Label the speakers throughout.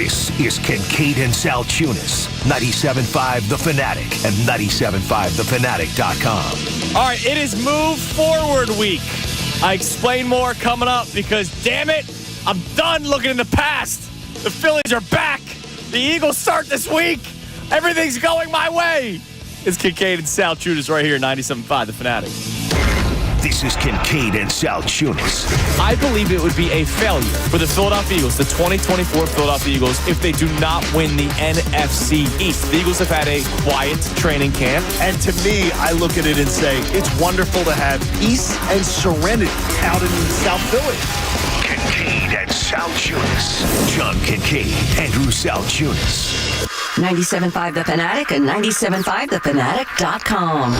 Speaker 1: This is Kincade Salciunas, 97.5 The Fanatic and 97.5thefanatic.com.
Speaker 2: All right, it is Move Forward Week. I explain more coming up because, damn it, I'm done looking in the past. The Phillies are back. The Eagles start this week. Everything's going my way. It's Kincade Salciunas right here, 97.5 The Fanatic.
Speaker 1: This is Kincade Salciunas.
Speaker 2: I believe it would be a failure for the Philadelphia Eagles, the 2024 Philadelphia Eagles, if they do not win the NFC East. The Eagles have had a quiet training camp.
Speaker 3: And to me, I look at it and say, it's wonderful to have peace and serenity out in South Philly.
Speaker 1: Kincade Salciunas. John Kincade, Andrew Salciunas.
Speaker 4: 97.5 The Fanatic and 97.5thefanatic.com.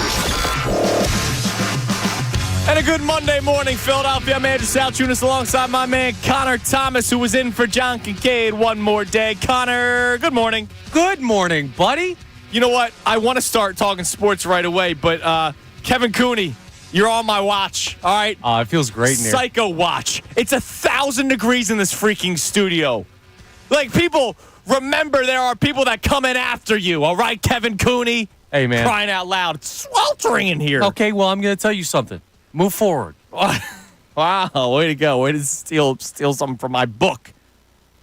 Speaker 2: And a good Monday morning, Philadelphia. I'm Andrew Salciunas alongside my man Connor Thomas, who was in for John Kincade one more day. Connor, good morning.
Speaker 5: Good morning, buddy.
Speaker 2: You know what? I want to start talking sports right away, but Kevin Cooney, you're on my watch, all right?
Speaker 5: It feels great in here.
Speaker 2: Psycho watch. It's 1,000 degrees in this freaking studio. Like, people, remember there are people that come in after you, all right, Kevin Cooney?
Speaker 5: Hey, man.
Speaker 2: Crying out loud. It's sweltering in here.
Speaker 5: Okay, well, I'm going to tell you something. Move forward.
Speaker 2: Wow, way to go. Way to steal something from my book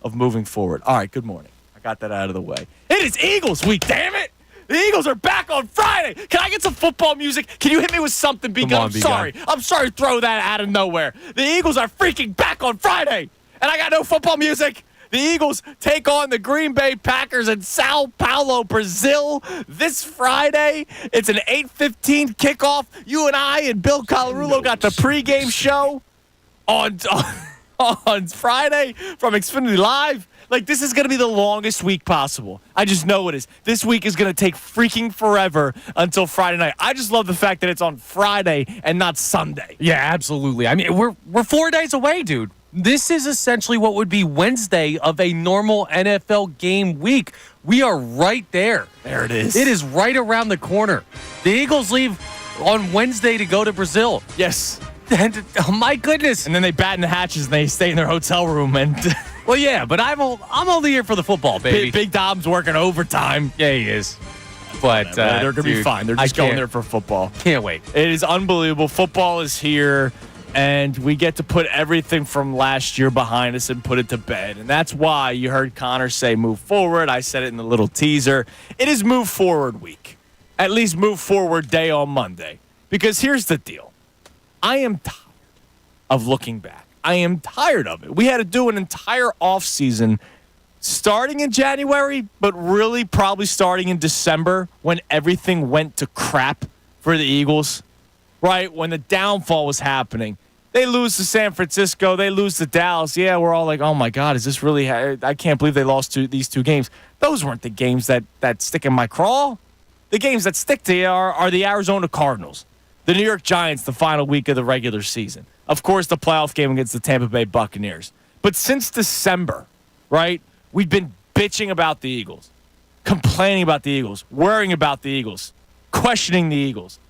Speaker 2: of moving forward. All right, good morning. I got that out of the way. It is Eagles week, damn it. The Eagles are back on Friday. Can I get some football music? Can you hit me with something, B-Gun? I'm sorry. I'm sorry to throw that out of nowhere. The Eagles are freaking back on Friday, and I got no football music. The Eagles take on the Green Bay Packers in Sao Paulo, Brazil this Friday. It's an 8:15 kickoff. You and I and Bill Colarulo got the pregame show on Friday from Xfinity Live. Like, this is going to be the longest week possible. I just know it is. This week is going to take freaking forever until Friday night. I just love the fact that it's on Friday and not Sunday.
Speaker 5: Yeah, absolutely. I mean, we're 4 days away, dude. This is essentially what would be Wednesday of a normal NFL game week. We are right there.
Speaker 2: There it is.
Speaker 5: It is right around the corner. The Eagles leave on Wednesday to go to Brazil.
Speaker 2: Yes.
Speaker 5: And, oh, my goodness.
Speaker 2: And then they batten the hatches and they stay in their hotel room. And
Speaker 5: well, yeah, but I'm only here for the football, baby.
Speaker 2: Big Dom's working overtime.
Speaker 5: Yeah, he is. But
Speaker 2: they're going to be fine. They're just going there for football.
Speaker 5: Can't wait.
Speaker 2: It is unbelievable. Football is here. And we get to put everything from last year behind us and put it to bed. And that's why you heard Connor say move forward. I said it in the little teaser. It is move forward week. At least move forward day on Monday. Because here's the deal. I am tired of looking back. I am tired of it. We had to do an entire offseason starting in January, but really probably starting in December when everything went to crap for the Eagles. Right, when the downfall was happening. They lose to San Francisco. They lose to Dallas. Yeah, we're all like, oh, my God, is this really I can't believe they lost these two games. Those weren't the games that stick in my craw. The games that stick to you are the Arizona Cardinals, the New York Giants, the final week of the regular season. Of course, the playoff game against the Tampa Bay Buccaneers. But since December, right, we've been bitching about the Eagles, complaining about the Eagles, worrying about the Eagles, questioning the Eagles.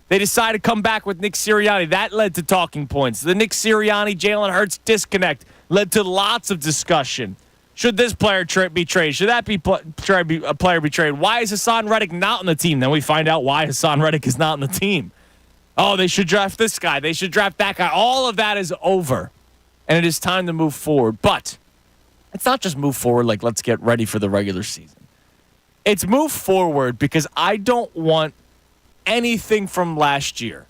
Speaker 2: They decided to come back with Nick Sirianni. That led to talking points. The Nick Sirianni, Jalen Hurts disconnect led to lots of discussion. Should this player be traded? Should that be a player be traded? Why is Hassan Reddick not on the team? Then we find out why Hassan Reddick is not on the team. Oh, they should draft this guy. They should draft that guy. All of that is over, and it is time to move forward. But it's not just move forward like let's get ready for the regular season. It's move forward because I don't want anything from last year,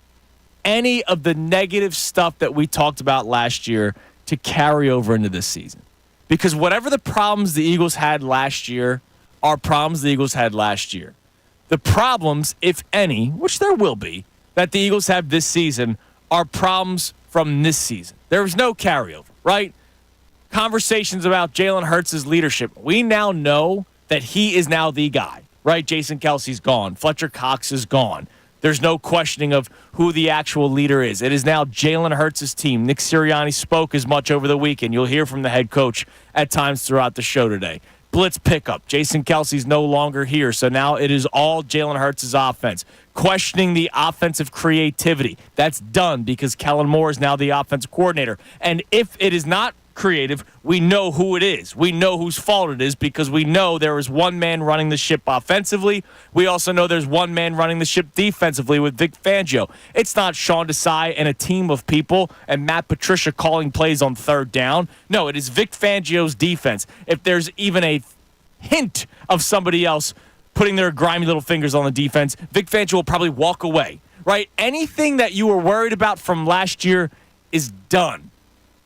Speaker 2: any of the negative stuff that we talked about last year to carry over into this season. Because whatever the problems the Eagles had last year are problems the Eagles had last year. The problems, if any, which there will be, that the Eagles have this season are problems from this season. There is no carryover, right? Conversations about Jalen Hurts' leadership. We now know that he is now the guy. Right, Jason Kelce's gone. Fletcher Cox is gone. There's no questioning of who the actual leader is. It is now Jalen Hurts' team. Nick Sirianni spoke as much over the weekend. You'll hear from the head coach at times throughout the show today. Blitz pickup. Jason Kelce's no longer here, so now it is all Jalen Hurts' offense. Questioning the offensive creativity. That's done because Kellen Moore is now the offensive coordinator. And if it is not creative. We know who it is. We know whose fault it is because we know there is one man running the ship offensively. We also know there's one man running the ship defensively with Vic Fangio. It's not Sean Desai and a team of people and Matt Patricia calling plays on third down. No, it is Vic Fangio's defense. If there's even a hint of somebody else putting their grimy little fingers on the defense, Vic Fangio will probably walk away, right? Anything that you were worried about from last year is done.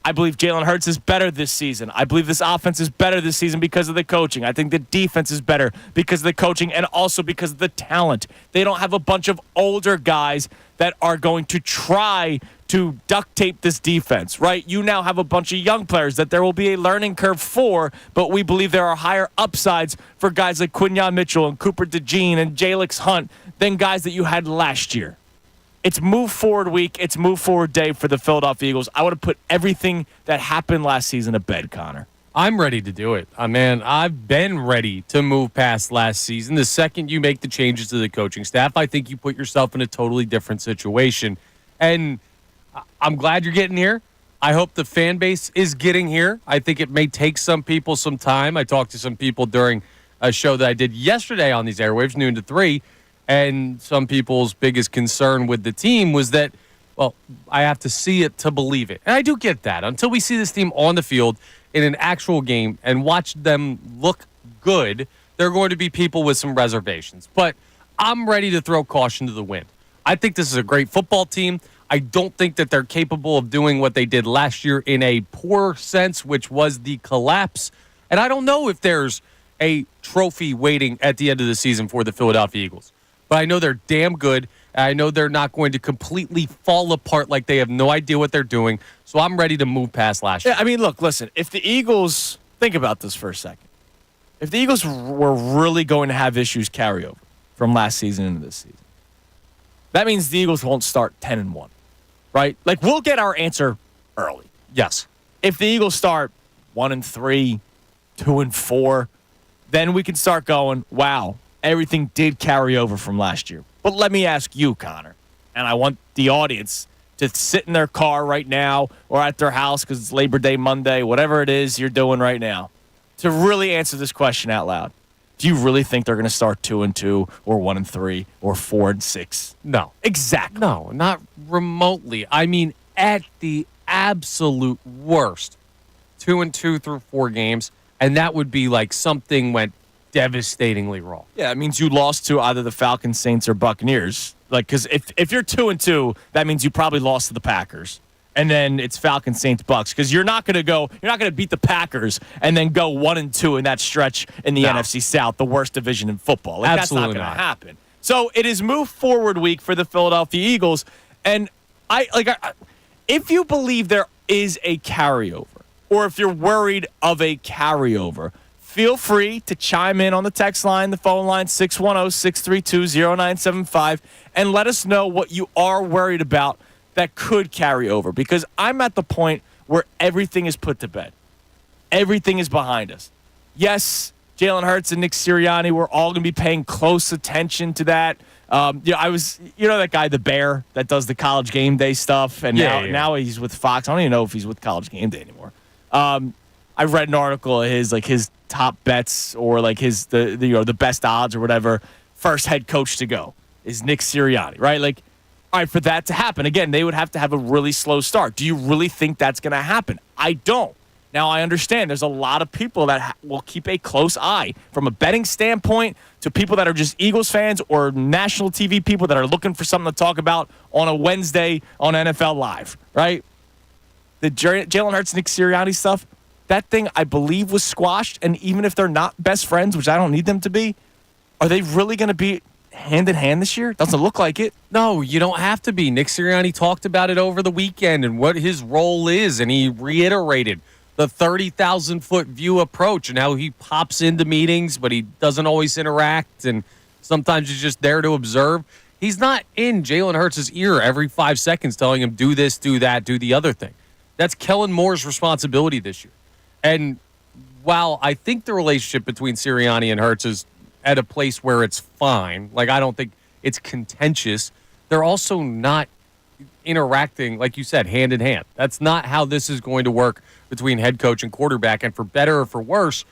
Speaker 2: I believe Jalen Hurts is better this season. I believe this offense is better this season because of the coaching. I think the defense is better because of the coaching and also because of the talent. They don't have a bunch of older guys that are going to try to duct tape this defense, right? You now have a bunch of young players that there will be a learning curve for, but we believe there are higher upsides for guys like Quinyon Mitchell and Cooper DeJean and Jalix Hunt than guys that you had last year. It's move forward week. It's move forward day for the Philadelphia Eagles. I want to put everything that happened last season to bed, Connor.
Speaker 5: I'm ready to do it. Man, I've been ready to move past last season. The second you make the changes to the coaching staff, I think you put yourself in a totally different situation. And I'm glad you're getting here. I hope the fan base is getting here. I think it may take some people some time. I talked to some people during a show that I did yesterday on these airwaves, noon to 3. And some people's biggest concern with the team was that, well, I have to see it to believe it. And I do get that. Until we see this team on the field in an actual game and watch them look good, there are going to be people with some reservations. But I'm ready to throw caution to the wind. I think this is a great football team. I don't think that they're capable of doing what they did last year in a poor sense, which was the collapse. And I don't know if there's a trophy waiting at the end of the season for the Philadelphia Eagles. But I know they're damn good. I know they're not going to completely fall apart like they have no idea what they're doing. So I'm ready to move past last year.
Speaker 2: Yeah, I mean, look, listen, if the Eagles, think about this for a second. If the Eagles were really going to have issues carry over from last season into this season, that means the Eagles won't start 10-1, right? Like, we'll get our answer early.
Speaker 5: Yes.
Speaker 2: If the Eagles start 1-3, 2-4, then we can start going, wow, everything did carry over from last year. But let me ask you, Connor, and I want the audience to sit in their car right now or at their house because it's Labor Day Monday, whatever it is you're doing right now, to really answer this question out loud. Do you really think they're going to start 2-2 or 1-3 or 4-6?
Speaker 5: No.
Speaker 2: Exactly.
Speaker 5: No, not remotely. I mean, at the absolute worst, 2-2 through 4 games, and that would be like something went devastatingly wrong.
Speaker 2: Yeah, it means you lost to either the Falcons, Saints, or Buccaneers. Like, because if you're 2-2, that means you probably lost to the Packers, and then it's Falcons, Saints, Bucks. Because you're not going to beat the Packers and then go 1-2 in that stretch in the NFC South, the worst division in football. Like,
Speaker 5: absolutely
Speaker 2: that's not going to happen. So it is move forward week for the Philadelphia Eagles, and if you believe there is a carryover, or if you're worried of a carryover, feel free to chime in on the text line, the phone line, 610-632-0975, and let us know what you are worried about that could carry over. Because I'm at the point where everything is put to bed. Everything is behind us. Yes, Jalen Hurts and Nick Sirianni, we're all going to be paying close attention to that. That guy, the Bear, that does the College Game Day stuff, and now he's with Fox. I don't even know if he's with College Game Day anymore. I read an article of his top bets or the best odds or whatever. First head coach to go is Nick Sirianni, right? Like, all right, for that to happen, again, they would have to have a really slow start. Do you really think that's going to happen? I don't. Now, I understand there's a lot of people that will keep a close eye from a betting standpoint to people that are just Eagles fans or national TV people that are looking for something to talk about on a Wednesday on NFL Live, right? The Jalen Hurts, Nick Sirianni stuff, that thing, I believe, was squashed. And even if they're not best friends, which I don't need them to be, are they really going to be hand in hand this year? Doesn't look like it.
Speaker 5: No, you don't have to be. Nick Sirianni talked about it over the weekend and what his role is, and he reiterated the 30,000-foot view approach and how he pops into meetings, but he doesn't always interact, and sometimes he's just there to observe. He's not in Jalen Hurts' ear every 5 seconds telling him, do this, do that, do the other thing. That's Kellen Moore's responsibility this year. And while I think the relationship between Sirianni and Hurts is at a place where it's fine, like I don't think it's contentious, they're also not interacting, like you said, hand in hand. That's not how this is going to work between head coach and quarterback. And for better or for worse,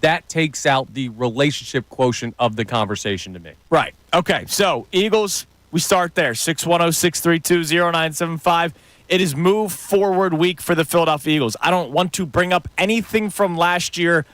Speaker 5: that takes out the relationship quotient of the conversation to me.
Speaker 2: Right. Okay. So, Eagles, we start there. 610-632-0975. It is move forward week for the Philadelphia Eagles. I don't want to bring up anything from last year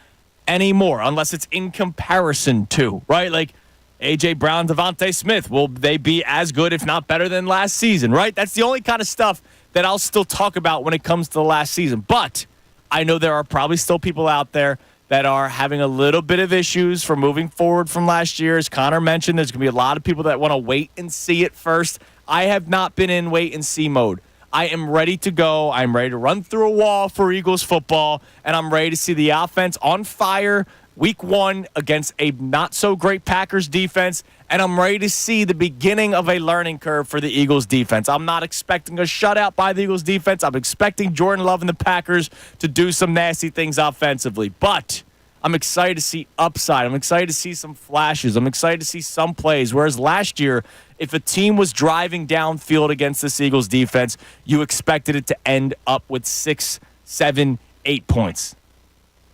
Speaker 2: anymore unless it's in comparison to, right? Like A.J. Brown, Devontae Smith, will they be as good, if not better, than last season, right? That's the only kind of stuff that I'll still talk about when it comes to the last season. But I know there are probably still people out there that are having a little bit of issues for moving forward from last year. As Connor mentioned, there's going to be a lot of people that want to wait and see it first. I have not been in wait and see mode. I am ready to go. I'm ready to run through a wall for Eagles football, and I'm ready to see the offense on fire week one against a not-so-great Packers defense, and I'm ready to see the beginning of a learning curve for the Eagles defense. I'm not expecting a shutout by the Eagles defense. I'm expecting Jordan Love and the Packers to do some nasty things offensively, but I'm excited to see upside. I'm excited to see some flashes. I'm excited to see some plays, whereas last year, if a team was driving downfield against this Eagles defense, you expected it to end up with 6, 7, 8 points.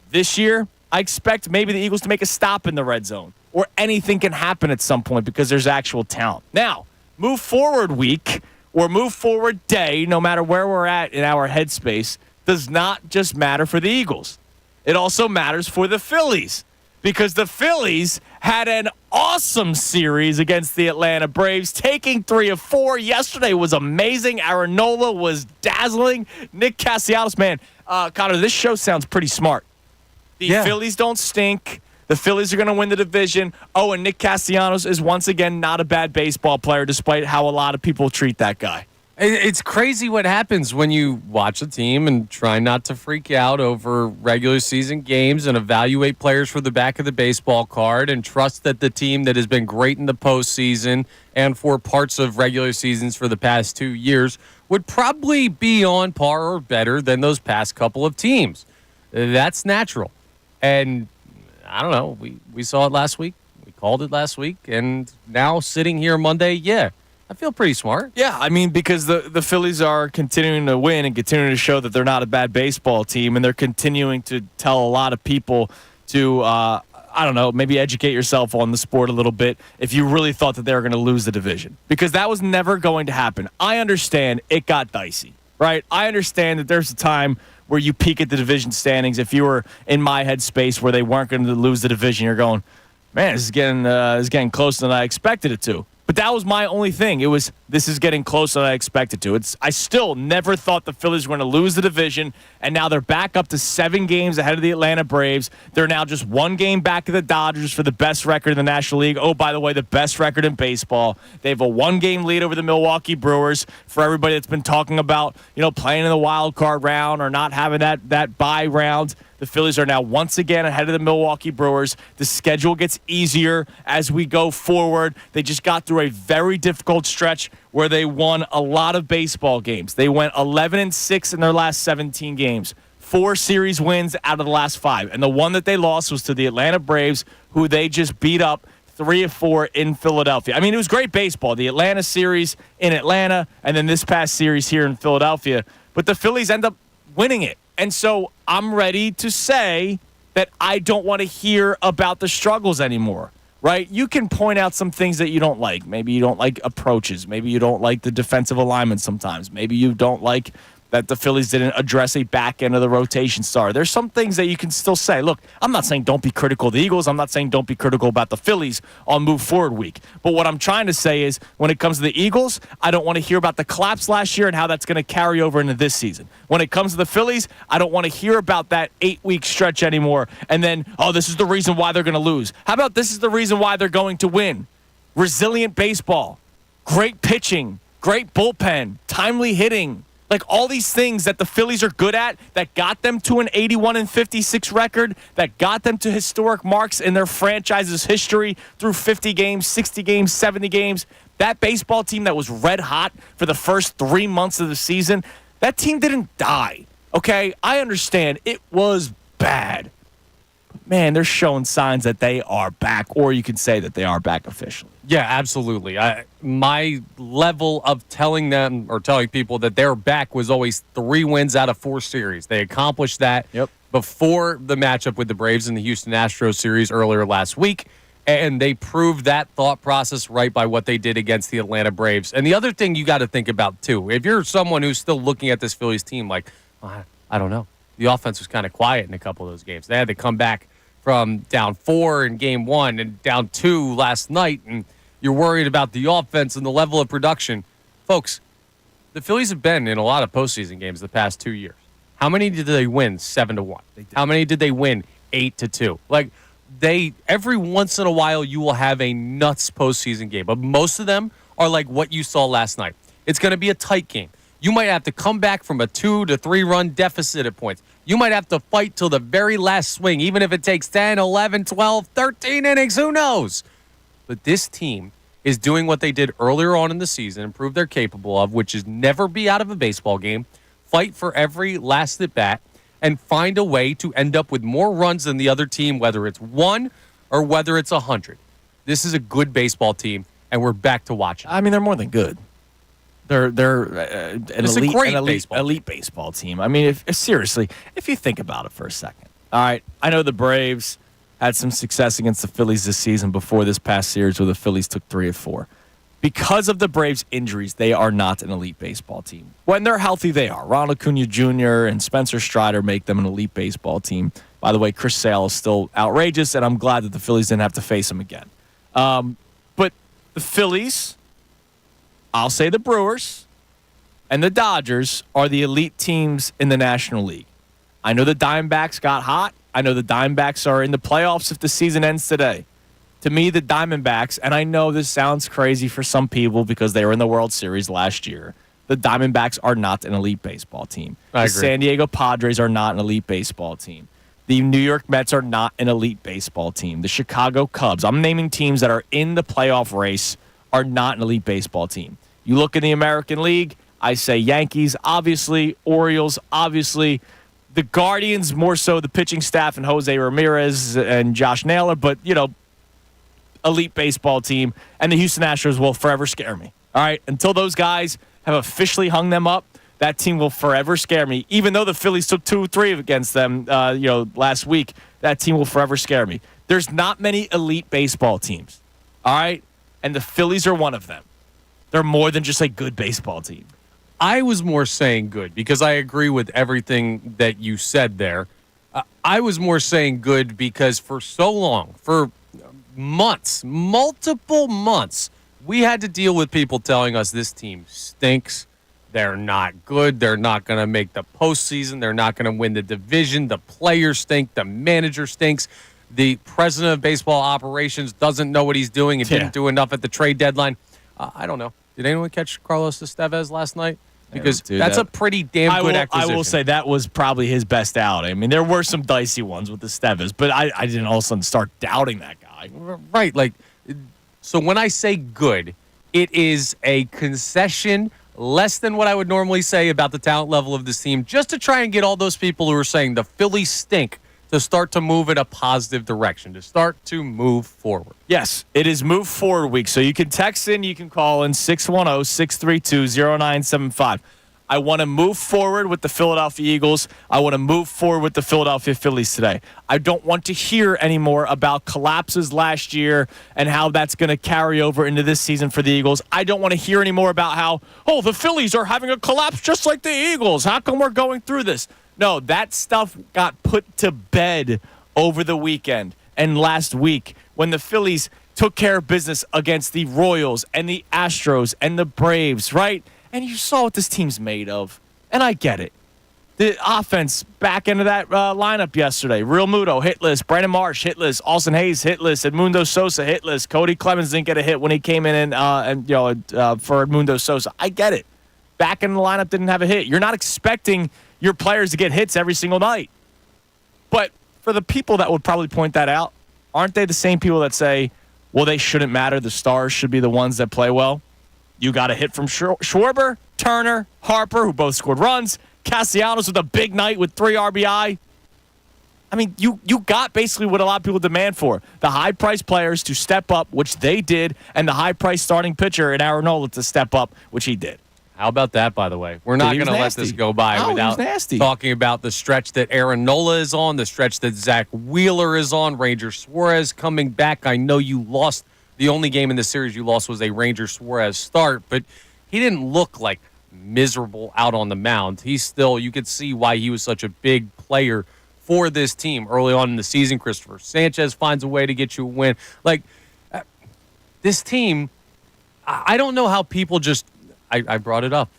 Speaker 2: This year, I expect maybe the Eagles to make a stop in the red zone, or anything can happen at some point because there's actual talent. Now, move forward week or move forward day, no matter where we're at in our headspace, does not just matter for the Eagles. It also matters for the Phillies, because the Phillies had an awesome series against the Atlanta Braves, taking 3 of 4. Yesterday was amazing. Aaronola was dazzling. Nick Castellanos, man, Connor, this show sounds pretty smart. The Phillies don't stink. The Phillies are going to win the division. Oh, and Nick Castellanos is once again not a bad baseball player, despite how a lot of people treat that guy.
Speaker 5: It's crazy what happens when you watch a team and try not to freak out over regular season games and evaluate players for the back of the baseball card and trust that the team that has been great in the postseason and for parts of regular seasons for the past 2 years would probably be on par or better than those past couple of teams. That's natural. And I don't know, we saw it last week. We called it last week. And now sitting here Monday, I feel pretty smart.
Speaker 2: Yeah, I mean, because the Phillies are continuing to win and continuing to show that they're not a bad baseball team, and they're continuing to tell a lot of people to, I don't know, maybe educate yourself on the sport a little bit if you really thought that they were going to lose the division. Because that was never going to happen. I understand it got dicey, right? I understand that there's a time where you peak at the division standings. If you were in my headspace where they weren't going to lose the division, you're going, man, this is getting closer than I expected it to. But that was my only thing. It was, this is getting closer than I expected to. I still never thought the Phillies were going to lose the division, and now they're back up to 7 games ahead of the Atlanta Braves. They're now just 1 game back of the Dodgers for the best record in the National League. Oh, by the way, the best record in baseball. They have a 1-game lead over the Milwaukee Brewers. For everybody that's been talking about, playing in the wild card round or not having that bye round, the Phillies are now once again ahead of the Milwaukee Brewers. The schedule gets easier as we go forward. They just got through a very difficult stretch where they won a lot of baseball games. They went 11-6 in their last 17 games. 4 series wins out of the last 5. And the one that they lost was to the Atlanta Braves, who they just beat up 3 of 4 in Philadelphia. I mean, it was great baseball. The Atlanta series in Atlanta and then this past series here in Philadelphia. But the Phillies end up winning it. And so I'm ready to say that I don't want to hear about the struggles anymore, right? You can point out some things that you don't like. Maybe you don't like approaches. Maybe you don't like the defensive alignment sometimes. Maybe you don't like that the Phillies didn't address a back end of the rotation star. There's some things that you can still say. Look, I'm not saying don't be critical of the Eagles. I'm not saying don't be critical about the Phillies on move forward week. But what I'm trying to say is when it comes to the Eagles, I don't want to hear about the collapse last year and how that's going to carry over into this season. When it comes to the Phillies, I don't want to hear about that 8-week stretch anymore. And then, this is the reason why they're going to lose. How about this is the reason why they're going to win? Resilient baseball, great pitching, great bullpen, timely hitting. Like all these things that the Phillies are good at that got them to an 81-56 record, that got them to historic marks in their franchise's history through 50 games, 60 games, 70 games. That baseball team that was red hot for the first 3 months of the season, that team didn't die, okay? I understand it was bad. man, they're showing signs that they are back, or you can say that they are back officially.
Speaker 5: Yeah, absolutely. My level of telling them or telling people that they're back was always 3 wins out of 4 series. They accomplished that before the matchup with the Braves in the Houston Astros series earlier last week, and they proved that thought process right by what they did against the Atlanta Braves. And the other thing you got to think about, too, if you're someone who's still looking at this Phillies team like, I don't know, the offense was kind of quiet in a couple of those games. They had to come back from down 4 in game 1 and down 2 last night, and you're worried about the offense and the level of production. Folks, the Phillies have been in a lot of postseason games the past 2 years. How many did they win 7-1? How many did they win 8-2? Like, every once in a while you will have a nuts postseason game, but most of them are like what you saw last night. It's going to be a tight game. You might have to come back from a 2 to 3 run deficit at points. You might have to fight till the very last swing, even if it takes 10, 11, 12, 13 innings. Who knows? But this team is doing what they did earlier on in the season and proved they're capable of, which is never be out of a baseball game, fight for every last at bat, and find a way to end up with more runs than the other team, whether it's 1 or whether it's 100. This is a good baseball team, and we're back to watching.
Speaker 2: I mean, they're more than good. They're an elite baseball team. I mean, seriously, if you think about it for a second. All right, I know the Braves had some success against the Phillies this season before this past series where the Phillies took 3 of 4. Because of the Braves' injuries, they are not an elite baseball team. When they're healthy, they are. Ronald Acuna Jr. and Spencer Strider make them an elite baseball team. By the way, Chris Sale is still outrageous, and I'm glad that the Phillies didn't have to face him again. But the Phillies, I'll say the Brewers, and the Dodgers are the elite teams in the National League. I know the Diamondbacks got hot. I know the Diamondbacks are in the playoffs if the season ends today. To me, the Diamondbacks, and I know this sounds crazy for some people because they were in the World Series last year, the Diamondbacks are not an elite baseball team.
Speaker 5: I
Speaker 2: agree. San Diego Padres are not an elite baseball team. The New York Mets are not an elite baseball team. The Chicago Cubs, I'm naming teams that are in the playoff race, are not an elite baseball team. You look in the American League, I say Yankees, obviously, Orioles, obviously, the Guardians, more so the pitching staff and Jose Ramirez and Josh Naylor, but, elite baseball team, and the Houston Astros will forever scare me. All right, until those guys have officially hung them up, that team will forever scare me. Even though the Phillies took 2-3 against them, last week, that team will forever scare me. There's not many elite baseball teams. All right, and the Phillies are one of them. They're more than just a good baseball team.
Speaker 5: I was more saying good because I agree with everything that you said there. I was more saying good because for so long, for months, multiple months, we had to deal with people telling us this team stinks. They're not good. They're not going to make the postseason. They're not going to win the division. The players stink. The manager stinks. The president of baseball operations doesn't know what he's doing and didn't do enough at the trade deadline. I don't know. Did anyone catch Carlos Estevez last night? Because that's a pretty damn good acquisition.
Speaker 2: I will say that was probably his best outing. I mean, there were some dicey ones with Estevez, but I didn't all of a sudden start doubting that guy.
Speaker 5: Right. So when I say good, it is a concession less than what I would normally say about the talent level of this team, just to try and get all those people who are saying the Phillies stink to start to move in a positive direction, to start to move forward.
Speaker 2: Yes, it is Move Forward Week. So you can text in, you can call in 610-632-0975. I want to move forward with the Philadelphia Eagles. I want to move forward with the Philadelphia Phillies today. I don't want to hear anymore about collapses last year and how that's going to carry over into this season for the Eagles. I don't want to hear anymore about how, the Phillies are having a collapse just like the Eagles. How come we're going through this? No, that stuff got put to bed over the weekend and last week when the Phillies took care of business against the Royals and the Astros and the Braves, right? And you saw what this team's made of, and I get it. The offense back into that lineup yesterday. Real Muto, hitless. Brandon Marsh, hitless. Austin Hayes, hitless. Edmundo Sosa, hitless. Cody Clemens didn't get a hit when he came in for Edmundo Sosa. I get it. Back in the lineup didn't have a hit. You're not expecting your players to get hits every single night. But for the people that would probably point that out, aren't they the same people that say, well, they shouldn't matter. The stars should be the ones that play well? You got a hit from Schwarber, Turner, Harper, who both scored runs. Castellanos with a big night with 3 RBI. I mean, you got basically what a lot of people demand for. The high-priced players to step up, which they did, and the high-priced starting pitcher in Aaron to step up, which he did.
Speaker 5: How about that, by the way? We're not going to let this go by without talking about the stretch that Aaron Nola is on, the stretch that Zach Wheeler is on, Ranger Suarez coming back. I know you lost. The only game in the series you lost was a Ranger Suarez start, but he didn't look like miserable out on the mound. He's still, you could see why he was such a big player for this team early on in the season. Christopher Sanchez finds a way to get you a win. Like, this team, I don't know how people just, I brought it up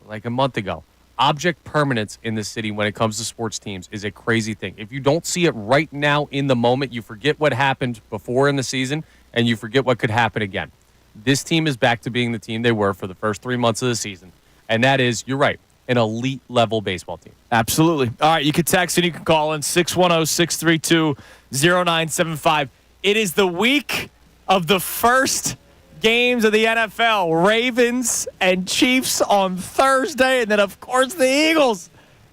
Speaker 5: like a month ago. Object permanence in the city when it comes to sports teams is a crazy thing. If you don't see it right now in the moment, you forget what happened before in the season, and you forget what could happen again. This team is back to being the team they were for the first 3 months of the season. And that is, you're right, an elite level baseball team.
Speaker 2: Absolutely. All right, you can text and you can call in 610-632-0975. It is the week of the first games of the NFL. Ravens and Chiefs on Thursday, and then, of course, the Eagles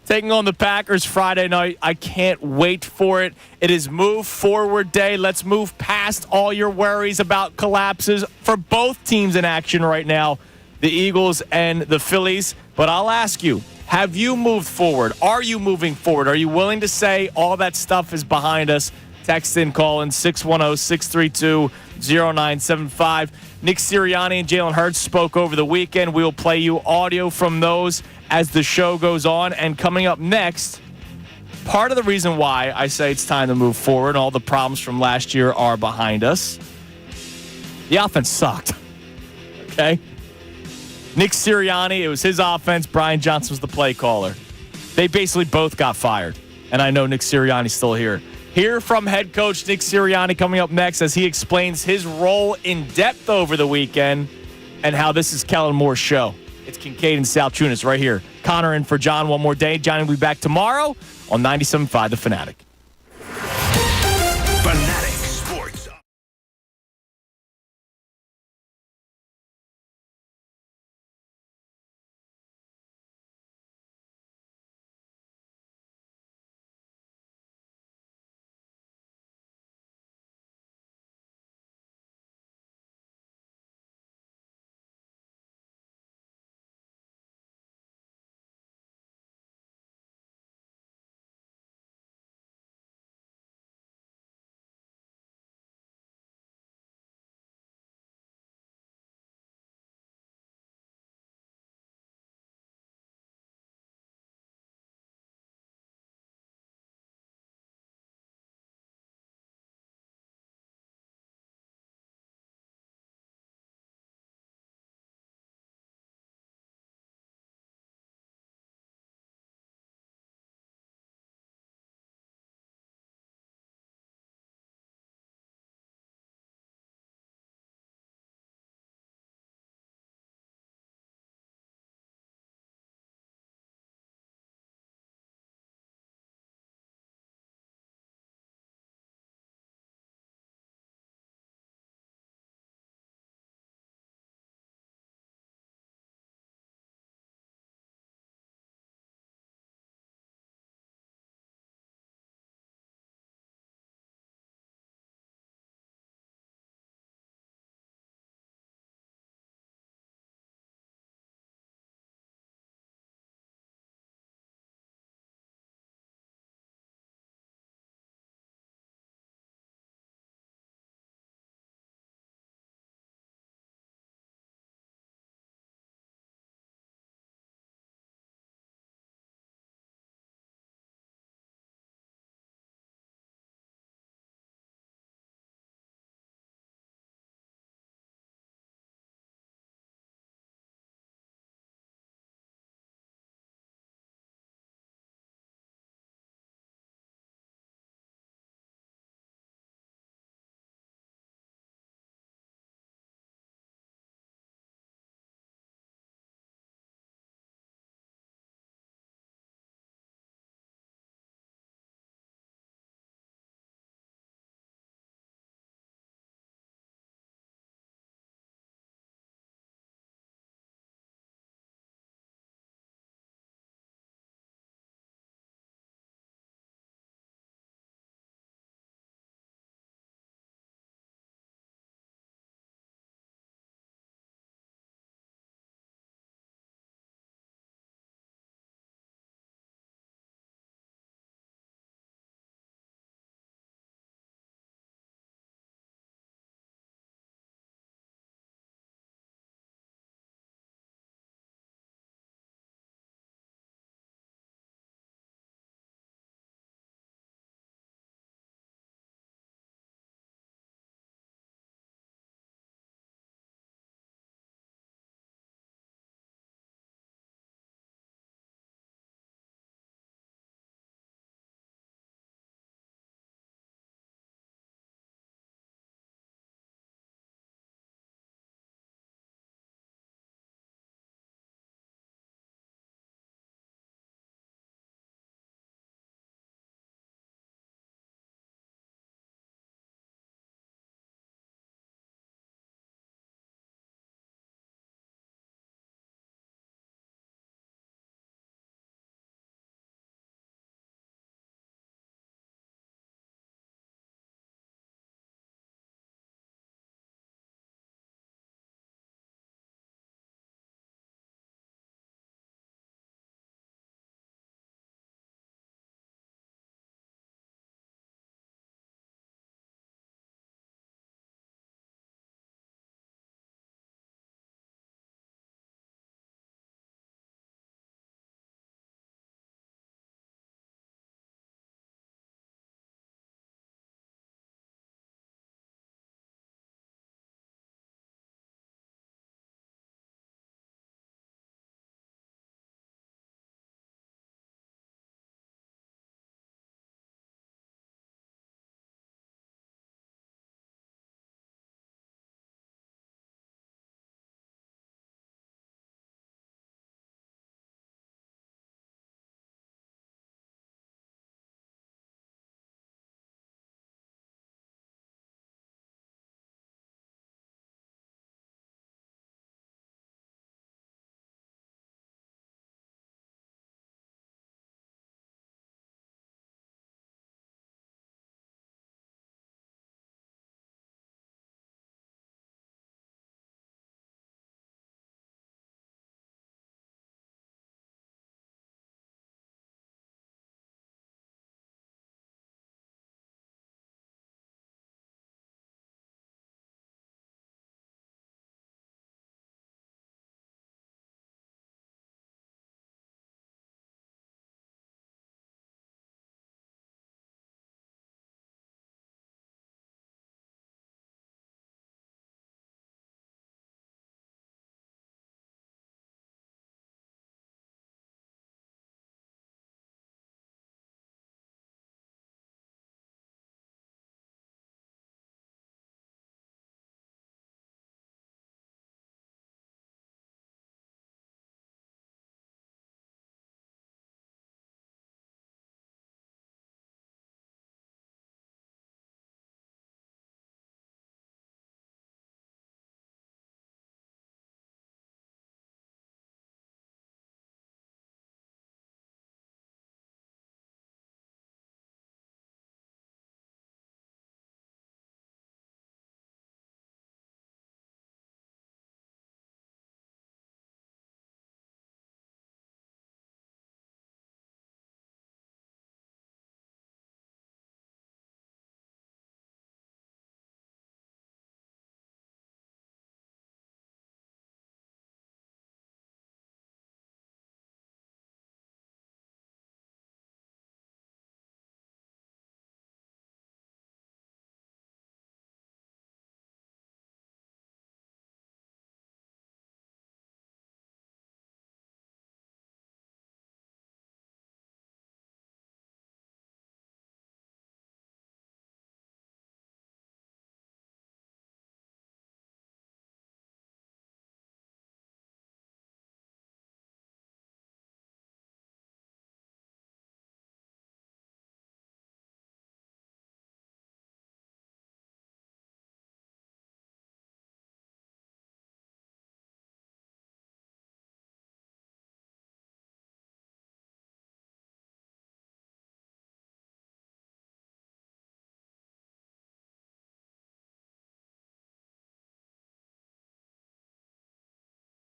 Speaker 2: taking on the Packers Friday night. I can't wait for it. It is Move Forward Day. Let's move past all your worries about collapses for both teams in action right now, the Eagles and the Phillies. But I'll ask you, have you moved forward? Are you moving forward? Are you willing to say all that stuff is behind us? Text in, call in 610-632-0975. Nick Sirianni and Jalen Hurts spoke over the weekend. We'll play you audio from those as the show goes on. And coming up next, part of the reason why I say it's time to move forward, all the problems from last year are behind us. The offense sucked. Okay? Nick Sirianni, it was his offense. Brian Johnson was the play caller. They basically both got fired. And I know Nick Sirianni's still here. Hear from head coach Nick Sirianni coming up next as he explains his role in depth over the weekend and how this is Kellen Moore's show. It's Kincade and Salciunas right here. Connor in for John one more day. Johnny will be back tomorrow on 97.5 The Fanatic.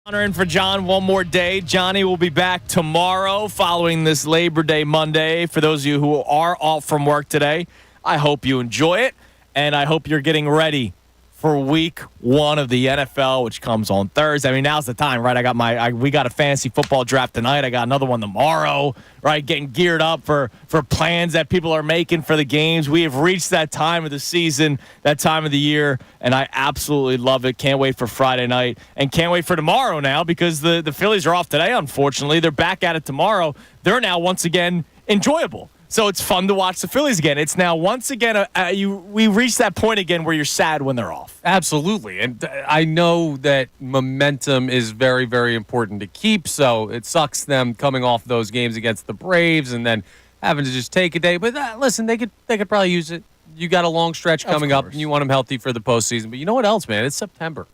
Speaker 2: Honor in for John one more day. Johnny will be back tomorrow following this Labor Day Monday. For those of you who are off from work today, I hope you enjoy it, and I hope you're getting ready for week 1 of the NFL, which comes on Thursday. I mean, now's the time, right? We got a fantasy football draft tonight. I got another one tomorrow, right? Getting geared up for plans that people are making for the games. We have reached that time of the season, that time of the year, and I absolutely love it. Can't wait for Friday night, and can't wait for tomorrow now because the Phillies are off today, unfortunately. They're back at it tomorrow. They're now, once again, enjoyable. So it's fun to watch the Phillies again. It's now once again we reach that point again where you're sad when they're off.
Speaker 5: Absolutely, and I know that momentum is very, very important to keep. So it sucks them coming off those games against the Braves and then having to just take a day. But listen, they could probably use it. You got a long stretch coming up, and you want them healthy for the postseason. But you know what else, man? It's September.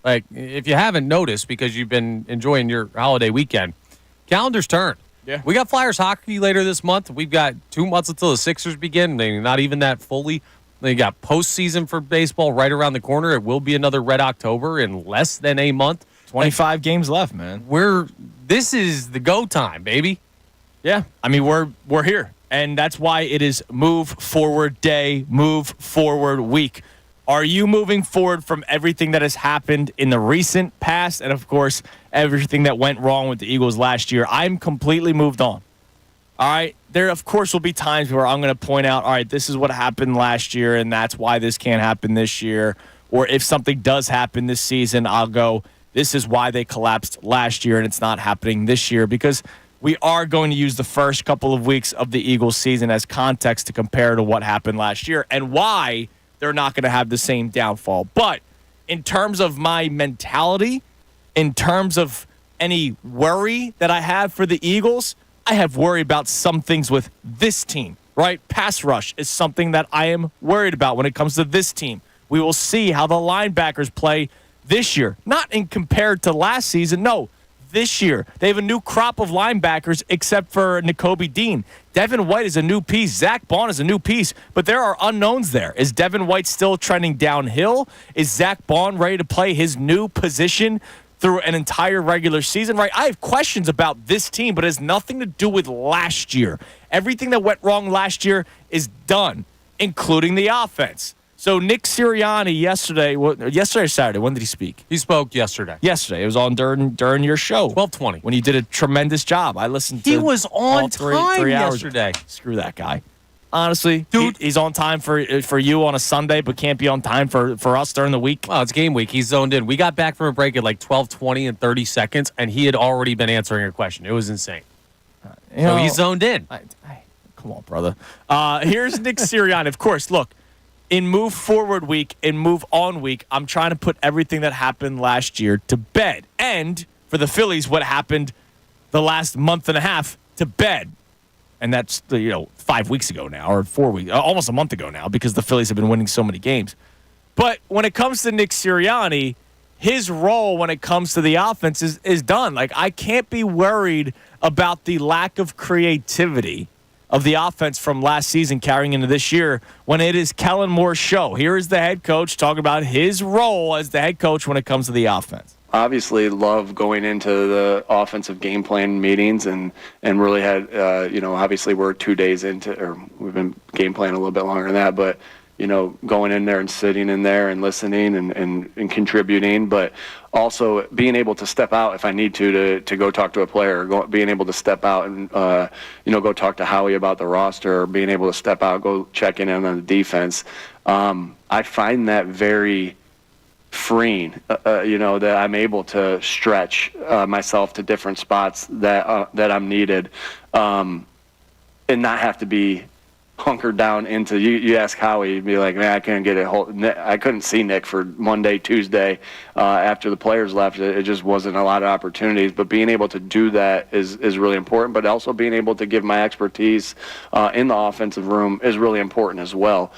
Speaker 5: Like if you haven't noticed because you've been enjoying your holiday weekend, calendars turn. Yeah. We got Flyers hockey later this month. We've got 2 months until the Sixers begin. Not even that fully. They got postseason for baseball right around the corner. It will be another Red October in less than a month.
Speaker 2: 25 games left, man.
Speaker 5: This is the go time, baby.
Speaker 2: Yeah. I mean, we're here. And that's why it is Move Forward Day, Move Forward Week. Are you moving forward from everything that has happened in the recent past and, of course, everything that went wrong with the Eagles last year? I'm completely moved on. All right? There, of course, will be times where I'm going to point out, all right, this is what happened last year, and that's why this can't happen this year. Or if something does happen this season, I'll go, this is why they collapsed last year and it's not happening this year. Because we are going to use the first couple of weeks of the Eagles season as context to compare to what happened last year and why they're not going to have the same downfall. But in terms of my mentality, in terms of any worry that I have for the Eagles, I have worry about some things with this team, right? Pass rush is something that I am worried about when it comes to this team. We will see how the linebackers play this year. Not in compared to last season, no. This year, they have a new crop of linebackers except for Nakobe Dean. Devin White is a new piece. Zach Bond is a new piece, but there are unknowns there. Is Devin White still trending downhill? Is Zach Bond ready to play his new position through an entire regular season? Right? I have questions about this team, but it has nothing to do with last year. Everything that went wrong last year is done, including the offense. So Nick Sirianni yesterday or Saturday, when did he speak?
Speaker 5: He spoke yesterday.
Speaker 2: Yesterday. It was on during your show.
Speaker 5: 12:20.
Speaker 2: When you did a tremendous job. I listened to
Speaker 5: He was on
Speaker 2: three
Speaker 5: time
Speaker 2: hours.
Speaker 5: yesterday.
Speaker 2: Screw that guy. Honestly,
Speaker 5: dude,
Speaker 2: he's on time for you on a Sunday, but can't be on time for us during the week.
Speaker 5: Well, it's game week. He's zoned in. We got back from a break at like 12:20 and 30 seconds, and he had already been answering a question. It was insane. So he's zoned in.
Speaker 2: Come on, brother. Here's Nick Sirianni. Of course, look. In Move Forward Week, in Move On Week, I'm trying to put everything that happened last year to bed. And for the Phillies, what happened the last month and a half to bed. And that's 5 weeks ago now, or 4 weeks, almost a month ago now, because the Phillies have been winning so many games. But when it comes to Nick Sirianni, his role when it comes to the offense is done. Like, I can't be worried about the lack of creativity of the offense from last season carrying into this year when it is Kellen Moore's show. Here is the head coach talking about his role as the head coach when it comes to the offense.
Speaker 6: Obviously love going into the offensive game plan meetings and really had, obviously we're 2 days into, or we've been game planning a little bit longer than that, but going in there and sitting in there and listening and contributing, but also being able to step out if I need to go talk to a player, being able to step out and, go talk to Howie about the roster, or being able to step out, go check in on the defense. I find that very freeing, that I'm able to stretch myself to different spots that I'm needed, and not have to be hunkered down into you ask Howie, you'd be like, man, I couldn't see Nick for Monday, Tuesday after the players left. It just wasn't a lot of opportunities, but being able to do that is really important, but also being able to give my expertise in the offensive room is really important as well.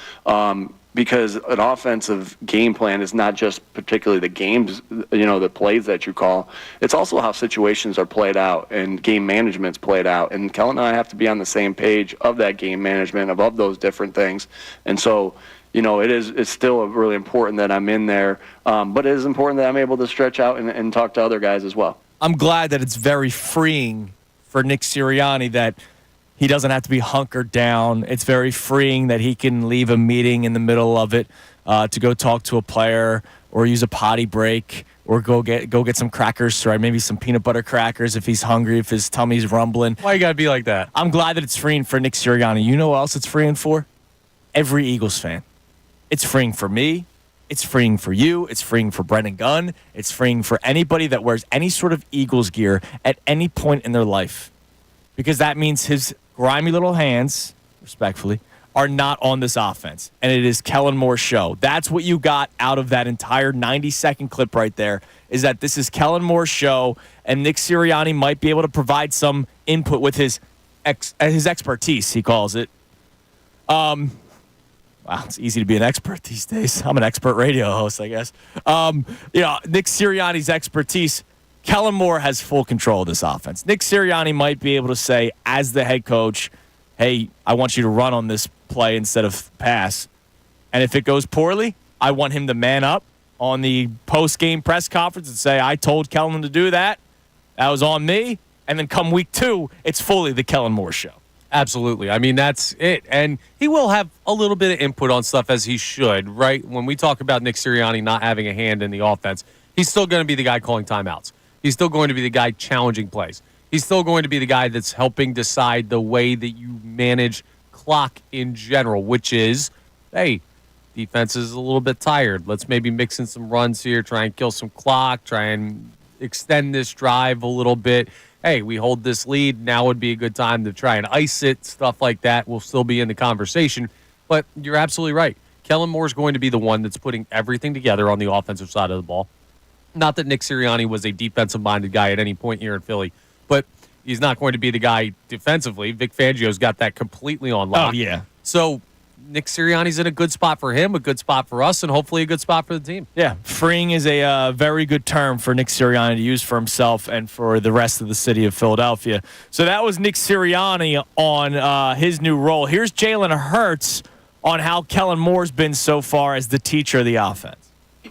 Speaker 6: Because an offensive game plan is not just particularly the games, the plays that you call. It's also how situations are played out and game management's played out. And Kellen and I have to be on the same page of that game management, of those different things. And so it's still really important that I'm in there. But it is important that I'm able to stretch out and talk to other guys as well.
Speaker 2: I'm glad that it's very freeing for Nick Sirianni that he doesn't have to be hunkered down. It's very freeing that he can leave a meeting in the middle of it to go talk to a player or use a potty break or go get some crackers, right? Maybe some peanut butter crackers if he's hungry, if his tummy's rumbling.
Speaker 5: Why you got to be like that?
Speaker 2: I'm glad that it's freeing for Nick Sirianni. You know what else it's freeing for? Every Eagles fan. It's freeing for me. It's freeing for you. It's freeing for Brendan Gunn. It's freeing for anybody that wears any sort of Eagles gear at any point in their life. Because that means his grimy little hands, respectfully, are not on this offense. And it is Kellen Moore's show. That's what you got out of that entire 90-second clip right there, is that this is Kellen Moore's show, and Nick Sirianni might be able to provide some input with his expertise, he calls it. Wow, it's easy to be an expert these days. I'm an expert radio host, I guess. Nick Sirianni's expertise, Kellen Moore has full control of this offense. Nick Sirianni might be able to say, as the head coach, hey, I want you to run on this play instead of pass. And if it goes poorly, I want him to man up on the post-game press conference and say, I told Kellen to do that. That was on me. And then come week 2, it's fully the Kellen Moore show.
Speaker 5: Absolutely. I mean, that's it. And he will have a little bit of input on stuff as he should, right? When we talk about Nick Sirianni not having a hand in the offense, he's still going to be the guy calling timeouts. He's still going to be the guy challenging plays. He's still going to be the guy that's helping decide the way that you manage clock in general, which is, hey, defense is a little bit tired. Let's maybe mix in some runs here, try and kill some clock, try and extend this drive a little bit. Hey, we hold this lead. Now would be a good time to try and ice it. Stuff like that will still be in the conversation. But you're absolutely right. Kellen Moore's going to be the one that's putting everything together on the offensive side of the ball. Not that Nick Sirianni was a defensive-minded guy at any point here in Philly, but he's not going to be the guy defensively. Vic Fangio's got that completely on lock.
Speaker 2: Oh, yeah.
Speaker 5: So Nick Sirianni's in a good spot for him, a good spot for us, and hopefully a good spot for the team.
Speaker 2: Yeah, freeing is a very good term for Nick Sirianni to use for himself and for the rest of the city of Philadelphia. So that was Nick Sirianni on his new role. Here's Jalen Hurts on how Kellen Moore's been so far as the teacher of the offense.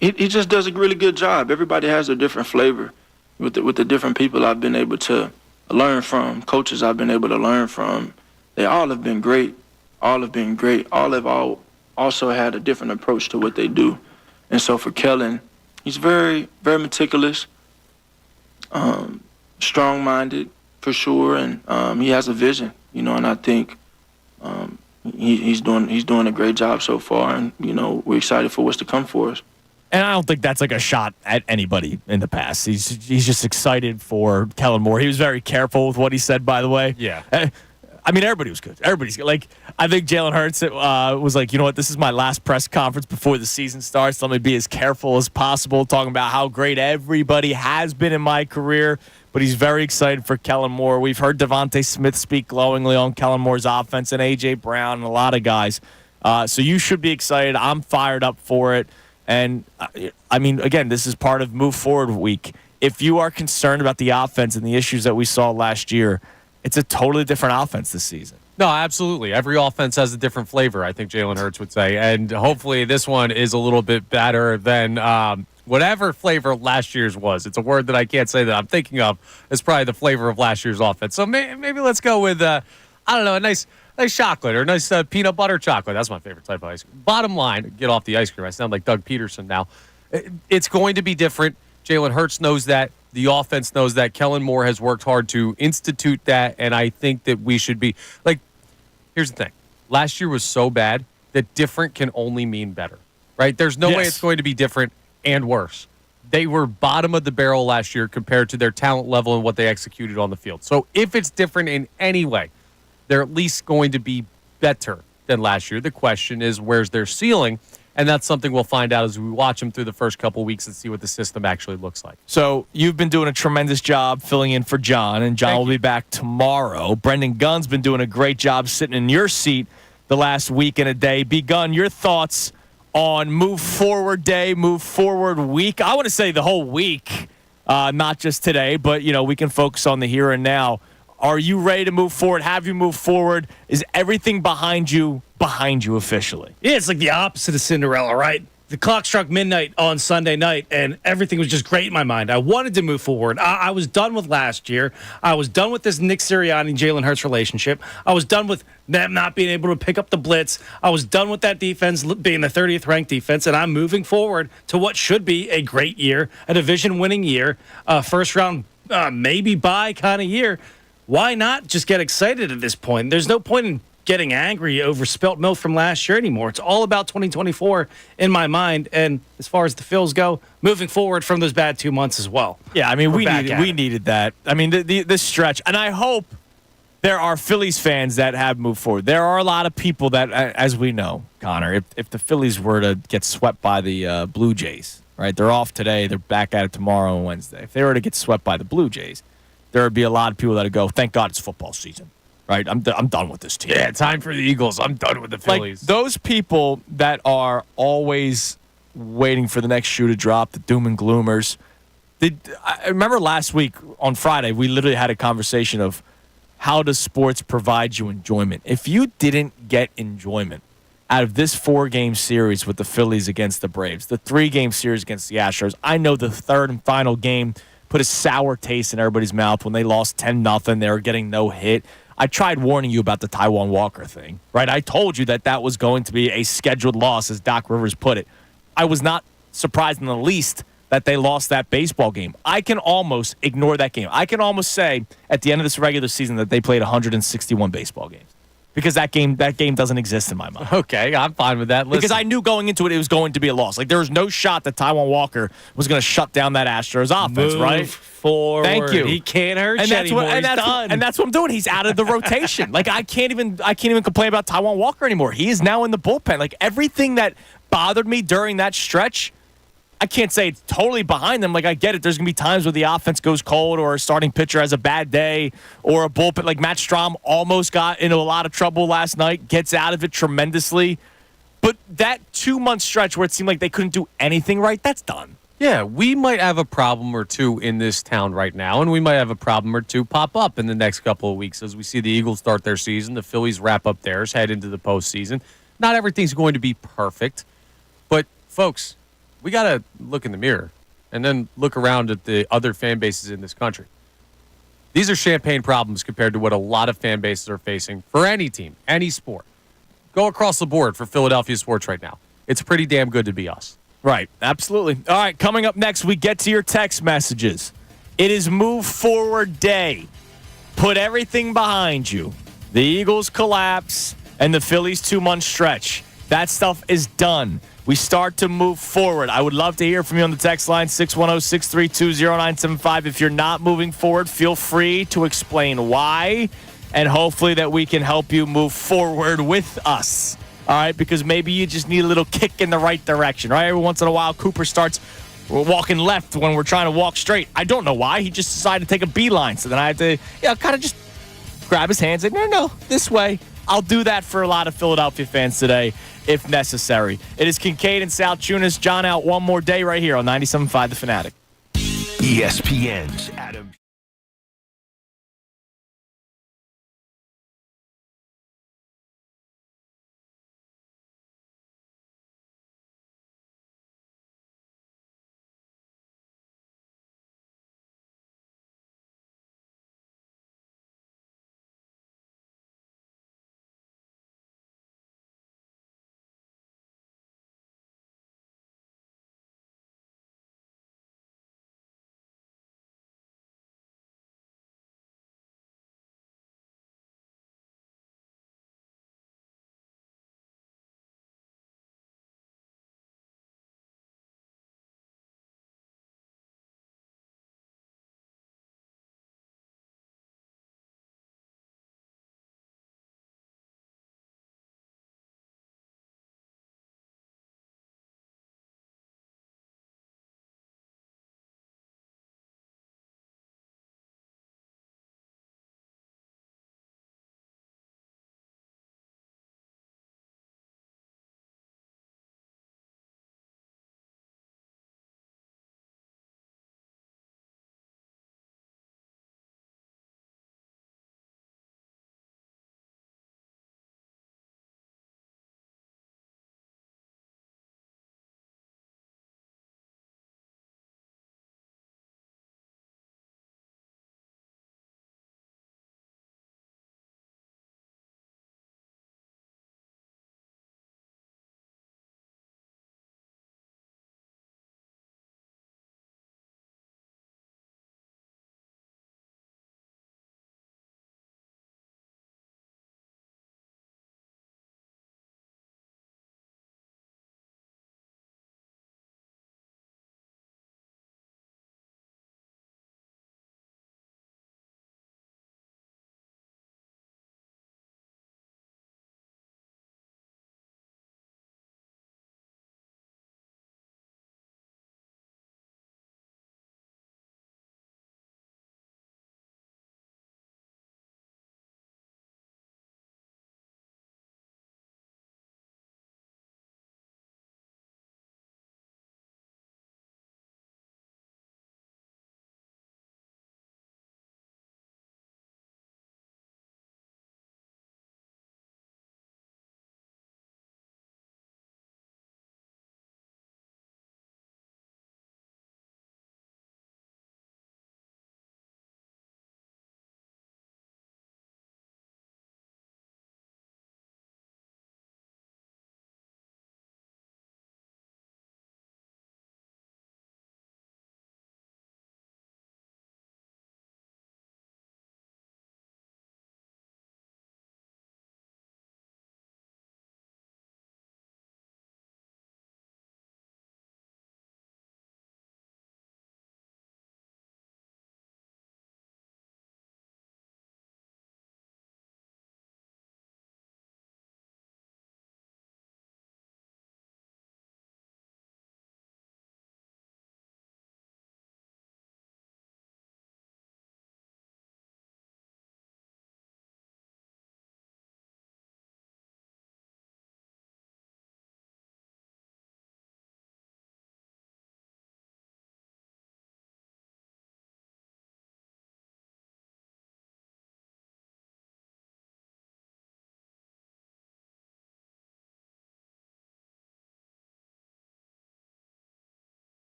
Speaker 7: He just does a really good job. Everybody has a different flavor with the different people I've been able to learn from, coaches I've been able to learn from. They all have been great. All have been great. All have also had a different approach to what they do. And so for Kellen, he's very, very meticulous, strong-minded for sure, and he has a vision, and I think he's doing a great job so far, and, we're excited for what's to come for us.
Speaker 2: And I don't think that's like a shot at anybody in the past. He's just excited for Kellen Moore. He was very careful with what he said, by the way.
Speaker 5: Yeah.
Speaker 2: I mean, everybody was good. Everybody's good. Like, I think Jalen Hurts was like, you know what, this is my last press conference before the season starts. Let me be as careful as possible, talking about how great everybody has been in my career. But he's very excited for Kellen Moore. We've heard Devontae Smith speak glowingly on Kellen Moore's offense and A.J. Brown and a lot of guys. So you should be excited. I'm fired up for it. And, I mean, again, this is part of Move Forward Week. If you are concerned about the offense and the issues that we saw last year, it's a totally different offense this season.
Speaker 5: No, absolutely. Every offense has a different flavor, I think Jalen Hurts would say. And hopefully this one is a little bit better than whatever flavor last year's was. It's a word that I can't say that I'm thinking of. It's probably the flavor of last year's offense. So maybe let's go with, a nice chocolate or nice peanut butter chocolate. That's my favorite type of ice cream. Bottom line, get off the ice cream. I sound like Doug Peterson now. It's going to be different. Jalen Hurts knows that. The offense knows that. Kellen Moore has worked hard to institute that, and I think that we should be like, here's the thing. Last year was so bad that different can only mean better, right? There's no way it's going to be different and worse. They were bottom of the barrel last year compared to their talent level and what they executed on the field. So if it's different in any way, they're at least going to be better than last year. The question is, where's their ceiling? And that's something we'll find out as we watch them through the first couple of weeks and see what the system actually looks like.
Speaker 2: So you've been doing a tremendous job filling in for John, and John will be back tomorrow. Brendan Gunn's been doing a great job sitting in your seat the last week and a day. B. Gunn, your thoughts on Move Forward Day, Move Forward Week? I want to say the whole week, not just today, but, we can focus on the here and now. Are you ready to move forward? Have you moved forward? Is everything behind you officially?
Speaker 8: Yeah, it's like the opposite of Cinderella, right? The clock struck midnight on Sunday night, and everything was just great in my mind. I wanted to move forward. I was done with last year. I was done with this Nick Sirianni, Jalen Hurts relationship. I was done with them not being able to pick up the blitz. I was done with that defense being the 30th ranked defense, and I'm moving forward to what should be a great year, a division-winning year, first round maybe bye kind of year. Why not just get excited at this point? There's no point in getting angry over spilt milk from last year anymore. It's all about 2024 in my mind. And as far as the Phils go, moving forward from those bad 2 months as well.
Speaker 2: Yeah, I mean, we needed that. I mean, this stretch, and I hope there are Phillies fans that have moved forward. There are a lot of people that, as we know, Connor, if the Phillies were to get swept by the Blue Jays, right? They're off today. They're back at it tomorrow and Wednesday. If they were to get swept by the Blue Jays, there would be a lot of people that would go, thank God it's football season. Right, I'm done with this team.
Speaker 5: Yeah, time for the Eagles. I'm done with the Phillies.
Speaker 2: Like, those people that are always waiting for the next shoe to drop, the doom and gloomers. I remember last week on Friday, we literally had a conversation of how does sports provide you enjoyment? If you didn't get enjoyment out of this 4-game series with the Phillies against the Braves, the 3-game series against the Astros, I know the third and final game put a sour taste in everybody's mouth when they lost 10-0. They were getting no hit. I tried warning you about the Taiwan Walker thing, right? I told you that was going to be a scheduled loss, as Doc Rivers put it. I was not surprised in the least that they lost that baseball game. I can almost ignore that game. I can almost say at the end of this regular season that they played 161 baseball games because that game doesn't exist in my mind.
Speaker 5: Okay, I'm fine with that. Listen.
Speaker 2: Because I knew going into it was going to be a loss. Like, there was no shot that Taiwan Walker was going to shut down that Astros offense, right?
Speaker 8: Forward.
Speaker 2: Thank you.
Speaker 8: He can't hurt you anymore. He's done.
Speaker 2: And that's what I'm doing. He's out of the rotation. Like, I can't even complain about Taiwan Walker anymore. He is now in the bullpen. Like, everything that bothered me during that stretch, I can't say it's totally behind them. Like, I get it. There's going to be times where the offense goes cold or a starting pitcher has a bad day or a bullpen. Like, Matt Strahm almost got into a lot of trouble last night, gets out of it tremendously. But that 2-month stretch where it seemed like they couldn't do anything right, that's done.
Speaker 5: Yeah, we might have a problem or two in this town right now, and we might have a problem or two pop up in the next couple of weeks as we see the Eagles start their season, the Phillies wrap up theirs, head into the postseason. Not everything's going to be perfect, but, folks, we got to look in the mirror and then look around at the other fan bases in this country. These are champagne problems compared to what a lot of fan bases are facing for any team, any sport. Go across the board for Philadelphia sports right now. It's pretty damn good to be us.
Speaker 2: Right, absolutely. All right, coming up next, we get to your text messages. It is Move Forward Day. Put everything behind you. The Eagles collapse and the Phillies 2-month stretch. That stuff is done. We start to move forward. I would love to hear from you on the text line, 610-632-0975. If you're not moving forward, feel free to explain why, and hopefully that we can help you move forward with us. All right, because maybe you just need a little kick in the right direction, right? Every once in a while, Cooper starts walking left when we're trying to walk straight. I don't know why. He just decided to take a beeline. So then I had to, kind of just grab his hands and no, this way. I'll do that for a lot of Philadelphia fans today if necessary. It is Kincade and Salciunas. John out one more day right here on 97.5 The Fanatic.
Speaker 1: ESPN's Adam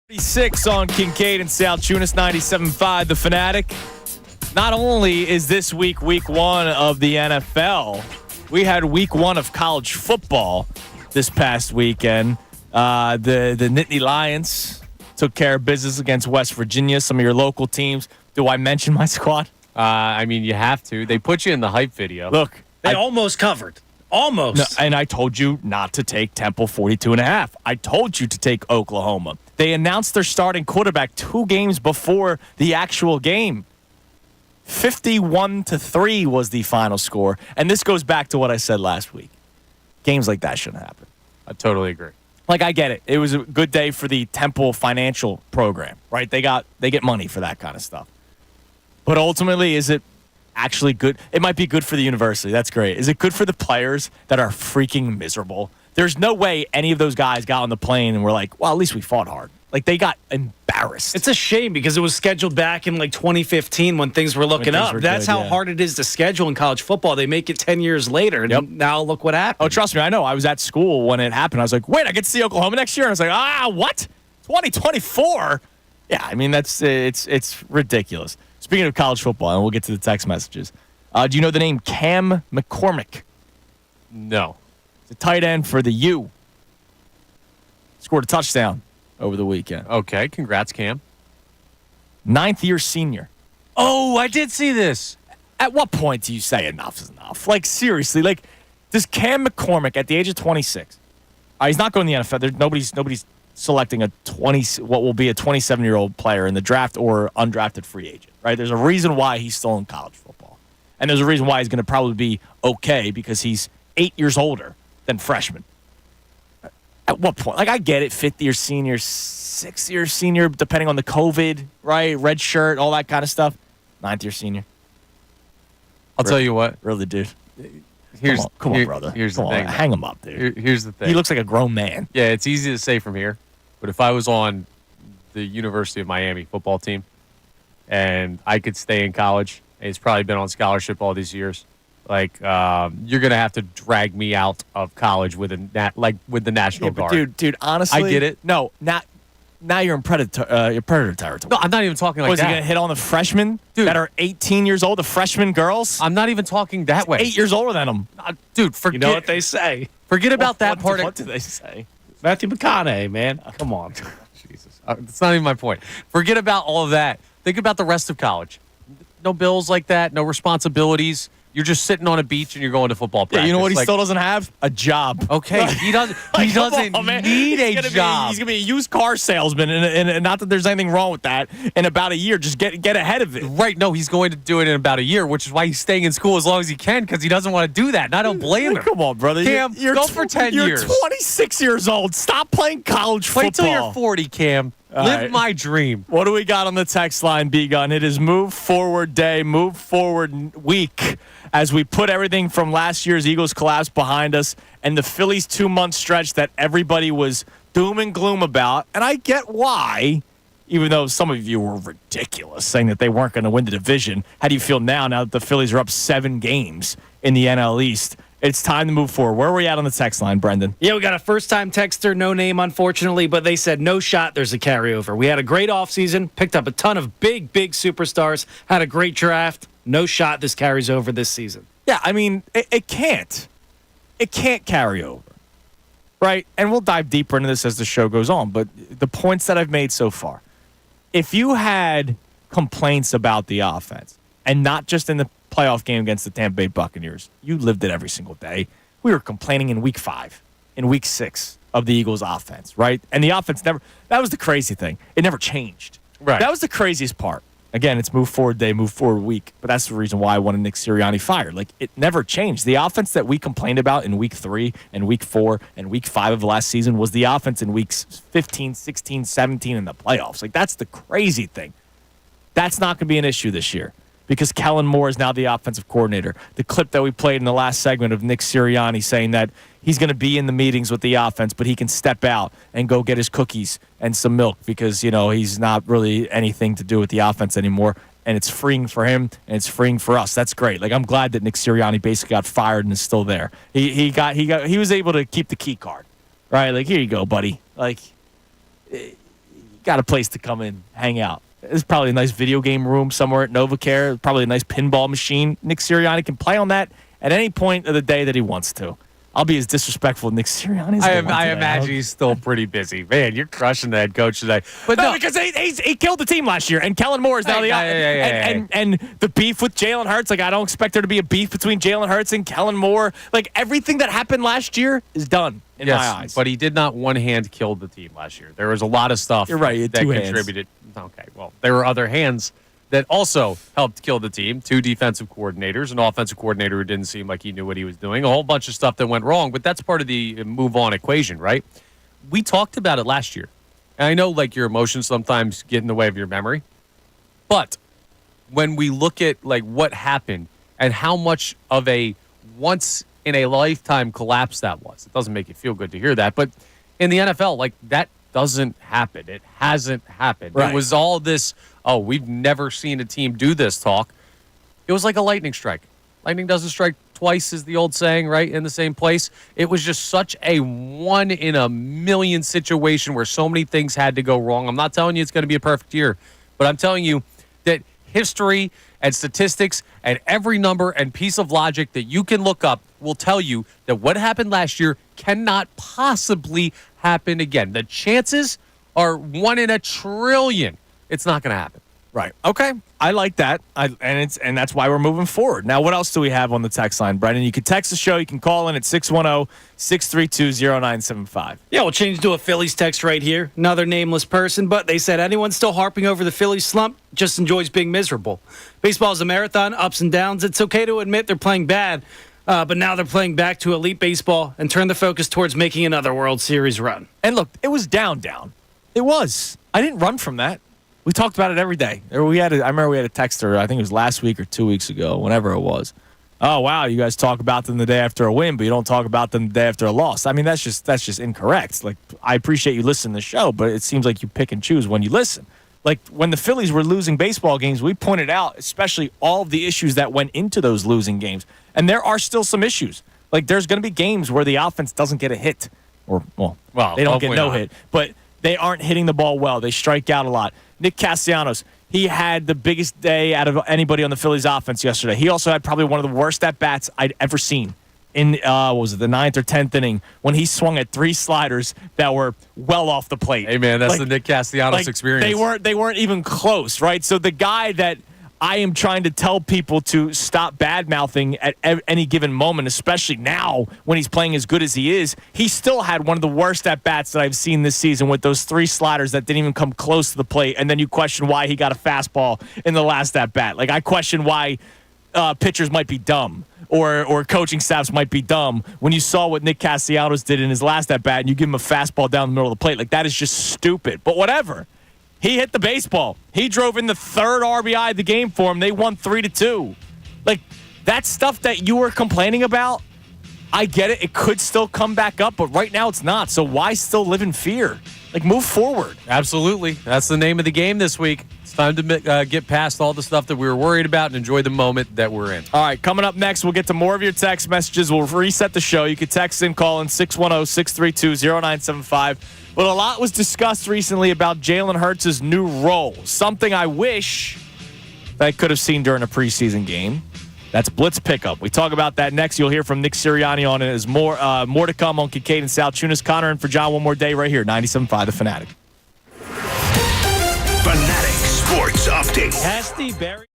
Speaker 2: 36 on Kincade and Salciunas, 97.5 The Fanatic. Not only is this week 1 of the NFL, we had week 1 of college football this past weekend. The Nittany Lions took care of business against West Virginia, some of your local teams. Do I mention my squad?
Speaker 5: I mean, you have to. They put you in the hype video.
Speaker 2: Look.
Speaker 8: They almost covered. Almost.
Speaker 2: No, and I told you not to take Temple 42.5. I told you to take Oklahoma. They announced their starting quarterback 2 games before the actual game. 51-3 was the final score. And this goes back to what I said last week. Games like that shouldn't happen.
Speaker 5: I totally agree.
Speaker 2: Like, I get it. It was a good day for the Temple financial program, right? They get money for that kind of stuff. But ultimately, is it actually good? It might be good for the university. That's great. Is it good for the players that are freaking miserable? There's no way any of those guys got on the plane and were like, well, at least we fought hard. Like, they got embarrassed.
Speaker 8: It's a shame because it was scheduled back in like 2015 when things were looking up. That's how hard it is to schedule in college football. They make it 10 years later, and now look what happened.
Speaker 2: Oh, trust me, I know. I was at school when it happened. I was like, wait, I get to see Oklahoma next year? And I was like, what? 2024? Yeah, I mean, it's ridiculous. Speaking of college football, and we'll get to the text messages, do you know the name Cam McCormick?
Speaker 5: No.
Speaker 2: It's a tight end for the U. Scored a touchdown over the weekend.
Speaker 5: Okay, congrats, Cam.
Speaker 2: 9th-year senior.
Speaker 5: Oh, I did see this.
Speaker 2: At what point do you say enough is enough? Like, seriously, like, does Cam McCormick at the age of 26, he's not going to the NFL. Nobody's selecting what will be a 27-year-old player in the draft or undrafted free agent, right? There's a reason why he's still in college football. And there's a reason why he's going to probably be okay because he's 8 years older than freshman. At what point? Like, I get it, 5th-year senior, 6th-year senior, depending on the COVID, right? Red shirt, all that kind of stuff. 9th-year senior.
Speaker 5: I'll tell you what.
Speaker 2: Really, dude. Come on, brother.
Speaker 5: Here's
Speaker 2: come
Speaker 5: the
Speaker 2: on,
Speaker 5: thing.
Speaker 2: hang him up, dude.
Speaker 5: Here's the thing.
Speaker 2: He looks like a grown man.
Speaker 5: Yeah, it's easy to say from here, but if I was on the University of Miami football team and I could stay in college, and he's probably been on scholarship all these years, like you're gonna have to drag me out of college with the National Guard.
Speaker 2: Dude, honestly,
Speaker 5: I get it.
Speaker 2: No, now you're in predator territory.
Speaker 5: No, I'm not even talking like that.
Speaker 2: Was he gonna hit on the freshmen that are 18 years old, the freshman girls?
Speaker 5: I'm not even talking that way.
Speaker 2: 8 years older than them.
Speaker 5: Dude, forget.
Speaker 8: You know what they say.
Speaker 5: Forget about that part.
Speaker 2: What do they say?
Speaker 8: Matthew McConaughey, man. Come on.
Speaker 5: Jesus. That's not even my point. Forget about all of that. Think about the rest of college. No bills like that, no responsibilities. You're just sitting on a beach and you're going to football practice.
Speaker 2: Yeah, you know what he still doesn't have? A job.
Speaker 5: Okay, he doesn't. He doesn't need a job.
Speaker 2: He's gonna be a used car salesman, and not that there's anything wrong with that. In about a year, just get ahead of it.
Speaker 5: Right? No, he's going to do it in about a year, which is why he's staying in school as long as he can because he doesn't want to do that. And I don't blame him.
Speaker 2: Come on, brother.
Speaker 5: Cam,
Speaker 2: you're
Speaker 5: go for 10 years.
Speaker 2: You're 26 years old. Stop playing college football.
Speaker 5: Wait till you're 40, Cam. Live my dream.
Speaker 2: What do we got on the text line, B-Gun? It is Move Forward Day, Move Forward Week, as we put everything from last year's Eagles collapse behind us and the Phillies 2-month stretch that everybody was doom and gloom about. And I get why, even though some of you were ridiculous, saying that they weren't going to win the division. How do you feel now that the Phillies are up 7 games in the NL East? It's time to move forward. Where are we at on the text line, Brendan?
Speaker 8: Yeah, we got a first-time texter, no name, unfortunately, but they said no shot there's a carryover. We had a great offseason, picked up a ton of big superstars, had a great draft. No shot this carries over this season.
Speaker 2: Yeah, I mean, it can't. It can't carry over, right? And we'll dive deeper into this as the show goes on, but the points that I've made so far, if you had complaints about the offense, and not just in the playoff game against the Tampa Bay Buccaneers, you lived it every single day. We were complaining in week 5, in week 6 of the Eagles offense, right? And the offense that was the crazy thing. It never changed.
Speaker 5: Right.
Speaker 2: That was the craziest part. Again, it's move forward day, move forward week, but that's the reason why I wanted Nick Sirianni fired. Like, it never changed. The offense that we complained about in week 3 and week 4 and week 5 of last season was the offense in weeks 15, 16, 17 in the playoffs. Like, that's the crazy thing. That's not going to be an issue this year, because Kellen Moore is now the offensive coordinator. The clip that we played in the last segment of Nick Sirianni saying that he's going to be in the meetings with the offense, but he can step out and go get his cookies and some milk because, he's not really anything to do with the offense anymore. And it's freeing for him and it's freeing for us. That's great. Like, I'm glad that Nick Sirianni basically got fired and is still there. He was able to keep the key card, right? Like, here you go, buddy. Like, got a place to come in, hang out. There's probably a nice video game room somewhere at NovaCare. Probably a nice pinball machine. Nick Sirianni can play on that at any point of the day that he wants to. I'll be as disrespectful to Nick Sirianni as
Speaker 5: I imagine he's still pretty busy. Man, you're crushing the head coach today. But
Speaker 2: no, because he killed the team last year, and Kellen Moore is now and the beef with Jalen Hurts. Like, I don't expect there to be a beef between Jalen Hurts and Kellen Moore. Like, everything that happened last year is done in my eyes.
Speaker 5: But he did not one hand kill the team last year. There was a lot of stuff
Speaker 2: You're right,
Speaker 5: that contributed. Okay, well, there were other hands that also helped kill the team. 2 defensive coordinators, an offensive coordinator who didn't seem like he knew what he was doing, a whole bunch of stuff that went wrong, but that's part of the move-on equation, right? We talked about it last year. And I know, like, your emotions sometimes get in the way of your memory, but when we look at, like, what happened and how much of a once-in-a-lifetime collapse that was, it doesn't make it feel good to hear that, but in the NFL, like, that doesn't happen. It hasn't happened.
Speaker 2: Right.
Speaker 5: It was all this, oh, we've never seen a team do this talk. It was like a lightning strike. Lightning doesn't strike twice, is the old saying, right, in the same place. It was just such a one-in-a-million situation where so many things had to go wrong. I'm not telling you it's going to be a perfect year, but I'm telling you that history and statistics and every number and piece of logic that you can look up will tell you that what happened last year cannot possibly happen again. The chances are 1 in a trillion. It's not going to happen.
Speaker 2: Right. Okay. I like that. And that's why we're moving forward. Now, what else do we have on the text line, Brendan? You can text the show. You can call in at 610-632-0975.
Speaker 8: Yeah, we'll change to a Phillies text right here. Another nameless person, but they said anyone still harping over the Phillies slump just enjoys being miserable. Baseball is a marathon, ups and downs. It's okay to admit they're playing bad, but now they're playing back to elite baseball and turn the focus towards making another World Series run.
Speaker 2: And look, it was down. It was. I didn't run from that. We talked about it every day. I remember we had a texter, I think it was last week or 2 weeks ago, whenever it was. Oh, wow, you guys talk about them the day after a win, but you don't talk about them the day after a loss. I mean, that's just incorrect. Like, I appreciate you listening to the show, but it seems like you pick and choose when you listen. Like, when the Phillies were losing baseball games, we pointed out especially all of the issues that went into those losing games. And there are still some issues. Like, there's going to be games where the offense doesn't get a hit. Or, they don't get no hit. But they aren't hitting the ball well. They strike out a lot. Nick Castellanos, he had the biggest day out of anybody on the Phillies offense yesterday. He also had probably one of the worst at-bats I'd ever seen in, the 9th or 10th inning when he swung at 3 sliders that were well off the plate.
Speaker 5: Hey, man, that's the Nick Castellanos experience.
Speaker 2: They weren't even close, right? So the guy that I am trying to tell people to stop bad-mouthing at any given moment, especially now when he's playing as good as he is, he still had one of the worst at-bats that I've seen this season with those 3 sliders that didn't even come close to the plate, and then you question why he got a fastball in the last at-bat. Like, I question why pitchers might be dumb or coaching staffs might be dumb when you saw what Nick Castellanos did in his last at-bat and you give him a fastball down the middle of the plate. Like, that is just stupid. But whatever. He hit the baseball. He drove in the 3rd RBI of the game for him. They won 3-2. Like, that stuff that you were complaining about, I get it. It could still come back up, but right now it's not. So why still live in fear? Like, move forward.
Speaker 5: Absolutely. That's the name of the game this week. It's time to get past all the stuff that we were worried about and enjoy the moment that we're in.
Speaker 2: All right, coming up next, we'll get to more of your text messages. We'll reset the show. You can text in, call in 610-632-0975. But a lot was discussed recently about Jalen Hurts' new role, something I wish that I could have seen during a preseason game. That's Blitz Pickup. We talk about that next. You'll hear from Nick Sirianni on it. There's more to come on Kincade and Salciunas. Connor and for John one more day right here, 97.5 The Fanatic.
Speaker 1: Fanatic Sports Update.
Speaker 8: Casty Berry.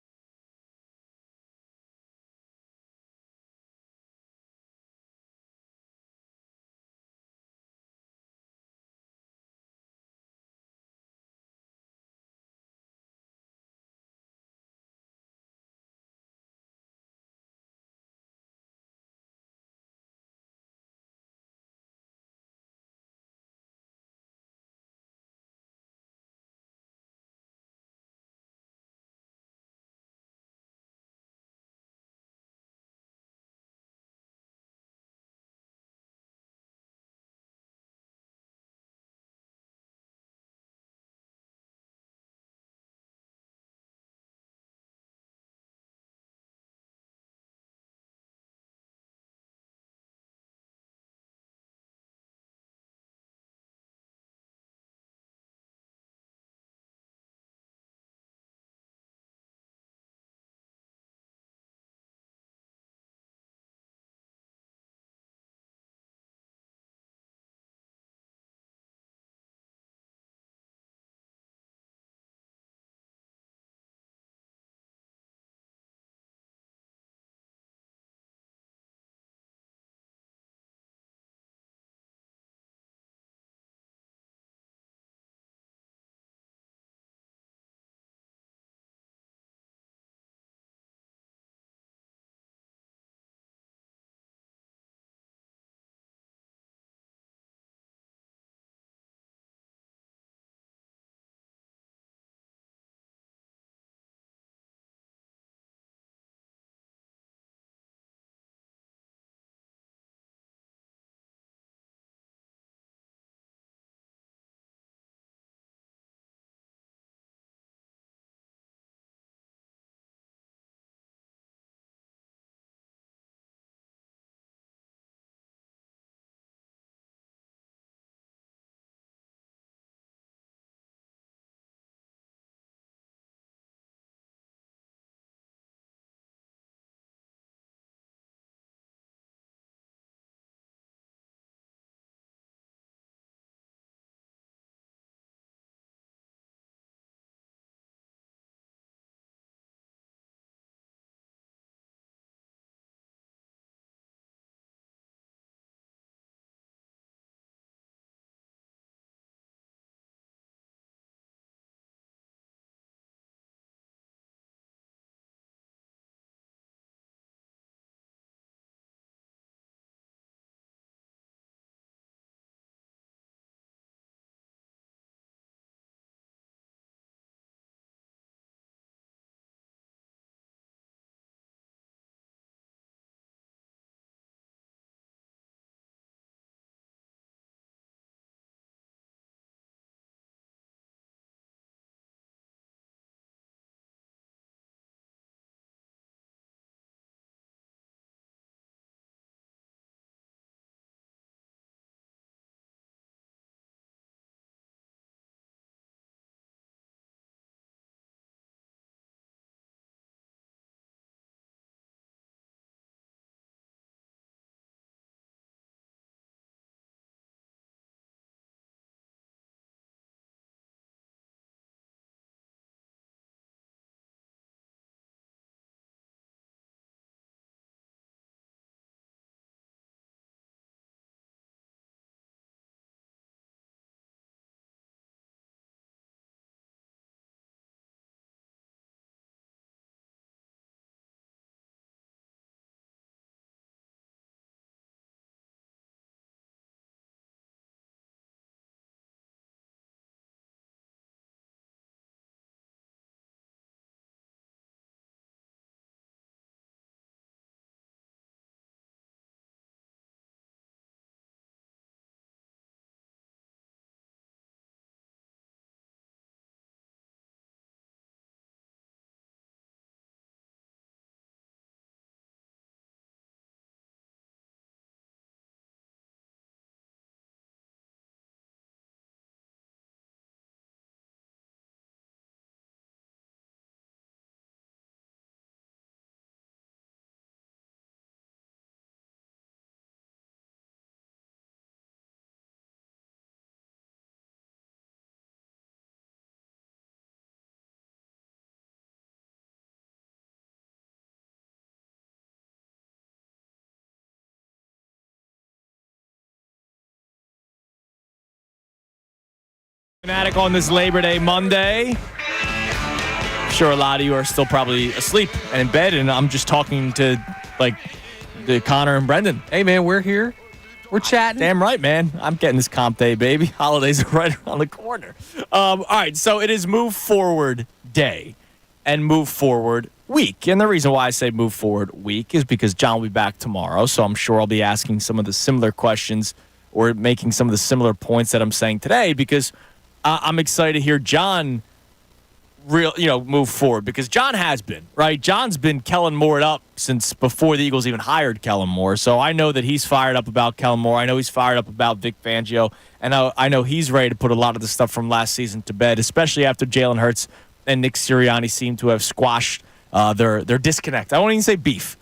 Speaker 2: Fanatic on this Labor Day Monday. I'm sure a lot of you are still probably asleep and in bed, and I'm just talking to, the Connor and Brendan.
Speaker 5: Hey, man, we're here. We're chatting.
Speaker 2: Damn right, man. I'm getting this comp day, baby. Holidays are right around the corner. All right, so it is Move Forward Day and Move Forward Week. And the reason why I say Move Forward Week is because John will be back tomorrow, so I'm sure I'll be asking some of the similar questions or making some of the similar points that I'm saying today, because I'm excited to hear John move forward, because John has been, right? John's been Kellen Moore'd up since before the Eagles even hired Kellen Moore. So I know that he's fired up about Kellen Moore. I know he's fired up about Vic Fangio. And I know he's ready to put a lot of the stuff from last season to bed, especially after Jalen Hurts and Nick Sirianni seem to have squashed their disconnect. I won't even say beef,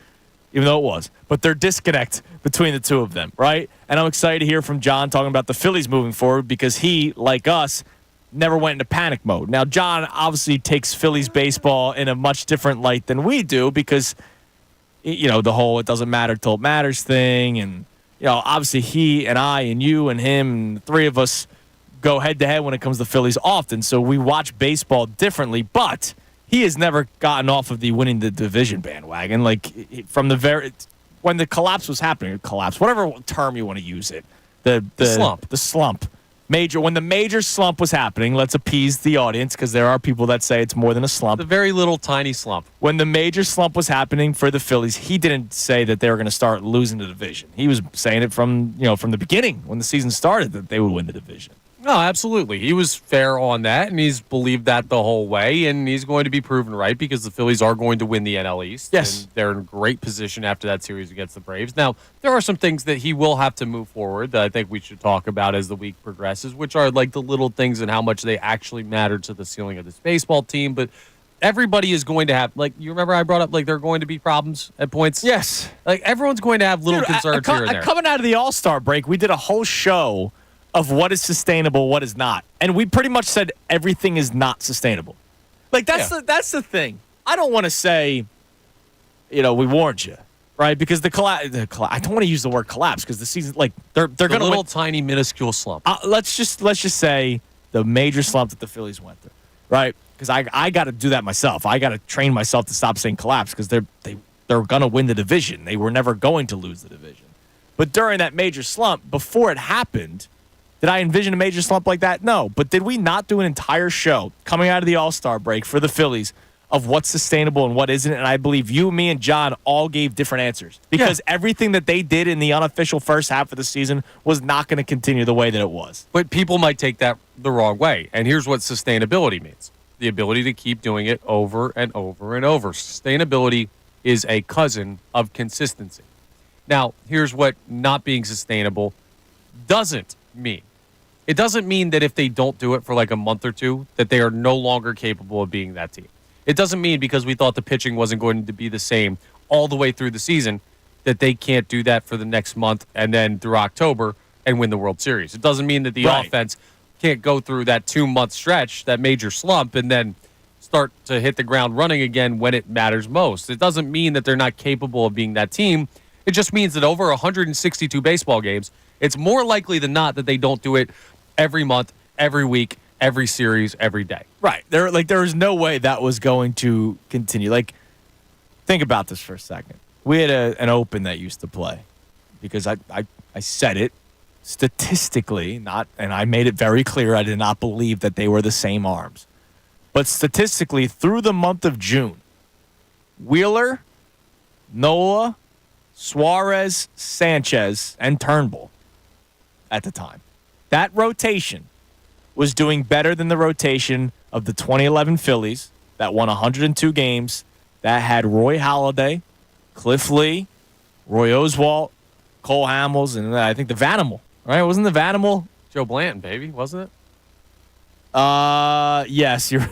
Speaker 2: even though it was, but their disconnect between the two of them, right? And I'm excited to hear from John talking about the Phillies moving forward, because he, like us, never went into panic mode. Now, John obviously takes Phillies baseball in a much different light than we do, because, the whole it doesn't matter till it matters thing. And, obviously he and I and you and him and the three of us go head to head when it comes to Phillies often. So we watch baseball differently, but he has never gotten off of the winning the division bandwagon. From when the collapse was happening, whatever term you want to use it, the slump. When the major slump was happening, let's appease the audience, because there are people that say it's more than a slump.
Speaker 5: The very little tiny slump.
Speaker 2: When the major slump was happening for the Phillies, he didn't say that they were going to start losing the division. He was saying it from the beginning, when the season started, that they would win the division.
Speaker 5: No, absolutely. He was fair on that, and he's believed that the whole way, and he's going to be proven right, because the Phillies are going to win the NL East.
Speaker 2: Yes.
Speaker 5: And they're in great position after that series against the Braves. Now, there are some things that he will have to move forward that I think we should talk about as the week progresses, which are like the little things and how much they actually matter to the ceiling of this baseball team. But everybody is going to have, you remember I brought up, there are going to be problems at points?
Speaker 2: Yes.
Speaker 5: Everyone's going to have little concerns here and there.
Speaker 2: Coming out of the All-Star break, we did a whole show of what is sustainable, what is not. And we pretty much said everything is not sustainable. That's the thing. I don't want to say, we warned you, right? Because the collapse, I don't want to use the word collapse, because the season, they're going to
Speaker 5: little tiny minuscule slump.
Speaker 2: Let's just say the major slump that the Phillies went through, right? Because I got to do that myself. I got to train myself to stop saying collapse, because they're going to win the division. They were never going to lose the division. But during that major slump, before it happened, did I envision a major slump like that? No. But did we not do an entire show coming out of the All-Star break for the Phillies of what's sustainable and what isn't? And I believe you, me, and John all gave different answers, because everything that they did in the unofficial first half of the season was not going to continue the way that it was.
Speaker 5: But people might take that the wrong way. And here's what sustainability means: the ability to keep doing it over and over and over. Sustainability is a cousin of consistency. Now, here's what not being sustainable doesn't mean. It doesn't mean that if they don't do it for a month or two, that they are no longer capable of being that team. It doesn't mean because we thought the pitching wasn't going to be the same all the way through the season that they can't do that for the next month and then through October and win the World Series. It doesn't mean that the offense can't go through that 2-month stretch, that major slump, and then start to hit the ground running again when it matters most. It doesn't mean that they're not capable of being that team. It just means that over 162 baseball games, it's more likely than not that they don't do it every month, every week, every series, every day.
Speaker 2: Right. There was no way that was going to continue. Think about this for a second. We had an Open that used to play, because I said it statistically, and I made it very clear I did not believe that they were the same arms. But statistically, through the month of June, Wheeler, Nola, Suarez, Sanchez, and Turnbull at the time, that rotation was doing better than the rotation of the 2011 Phillies that won 102 games, that had Roy Halladay, Cliff Lee, Roy Oswalt, Cole Hamels, and I think the Vanimal, right? Wasn't the Vanimal?
Speaker 5: Joe Blanton, baby, wasn't it?
Speaker 2: Yes, you're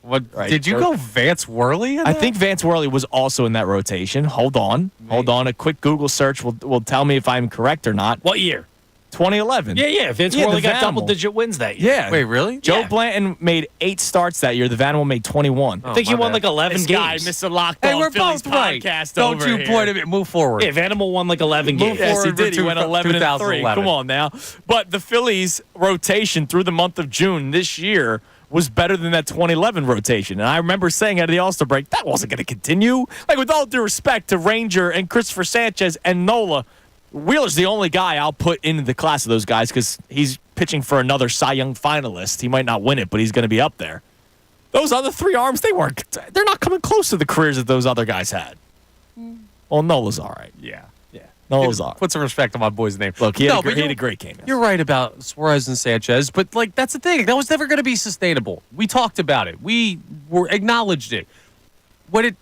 Speaker 5: What
Speaker 2: right.
Speaker 5: Did you go Vance Worley?
Speaker 2: I think Vance Worley was also in that rotation. Hold on. A quick Google search will tell me if I'm correct or not.
Speaker 8: What year?
Speaker 2: 2011.
Speaker 8: Yeah. Vince
Speaker 2: Yeah,
Speaker 8: Worley
Speaker 2: the
Speaker 8: got
Speaker 2: Vanimal.
Speaker 8: double-digit wins that year.
Speaker 2: Yeah.
Speaker 5: Wait, really?
Speaker 2: Joe
Speaker 8: Yeah.
Speaker 2: Blanton made 8 starts that year. The Vanimal made 21.
Speaker 8: I think he
Speaker 5: my
Speaker 8: won
Speaker 5: bad.
Speaker 8: like 11
Speaker 2: This
Speaker 8: games.
Speaker 2: guy, Mr. Locked
Speaker 5: Hey,
Speaker 2: On
Speaker 5: we're
Speaker 2: Phillies
Speaker 5: both right.
Speaker 2: podcast
Speaker 5: Don't
Speaker 2: over
Speaker 5: you
Speaker 2: here.
Speaker 5: point at me. Move forward.
Speaker 8: Yeah, Vanimal won like 11 games.
Speaker 2: Yes, he
Speaker 5: forward
Speaker 2: did. He
Speaker 5: to
Speaker 2: went 11 and 3.
Speaker 5: 2011.
Speaker 2: Come on now. But the Phillies rotation through the month of June this year was better than that 2011 rotation. And I remember saying at the All-Star break, that wasn't going to continue. Like, with all due respect to Ranger and Christopher Sanchez and Nola, Wheeler's the only guy I'll put into the class of those guys because he's pitching for another Cy Young finalist. He might not win it, but he's going to be up there. Those other 3 arms, they're not coming close to the careers that those other guys had. Well, Nola's all right.
Speaker 5: Yeah.
Speaker 2: Nola's all right.
Speaker 5: Put some respect on my boy's name.
Speaker 2: Look, he had
Speaker 5: but
Speaker 2: a great game.
Speaker 5: You're right about Suarez and Sanchez, but like that's the thing. That was never going to be sustainable. We talked about it. We acknowledged it. What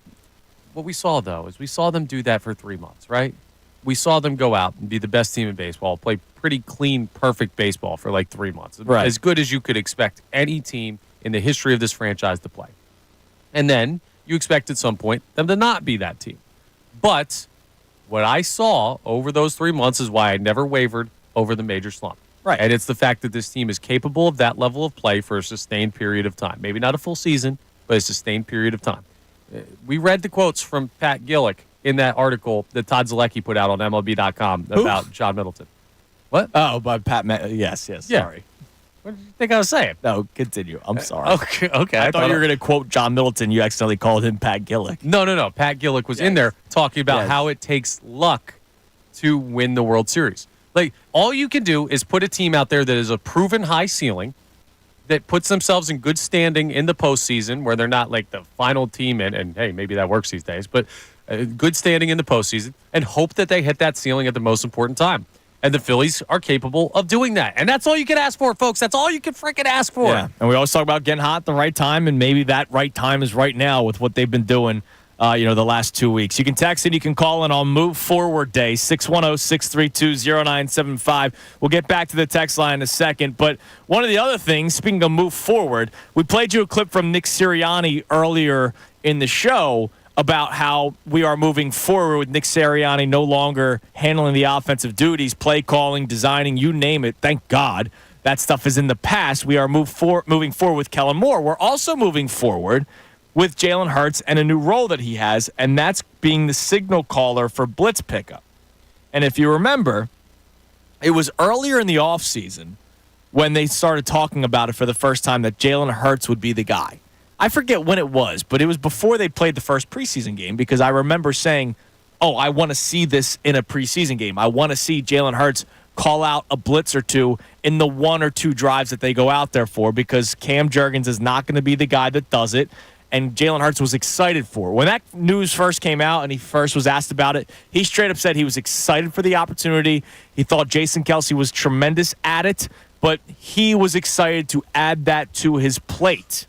Speaker 5: we saw though is we saw them do that for 3 months, right? We saw them go out and be the best team in baseball, play pretty clean, perfect baseball for like 3 months.
Speaker 2: Right.
Speaker 5: As good as you could expect any team in the history of this franchise to play. And then you expect at some point them to not be that team. But what I saw over those 3 months is why I never wavered over the major slump.
Speaker 2: Right.
Speaker 5: And it's the fact that this team is capable of that level of play for a sustained period of time. Maybe not a full season, but a sustained period of time. We read the quotes from Pat Gillick in that article that Todd Zalecki put out on MLB.com about John Middleton. What?
Speaker 2: Oh, by Pat. Yes.
Speaker 5: Yeah.
Speaker 2: Sorry.
Speaker 5: What did you think I was saying?
Speaker 2: No, continue. I'm sorry.
Speaker 5: Okay.
Speaker 2: I thought you were going to quote John Middleton. You accidentally called him Pat Gillick.
Speaker 5: No. Pat Gillick was in there talking about
Speaker 2: Yes.
Speaker 5: how it takes luck to win the World Series. Like, all you can do is put a team out there that is a proven high ceiling, that puts themselves in good standing in the postseason, where they're not like the final team, and hey, maybe that works these days, but good standing in the postseason, and hope that they hit that ceiling at the most important time. And the Phillies are capable of doing that. And that's all you can ask for, folks. That's all you can freaking ask for.
Speaker 2: Yeah. And we always talk about getting hot at the right time, and maybe that right time is right now with what they've been doing, the last 2 weeks. You can text and you can call in on Move Forward Day, 610-632-0975. We'll get back to the text line in a second. But one of the other things, speaking of Move Forward, we played you a clip from Nick Sirianni earlier in the show about how we are moving forward with Nick Sirianni no longer handling the offensive duties, play calling, designing, you name it. Thank God that stuff is in the past. We are moving forward with Kellen Moore. We're also moving forward with Jalen Hurts and a new role that he has, and that's being the signal caller for blitz pickup. And if you remember, it was earlier in the offseason when they started talking about it for the first time that Jalen Hurts would be the guy. I forget when it was, but it was before they played the first preseason game, because I remember saying, I want to see this in a preseason game. I want to see Jalen Hurts call out a blitz or two in the 1 or 2 drives that they go out there for, because Cam Jurgens is not going to be the guy that does it, and Jalen Hurts was excited for it. When that news first came out and he first was asked about it, he straight up said he was excited for the opportunity. He thought Jason Kelce was tremendous at it, but he was excited to add that to his plate.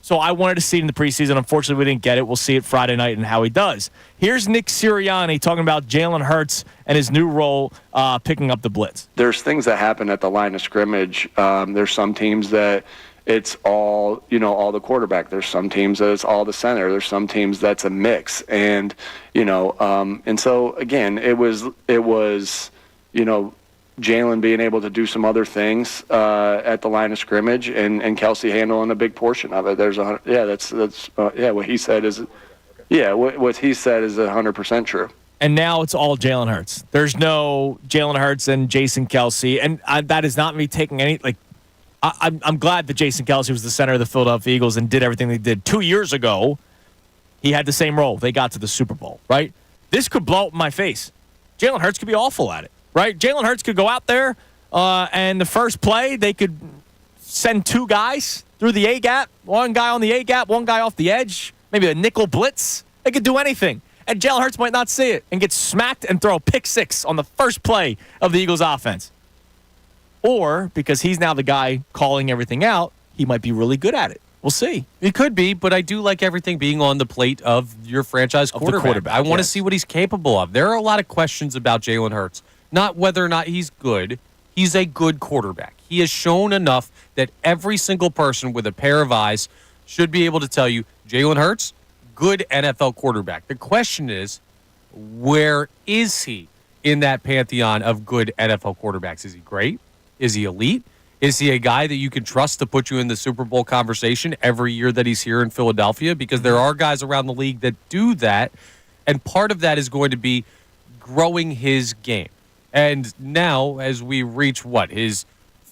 Speaker 2: So I wanted to see it in the preseason. Unfortunately, we didn't get it. We'll see it Friday night and how he does. Here's Nick Sirianni talking about Jalen Hurts and his new role picking up the blitz.
Speaker 6: There's things that happen at the line of scrimmage. There's some teams that it's all the quarterback. There's some teams that it's all the center. There's some teams that's a mix. And, and so, again, it was Jalen being able to do some other things at the line of scrimmage, and Kelce handling a big portion of it. What he said is, what he said is 100% true.
Speaker 2: And now it's all Jalen Hurts. There's no Jalen Hurts and Jason Kelce, and that is not me taking any I'm glad that Jason Kelce was the center of the Philadelphia Eagles and did everything they did. 2 years ago, he had the same role. They got to the Super Bowl, right? This could blow up in my face. Jalen Hurts could be awful at it. Right? Jalen Hurts could go out there, and the first play, they could send 2 guys through the A-gap, 1 guy on the A-gap, 1 guy off the edge, maybe a nickel blitz. They could do anything. And Jalen Hurts might not see it and get smacked and throw a pick 6 on the first play of the Eagles offense. Or, because he's now the guy calling everything out, he might be really good at it. We'll see.
Speaker 5: It could be, but I do like everything being on the plate of your franchise quarterback. I want to see what he's capable of. There are a lot of questions about Jalen Hurts. Not whether or not he's good. He's a good quarterback. He has shown enough that every single person with a pair of eyes should be able to tell you, Jalen Hurts, good NFL quarterback. The question is, where is he? in that pantheon of good NFL quarterbacks. Is he great? Is he elite? Is he a guy that you can trust to put you in the Super Bowl conversation every year that he's here in Philadelphia? Because there are guys around the league that do that, and part of that is going to be growing his game. And now, as we reach, his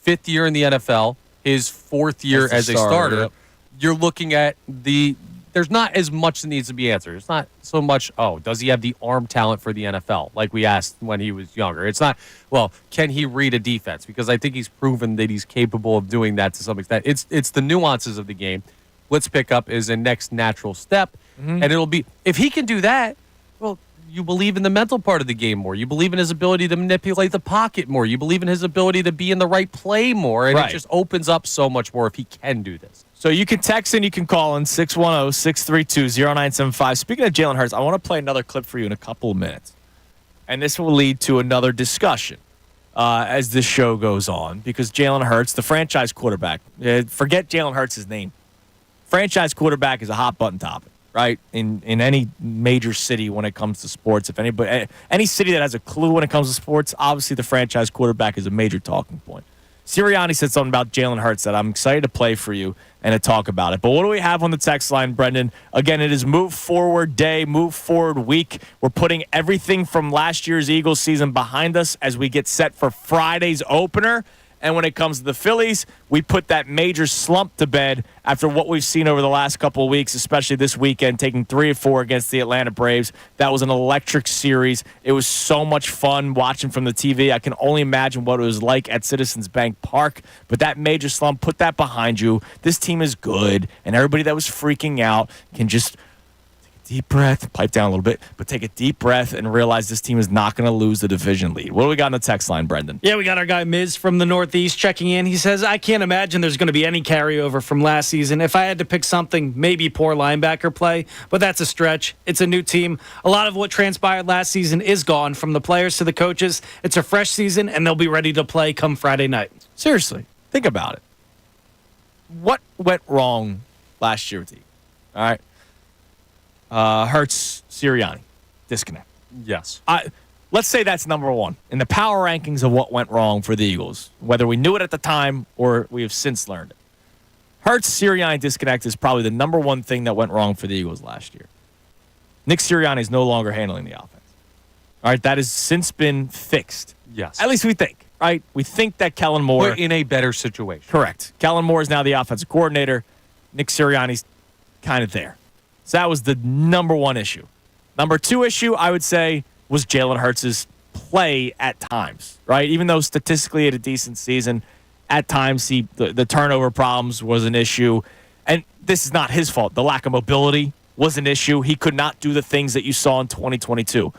Speaker 5: 5th year in the NFL, his 4th year as a starter,
Speaker 2: yep.
Speaker 5: You're looking at there's not as much that needs to be answered. It's not so much, does he have the arm talent for the NFL, like we asked when he was younger. It's not, can he read a defense? Because I think he's proven that he's capable of doing that to some extent. It's the nuances of the game. Blitz pickup is a next natural step, and it'll be, if he can do that, you believe in the mental part of the game more. You believe in his ability to manipulate the pocket more. You believe in his ability to be in the right play more, and it just opens up so much more if he can do this.
Speaker 2: So you can text and you can call in 610-632-0975. Speaking of Jalen Hurts, I want to play another clip for you in a couple of minutes. And this will lead to another discussion as this show goes on, because Jalen Hurts, the franchise quarterback, forget Jalen Hurts' name. Franchise quarterback is a hot button topic, right? In any major city when it comes to sports. If any city that has a clue when it comes to sports, obviously the franchise quarterback is a major talking point. Sirianni said something about Jalen Hurts that I'm excited to play for you and to talk about it. But what do we have on the text line, Brendan? Again, it is Move Forward Day, Move Forward Week. We're putting everything from last year's Eagles season behind us as we get set for Friday's opener. And when it comes to the Phillies, we put that major slump to bed after what we've seen over the last couple of weeks, especially this weekend, taking 3 of 4 against the Atlanta Braves. That was an electric series. It was so much fun watching from the TV. I can only imagine what it was like at Citizens Bank Park. But that major slump, put that behind you. This team is good, and everybody that was freaking out can just deep breath, pipe down a little bit, but take a deep breath and realize this team is not going to lose the division lead. What do we got on the text line, Brendan?
Speaker 8: Yeah, we got our guy Miz from the Northeast checking in. He says, I can't imagine there's going to be any carryover from last season. If I had to pick something, maybe poor linebacker play, but that's a stretch. It's a new team. A lot of what transpired last season is gone, from the players to the coaches. It's a fresh season, and they'll be ready to play come Friday night.
Speaker 2: Seriously, think about it. What went wrong last year with the Eagles? All right. Hurts, Sirianni, disconnect.
Speaker 5: Yes.
Speaker 2: Let's say that's number one in the power rankings of what went wrong for the Eagles, whether we knew it at the time or we have since learned it. Hurts, Sirianni disconnect is probably the number one thing that went wrong for the Eagles last year. Nick Sirianni is no longer handling the offense. All right, that has since been fixed.
Speaker 5: Yes.
Speaker 2: At least we think, right? We think that Kellen Moore...
Speaker 5: We're in a better situation.
Speaker 2: Correct. Kellen Moore is now the offensive coordinator. Nick Sirianni's kind of there. So that was the number one issue. Number two issue, I would say, was Jalen Hurts' play at times, right? Even though statistically he had a decent season, at times the turnover problems was an issue. And this is not his fault. The lack of mobility was an issue. He could not do the things that you saw in 2022. All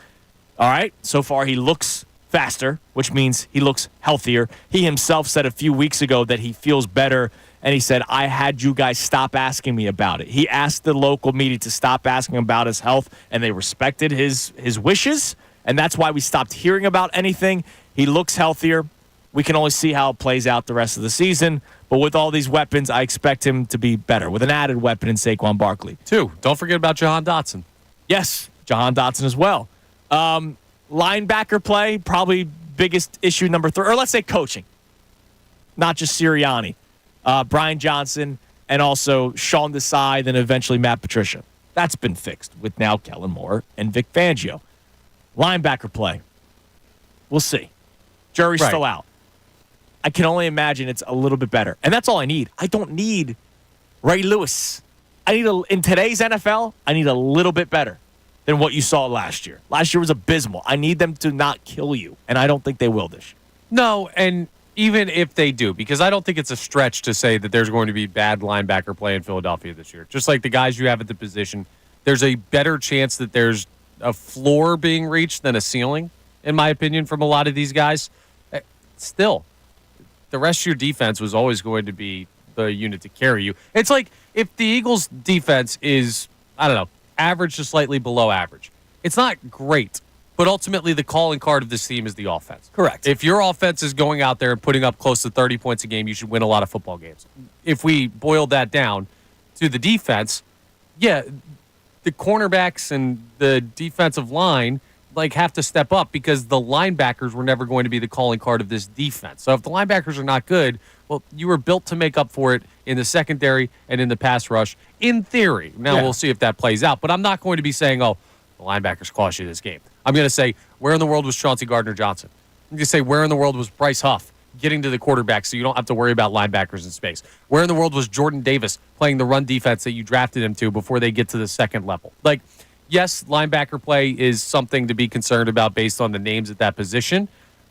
Speaker 2: right? So far, he looks faster, which means he looks healthier. He himself said a few weeks ago that he feels better. And he said, I had you guys stop asking me about it. He asked the local media to stop asking about his health, and they respected his wishes, and that's why we stopped hearing about anything. He looks healthier. We can only see how it plays out the rest of the season. But with all these weapons, I expect him to be better, with an added weapon in Saquon Barkley.
Speaker 5: Don't forget about Jahan Dotson.
Speaker 2: Yes, Jahan Dotson as well. Linebacker play, probably biggest issue number 3, or let's say coaching, not just Sirianni. Brian Johnson, and also Sean Desai, then eventually Matt Patricia. That's been fixed with now Kellen Moore and Vic Fangio. Linebacker play. We'll see. Jury's still out. I can only imagine it's a little bit better. And that's all I need. I don't need Ray Lewis. In today's NFL, I need a little bit better than what you saw last year. Last year was abysmal. I need them to not kill you, and I don't think they will this year.
Speaker 5: No, and even if they do, because I don't think it's a stretch to say that there's going to be bad linebacker play in Philadelphia this year. Just like the guys you have at the position, there's a better chance that there's a floor being reached than a ceiling, in my opinion, from a lot of these guys. Still, the rest of your defense was always going to be the unit to carry you. It's like if the Eagles' defense is, I don't know, average to slightly below average. It's not great. But ultimately, the calling card of this team is the offense.
Speaker 2: Correct.
Speaker 5: If your offense is going out there and putting up close to 30 points a game, you should win a lot of football games. If we boil that down to the defense, yeah, the cornerbacks and the defensive line have to step up because the linebackers were never going to be the calling card of this defense. So if the linebackers are not good, well, you were built to make up for it in the secondary and in the pass rush, in theory. Now, we'll see if that plays out. But I'm not going to be saying, the linebackers cost you this game. I'm going to say, where in the world was Chauncey Gardner-Johnson? I'm going to say, where in the world was Bryce Huff getting to the quarterback so you don't have to worry about linebackers in space? Where in the world was Jordan Davis playing the run defense that you drafted him to before they get to the second level? Yes, linebacker play is something to be concerned about based on the names at that position,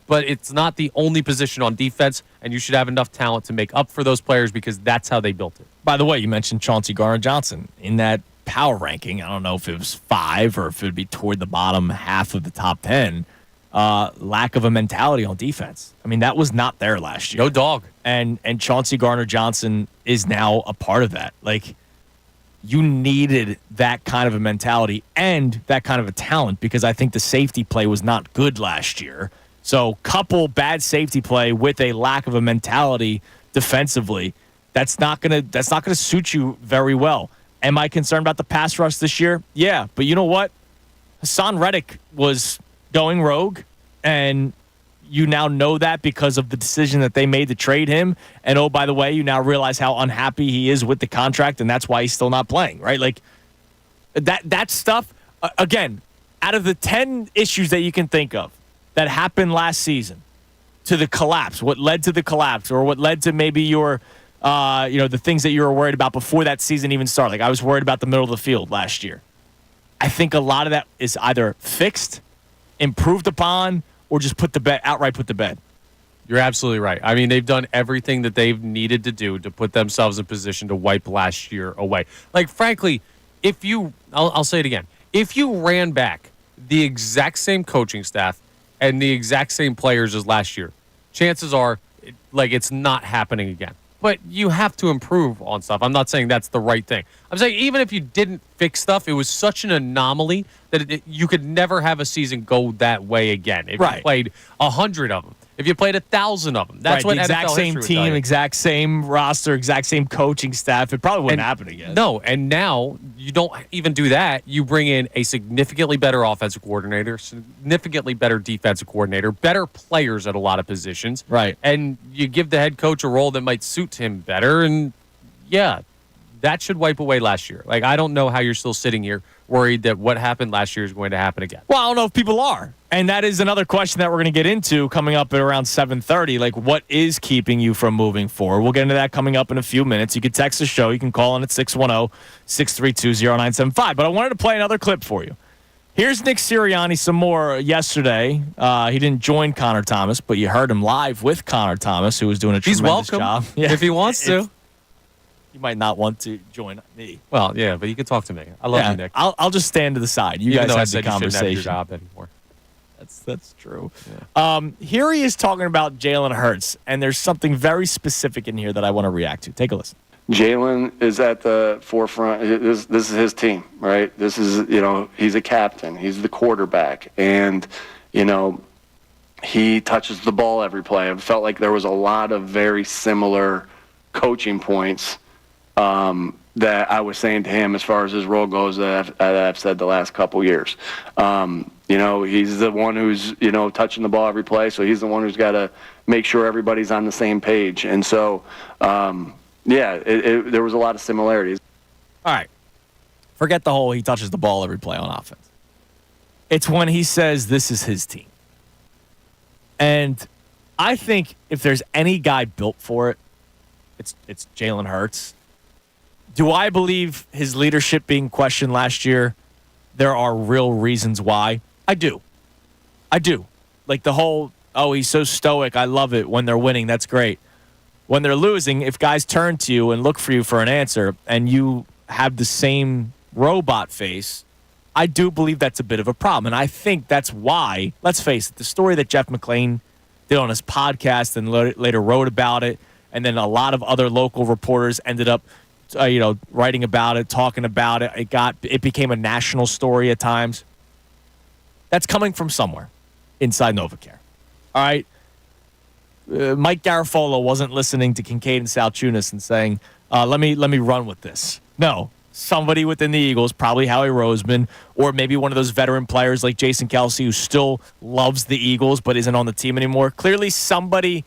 Speaker 5: but it's not the only position on defense, and you should have enough talent to make up for those players because that's how they built it.
Speaker 2: By the way, you mentioned Chauncey Gardner-Johnson. In that power ranking, I don't know if it was 5 or if it would be toward the bottom half of the top 10, lack of a mentality on defense. I mean, that was not there last year.
Speaker 5: No dog.
Speaker 2: And Chauncey Gardner-Johnson is now a part of that. You needed that kind of a mentality and that kind of a talent because I think the safety play was not good last year. So couple bad safety play with a lack of a mentality defensively, that's not gonna suit you very well. Am I concerned about the pass rush this year? Yeah, but you know what? Hassan Reddick was going rogue, and you now know that because of the decision that they made to trade him. And, oh, by the way, you now realize how unhappy he is with the contract, and that's why he's still not playing, right? That stuff, again, out of the 10 issues that you can think of that happened last season to the collapse, what led to the collapse or what led to maybe your, the things that you were worried about before that season even started. I was worried about the middle of the field last year. I think a lot of that is either fixed, improved upon, or just outright put to bed.
Speaker 5: You're absolutely right. I mean, they've done everything that they've needed to do to put themselves in position to wipe last year away. Frankly, I'll say it again. If you ran back the exact same coaching staff and the exact same players as last year, chances are, it's not happening again. But you have to improve on stuff. I'm not saying that's the right thing. I'm saying even if you didn't fix stuff, it was such an anomaly that you could never have a season go that way again. If you played 100 of them, if you played 1,000 of them, that's what
Speaker 2: the exact
Speaker 5: NFL
Speaker 2: same team, exact same roster, exact same coaching staff. It probably wouldn't happen again.
Speaker 5: No, and now you don't even do that. You bring in a significantly better offensive coordinator, significantly better defensive coordinator, better players at a lot of positions.
Speaker 2: Right.
Speaker 5: And you give the head coach a role that might suit him better. And, yeah, that should wipe away last year. I don't know how you're still sitting here worried that what happened last year is going to happen again.
Speaker 2: Well, I don't know if people are. And that is another question that we're going to get into coming up at around 7:30. What is keeping you from moving forward? We'll get into that coming up in a few minutes. You can text the show. You can call in at 610-632-0975. But I wanted to play another clip for you. Here's Nick Sirianni some more yesterday. He didn't join Connor Thomas, but you heard him live with Connor Thomas, who was doing a tremendous job.
Speaker 5: If he wants to.
Speaker 2: You might not want to join me.
Speaker 5: Well, yeah, but you can talk to me. I love you, Nick.
Speaker 2: I'll just stand to the side. You
Speaker 5: Even
Speaker 2: guys have the
Speaker 5: you
Speaker 2: conversation.
Speaker 5: You shouldn't have your job anymore.
Speaker 2: That's true.
Speaker 5: Yeah.
Speaker 2: Here he is talking about Jalen Hurts, and there's something very specific in here that I want to react to. Take a listen.
Speaker 6: Jalen is at the forefront. This is his team, right? This is, he's a captain. He's the quarterback. And, he touches the ball every play. I felt like there was a lot of very similar coaching points that I was saying to him as far as his role goes that I've said the last couple years. He's the one who's, touching the ball every play, so he's the one who's got to make sure everybody's on the same page. And so, there was a lot of similarities.
Speaker 2: All right. Forget the whole he touches the ball every play on offense. It's when he says this is his team. And I think if there's any guy built for it, it's Jalen Hurts. Do I believe his leadership being questioned last year? There are real reasons why. I do. The whole, he's so stoic. I love it. When they're winning, that's great. When they're losing, if guys turn to you and look for you for an answer and you have the same robot face, I do believe that's a bit of a problem. And I think that's why, let's face it, the story that Jeff McClain did on his podcast and later wrote about it, and then a lot of other local reporters ended up writing about it, talking about it. It became a national story at times. That's coming from somewhere inside NovaCare. All right. Mike Garafolo wasn't listening to Kincade and Salciunas and saying, let me run with this. No, somebody within the Eagles, probably Howie Roseman, or maybe one of those veteran players like Jason Kelsey who still loves the Eagles but isn't on the team anymore. Clearly somebody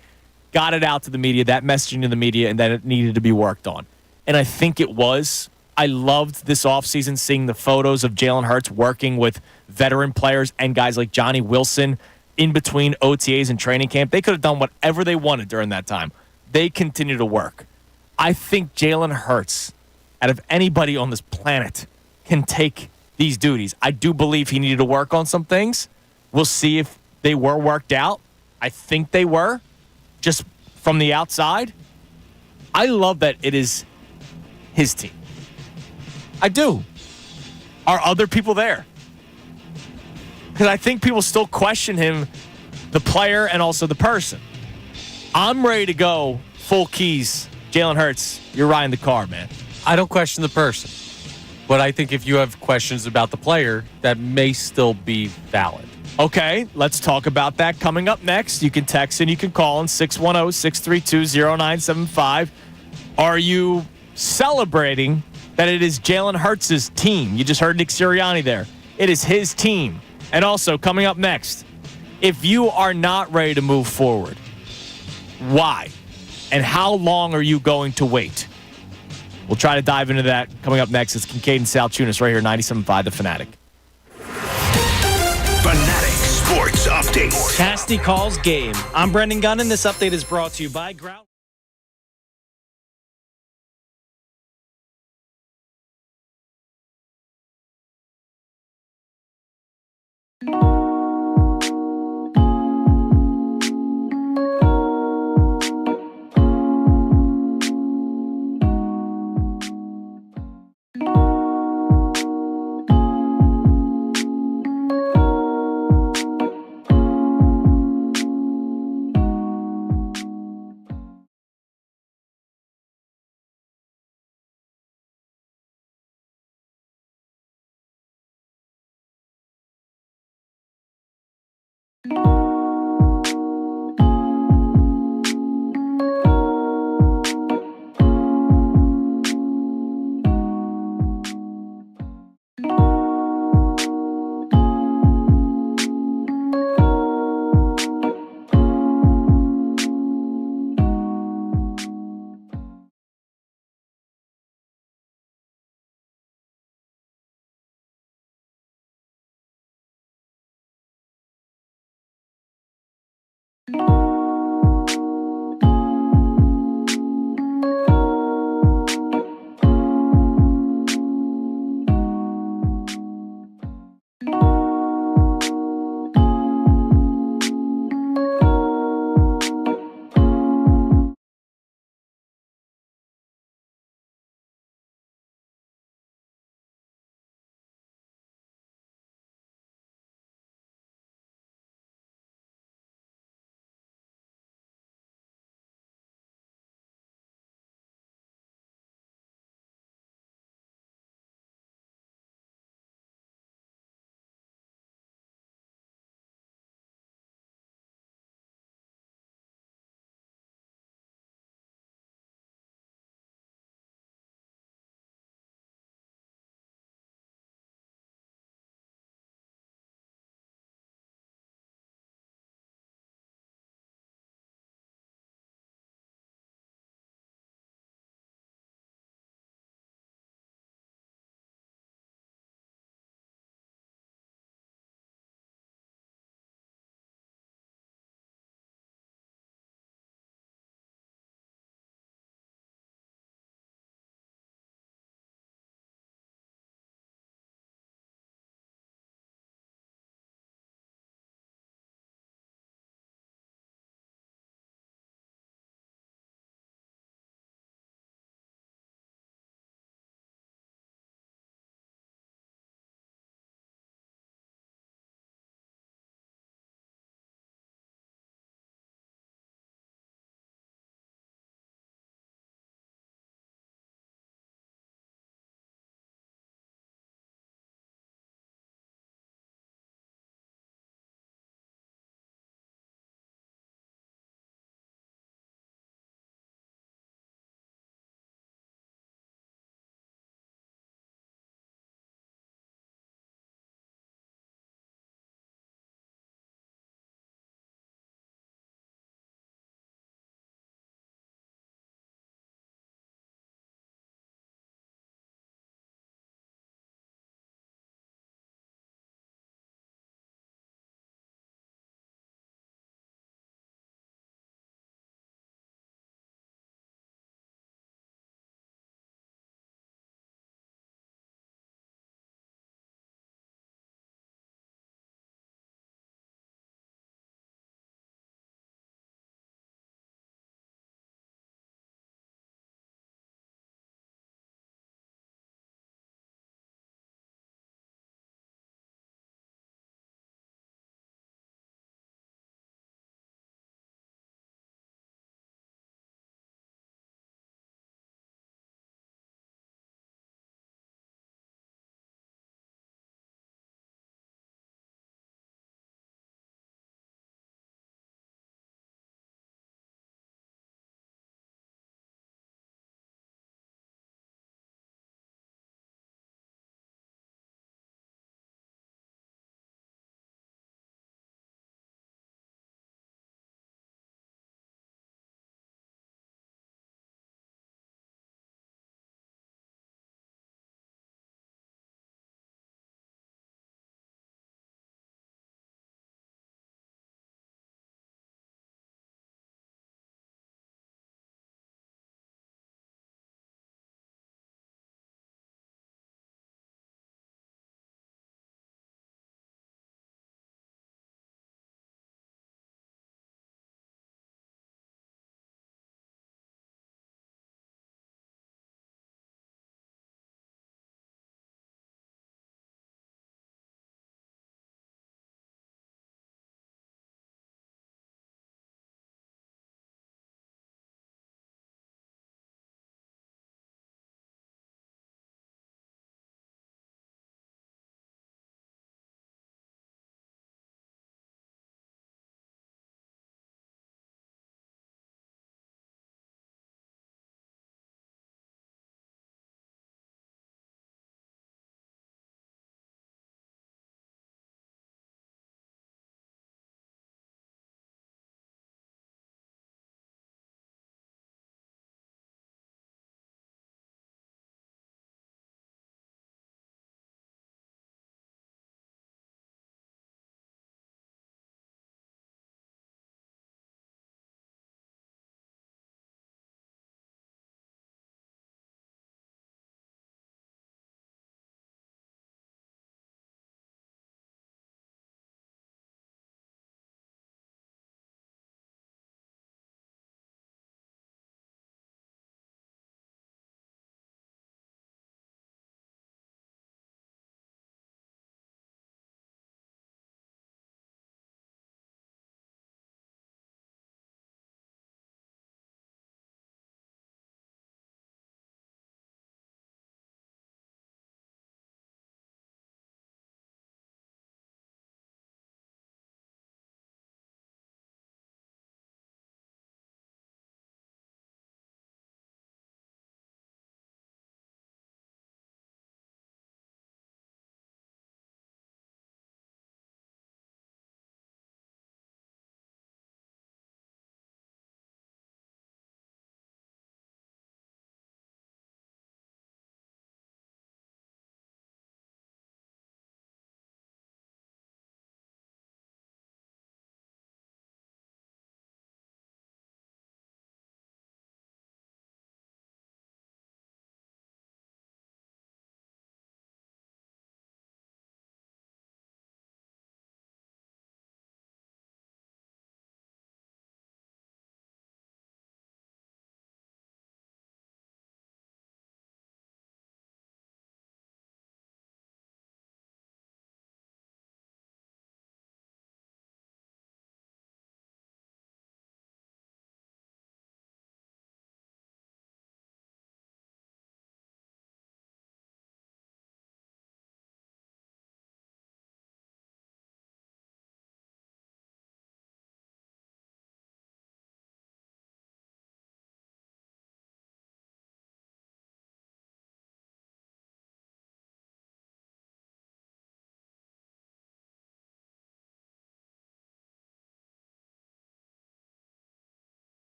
Speaker 2: got it out to the media, that messaging to the media, and that it needed to be worked on. And I think it was. I loved this offseason seeing the photos of Jalen Hurts working with veteran players and guys like Johnny Wilson in between OTAs and training camp. They could have done whatever they wanted during that time. They continue to work. I think Jalen Hurts, out of anybody on this planet, can take these duties. I do believe he needed to work on some things. We'll see if they were worked out. I think they were, just from the outside. I love that it is his team. I do. Are other people there? Because I think people still question him, the player and also the person. I'm ready to go full keys. Jalen Hurts, you're riding the car, man.
Speaker 5: I don't question the person. But I think if you have questions about the player, that may still be valid.
Speaker 2: Okay, let's talk about that coming up next. You can text and you can call in 610-632-0975. Are you celebrating that it is Jalen Hurts' team? You just heard Nick Sirianni there. It is his team. And also, coming up next, if you are not ready to move forward, why? And how long are you going to wait? We'll try to dive into that coming up next. It's Kincade Salciunas right here, 97.5 The Fanatic.
Speaker 1: Fanatic Sports Update.
Speaker 8: Casty calls game. I'm Brendan Gunn, and this update is brought to you by Grout.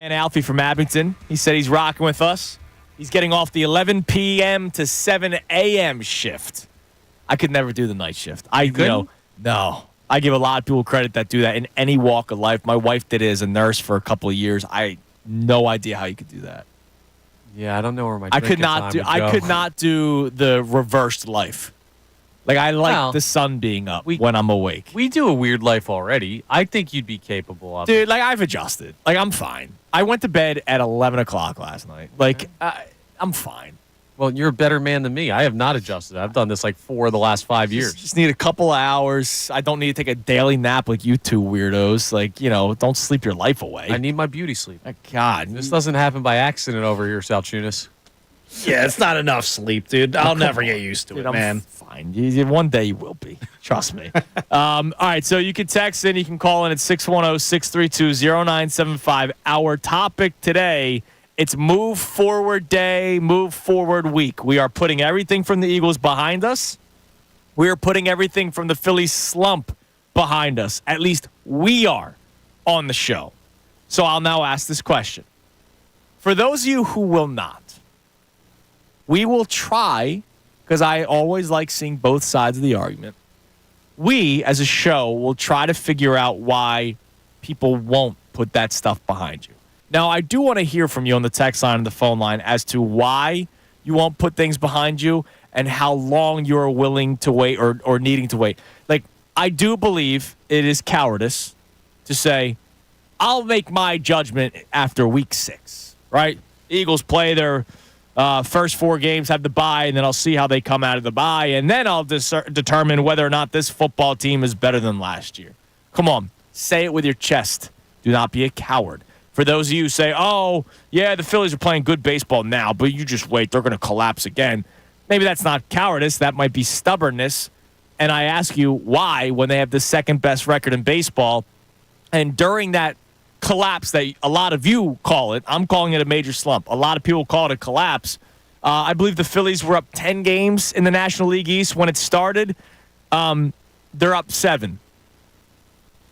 Speaker 2: And Alfie from Abington, he said he's rocking with us. He's getting off the 11 p.m. to 7 a.m. shift. I could never do the night shift. No. I give a lot of people credit that do that in any walk of life. My wife did it as a nurse for a couple of years. I no idea how you could do that.
Speaker 5: Yeah, I don't know where my
Speaker 2: I could not do the reversed life. Like, I like the sun being up when I'm awake.
Speaker 5: We do a weird life already. I think you'd be capable of it.
Speaker 2: Dude, like, I've adjusted. Like, I'm fine. I went to bed at 11 o'clock last night. Like, I'm fine.
Speaker 5: Well, you're a better man than me. I have not adjusted. I've done this like 4 of the last 5 years.
Speaker 2: Just need a couple of hours. I don't need to take a daily nap like you two weirdos. Like, don't sleep your life away.
Speaker 5: I need my beauty sleep.
Speaker 2: My God.
Speaker 5: This doesn't happen by accident over here, Salciunas.
Speaker 8: Yeah, it's not enough sleep, dude. I'll never get used to it, man.
Speaker 2: Fine. One day you will be. Trust me. All right, so you can text in. You can call in at 610-632-0975. Our topic today, it's Move Forward Day, Move Forward Week. We are putting everything from the Eagles behind us. We are putting everything from the Phillies slump behind us. At least we are on the show. So I'll now ask this question. For those of you who will not, we will try, because I always like seeing both sides of the argument. We, as a show, will try to figure out why people won't put that stuff behind you. Now, I do want to hear from you on the text line and the phone line as to why you won't put things behind you and how long you're willing to wait or needing to wait. Like, I do believe it is cowardice to say, I'll make my judgment after week 6, right? Eagles play their first 4 games, have the bye, and then I'll see how they come out of the bye, and then I'll determine whether or not this football team is better than last year. Come on, say it with your chest. Do not be a coward. For those of you who say, oh, yeah, the Phillies are playing good baseball now, but you just wait, they're going to collapse again. Maybe that's not cowardice. That might be stubbornness. And I ask you why, when they have the second best record in baseball, and during that collapse that a lot of you call it, I'm calling it a major slump. A lot of people call it a collapse. I believe the Phillies were up 10 games in the National League East when it started. They're up 7.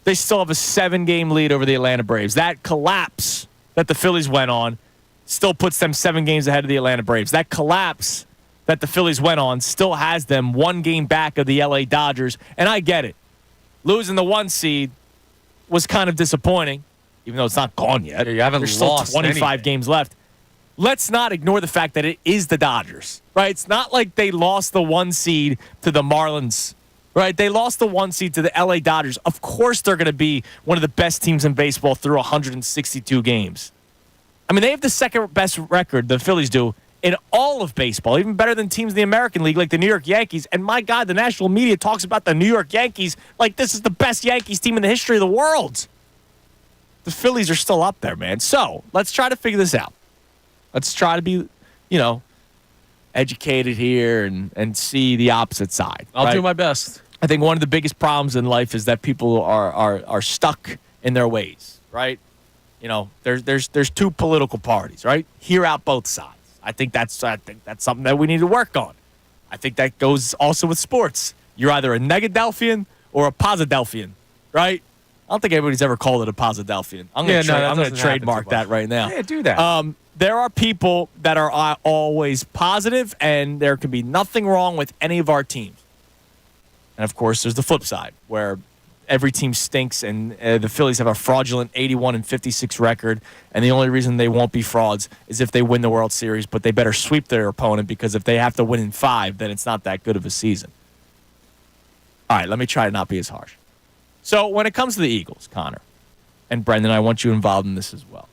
Speaker 2: They still have a 7-game lead over the Atlanta Braves. That collapse that the Phillies went on still puts them 7 games ahead of the Atlanta Braves. That collapse that the Phillies went on still has them 1 game back of the LA Dodgers. And I get it. Losing the 1 seed was kind of disappointing, even though it's not gone yet.
Speaker 5: Yeah, you haven't
Speaker 2: There's still
Speaker 5: lost
Speaker 2: 25
Speaker 5: anything.
Speaker 2: games left. Let's not ignore the fact that it is the Dodgers, right? It's not like they lost the 1 seed to the Marlins, right? They lost the 1 seed to the LA Dodgers. Of course they're going to be one of the best teams in baseball through 162 games. I mean, they have the second best record, the Phillies do, in all of baseball, even better than teams in the American League like the New York Yankees. And my God, the national media talks about the New York Yankees like this is the best Yankees team in the history of the world. The Phillies are still up there, man. So let's try to figure this out. Let's try to be, educated here and see the opposite side.
Speaker 5: I'll do my best.
Speaker 2: I think one of the biggest problems in life is that people are stuck in their ways, right? There's 2 political parties, right? Hear out both sides. I think that's something that we need to work on. I think that goes also with sports. You're either a Negadelphian or a Posidelphian, right? I don't think anybody's ever called it a Posidelphian. I'm going to trademark that right now.
Speaker 5: Yeah, do that.
Speaker 2: There are people that are always positive, and there can be nothing wrong with any of our teams. And, of course, there's the flip side, where every team stinks, and the Phillies have a fraudulent 81-56 record, and the only reason they won't be frauds is if they win the World Series, but they better sweep their opponent, because if they have to win in 5, then it's not that good of a season. All right, let me try to not be as harsh. So when it comes to the Eagles, Connor, and Brendan, I want you involved in this as well.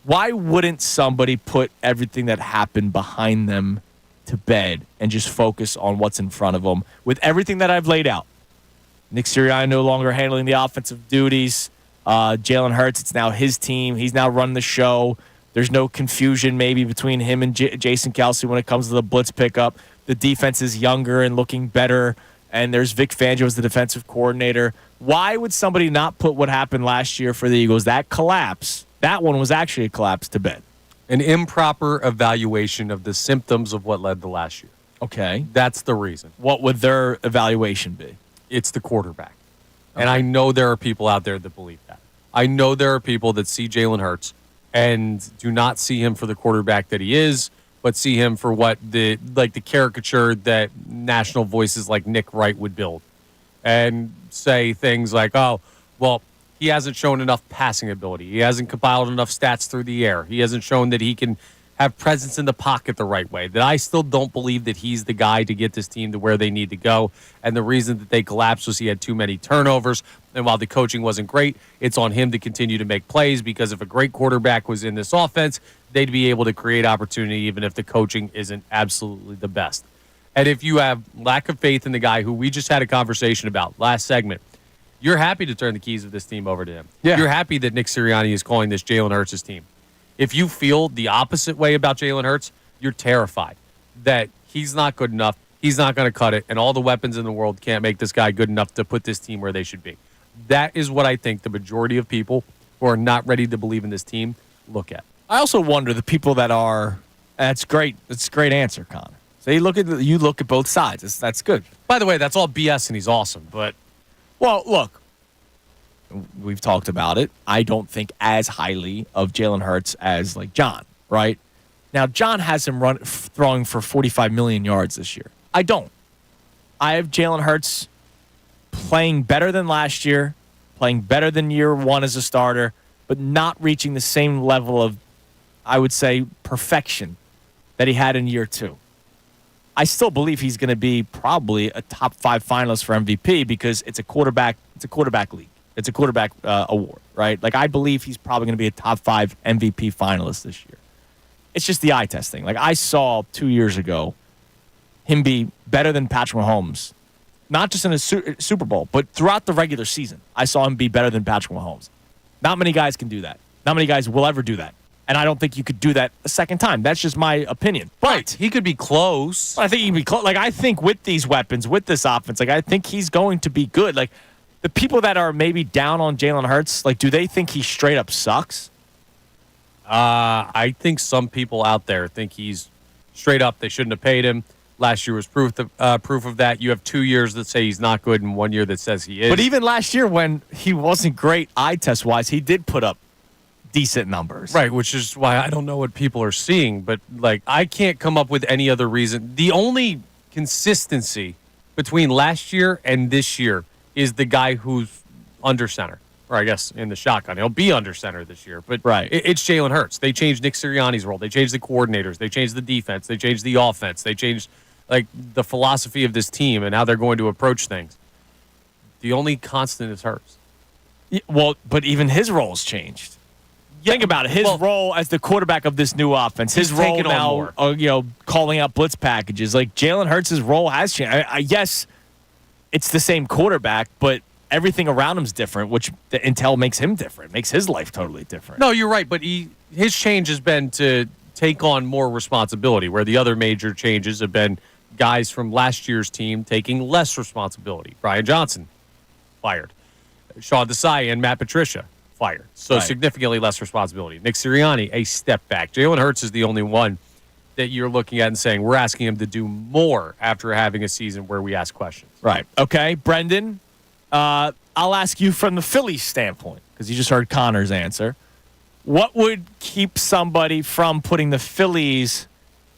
Speaker 2: Why wouldn't somebody put everything that happened behind them to bed and just focus on what's in front of them with everything that I've laid out? Nick Sirianni no longer handling the offensive duties. Jalen Hurts, it's now his team. He's now running the show. There's no confusion maybe between him and Jason Kelce when it comes to the blitz pickup. The defense is younger and looking better, and there's Vic Fangio as the defensive coordinator. Why would somebody not put what happened last year for the Eagles, that collapse? That one was actually a collapse to bed.
Speaker 5: An improper evaluation of the symptoms of what led to last year.
Speaker 2: Okay.
Speaker 5: That's the reason.
Speaker 2: What would their evaluation be?
Speaker 5: It's the quarterback. Okay. And I know there are people out there that believe that. I know there are people that see Jalen Hurts and do not see him for the quarterback that he is, but see him for what the caricature that national voices like Nick Wright would build, and say things like, oh, well, he hasn't shown enough passing ability. He hasn't compiled enough stats through the air. He hasn't shown that he can have presence in the pocket the right way. That I still don't believe that he's the guy to get this team to where they need to go. And the reason that they collapsed was he had too many turnovers. And while the coaching wasn't great, it's on him to continue to make plays, because if a great quarterback was in this offense, they'd be able to create opportunity even if the coaching isn't absolutely the best. And if you have lack of faith in the guy who we just had a conversation about last segment, you're happy to turn the keys of this team over to him. Yeah. You're happy that Nick Sirianni is calling this Jalen Hurts' team. If you feel the opposite way about Jalen Hurts, you're terrified that he's not good enough, he's not going to cut it, and all the weapons in the world can't make this guy good enough to put this team where they should be. That is what I think the majority of people who are not ready to believe in this team look at.
Speaker 2: I also wonder the people that are. That's great. That's a great answer, Connor. So you look at both sides. That's good.
Speaker 5: By the way, that's all BS, and he's awesome. But
Speaker 2: well, look, we've talked about it. I don't think as highly of Jalen Hurts as like John. Right now, John has him throwing for 45 million yards this year. I don't. I have Jalen Hurts playing better than last year, playing better than year one as a starter, but not reaching the same level of, I would say, perfection that he had in year two. I still believe he's going to be probably a top 5 finalist for MVP because it's a quarterback league. It's a quarterback award, right? Like, I believe he's probably going to be a top 5 MVP finalist this year. It's just the eye test thing. Like, I saw 2 years ago him be better than Patrick Mahomes, not just in a Super Bowl, but throughout the regular season. I saw him be better than Patrick Mahomes. Not many guys can do that. Not many guys will ever do that. And I don't think you could do that a second time. That's just my opinion.
Speaker 5: Right. He could be close.
Speaker 2: I think he can be close. Like, I think with these weapons, with this offense, like, I think he's going to be good. Like, the people that are maybe down on Jalen Hurts, like, do they think he straight up sucks?
Speaker 5: I think some people out there think he's straight up. They shouldn't have paid him. Last year was proof of that. You have 2 years that say he's not good and 1 year that says he is.
Speaker 2: But even last year when he wasn't great eye test-wise, he did put up decent numbers.
Speaker 5: Right, which is why I don't know what people are seeing. But, like, I can't come up with any other reason. The only consistency between last year and this year is the guy who's under center. Or I guess in the shotgun. He'll be under center this year. But
Speaker 2: right.
Speaker 5: It's Jalen Hurts. They changed Nick Sirianni's role. They changed the coordinators. They changed the defense. They changed the offense. They changed, like, the philosophy of this team and how they're going to approach things. The only constant is Hurts.
Speaker 2: Yeah, well, but even his role's changed. Yeah, think about it. His role as the quarterback of this new offense. His role now, calling out blitz packages. Like, Jalen Hurts' role has changed. Yes, it's the same quarterback, but everything around him's different, which the intel makes him different, makes his life totally different.
Speaker 5: No, you're right, but his change has been to take on more responsibility, where the other major changes have been guys from last year's team taking less responsibility. Brian Johnson, fired. Sean Desai and Matt Patricia, fired. So significantly less responsibility. Nick Sirianni, a step back. Jalen Hurts is the only one that you're looking at and saying, we're asking him to do more after having a season where we ask questions.
Speaker 2: Right. Okay, Brendan, I'll ask you from the Phillies standpoint, because you just heard Connor's answer. What would keep somebody from putting the Phillies'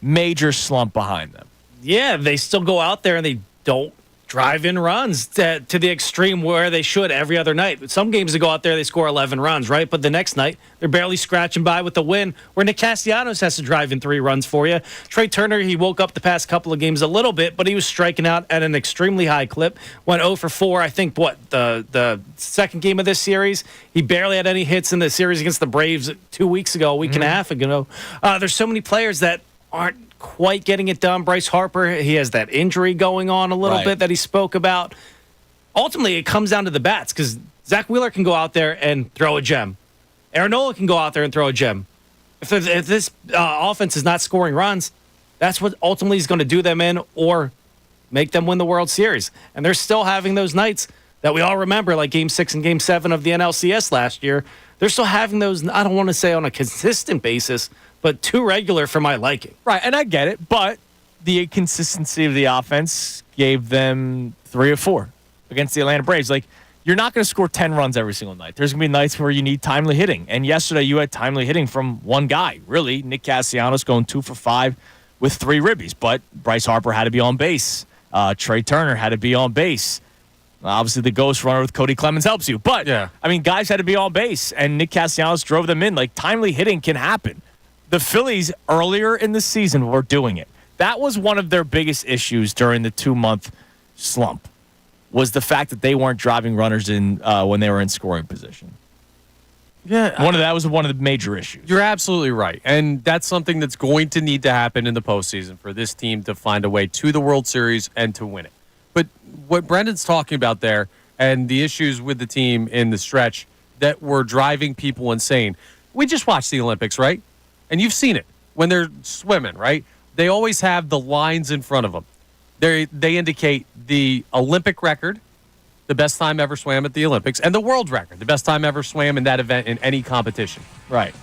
Speaker 2: major slump behind them?
Speaker 8: Yeah, they still go out there and they don't drive in runs to the extreme where they should every other night. Some games they go out there, they score 11 runs, right? But the next night, they're barely scratching by with the win, where Nick Castellanos has to drive in 3 runs for you. Trey Turner, he woke up the past couple of games a little bit, but he was striking out at an extremely high clip. Went 0 for 4, I think, the second game of this series. He barely had any hits in the series against the Braves 2 weeks ago, a week and a half ago. There's so many players that aren't quite getting it done. Bryce Harper, he has that injury going on a little bit that he spoke about. Ultimately, it comes down to the bats, because Zach Wheeler can go out there and throw a gem. Aaron Nola can go out there and throw a gem. If this offense is not scoring runs, that's what ultimately is going to do them in or make them win the World Series. And they're still having those nights that we all remember, like Game 6 and Game 7 of the NLCS last year. They're still having those, I don't want to say on a consistent basis, but too regular for my liking.
Speaker 2: Right, and I get it, but the inconsistency of the offense gave them 3 or 4 against the Atlanta Braves. Like, you're not going to score 10 runs every single night. There's going to be nights where you need timely hitting. And yesterday you had timely hitting from one guy, really, Nick Castellanos going 2 for 5 with 3 ribbies. But Bryce Harper had to be on base. Trey Turner had to be on base. Obviously, the ghost runner with Cody Clemens helps you. But,
Speaker 5: yeah.
Speaker 2: I mean, guys had to be on base, and Nick Castellanos drove them in. Like, timely hitting can happen. The Phillies, earlier in the season, were doing it. That was one of their biggest issues during the 2-month slump, was the fact that they weren't driving runners in when they were in scoring position.
Speaker 5: Yeah,
Speaker 2: That was one of the major issues.
Speaker 5: You're absolutely right. And that's something that's going to need to happen in the postseason for this team to find a way to the World Series and to win it. But what Brendan's talking about there and the issues with the team in the stretch that were driving people insane. We just watched the Olympics, right? And you've seen it when they're swimming, right? They always have the lines in front of them. They indicate the Olympic record, the best time ever swam at the Olympics, and the world record, the best time ever swam in that event in any competition.
Speaker 2: Right.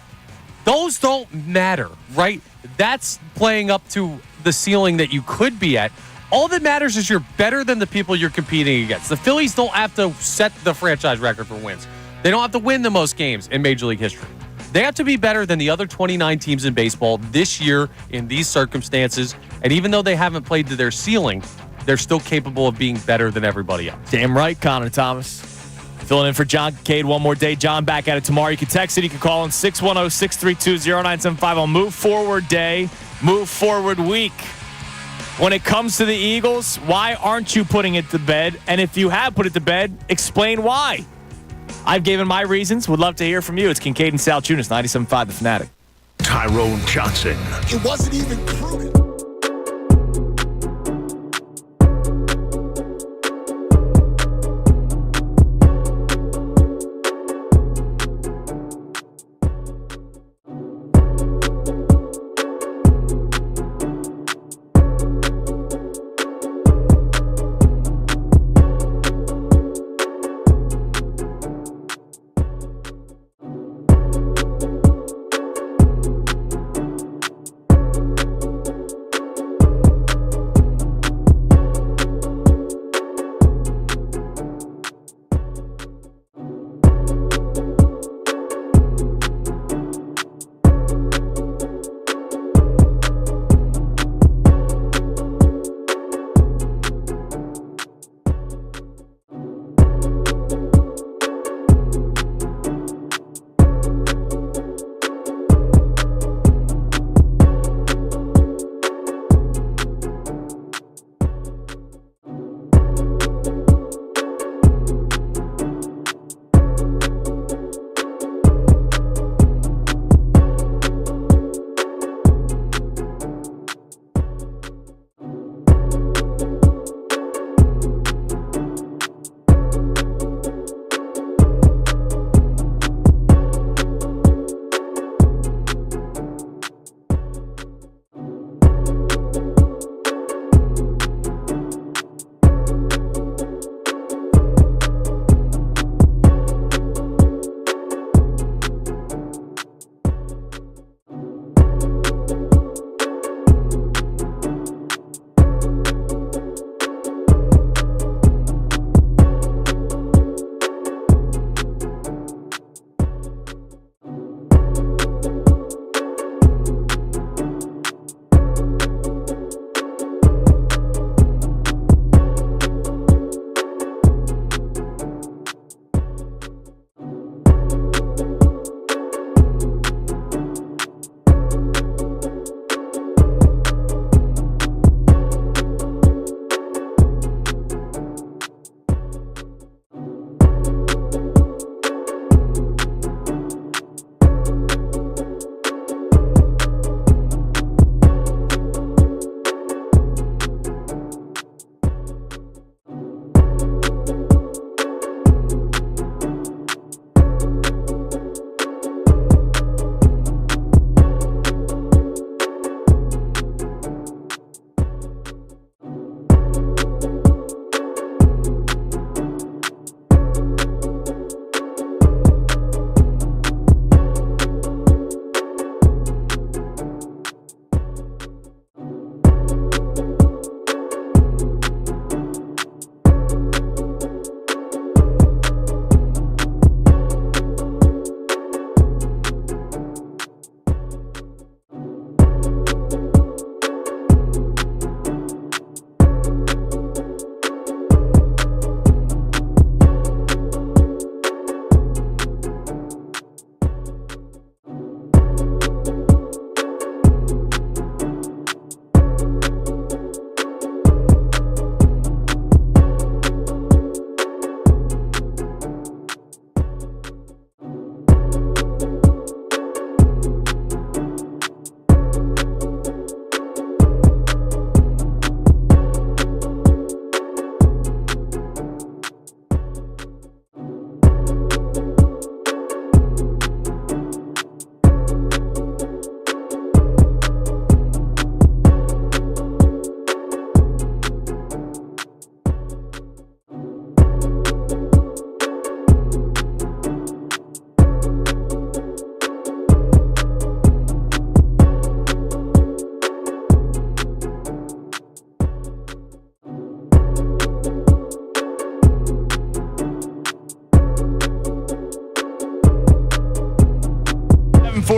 Speaker 5: Those don't matter, right? That's playing up to the ceiling that you could be at. All that matters is you're better than the people you're competing against. The Phillies don't have to set the franchise record for wins. They don't have to win the most games in Major League history. They have to be better than the other 29 teams in baseball this year in these circumstances. And even though they haven't played to their ceiling, they're still capable of being better than everybody else.
Speaker 2: Damn right, Connor Thomas. Filling in for John Kincade one more day. John back at it tomorrow. You can text it. You can call in 610-632-0975 on Move Forward Day, Move Forward Week. When it comes to the Eagles, why aren't you putting it to bed? And if you have put it to bed, explain why. I've given my reasons. Would love to hear from you. It's Kincade Salciunas, 97.5 The Fanatic.
Speaker 1: Tyrone Johnson.
Speaker 9: It wasn't even prudent.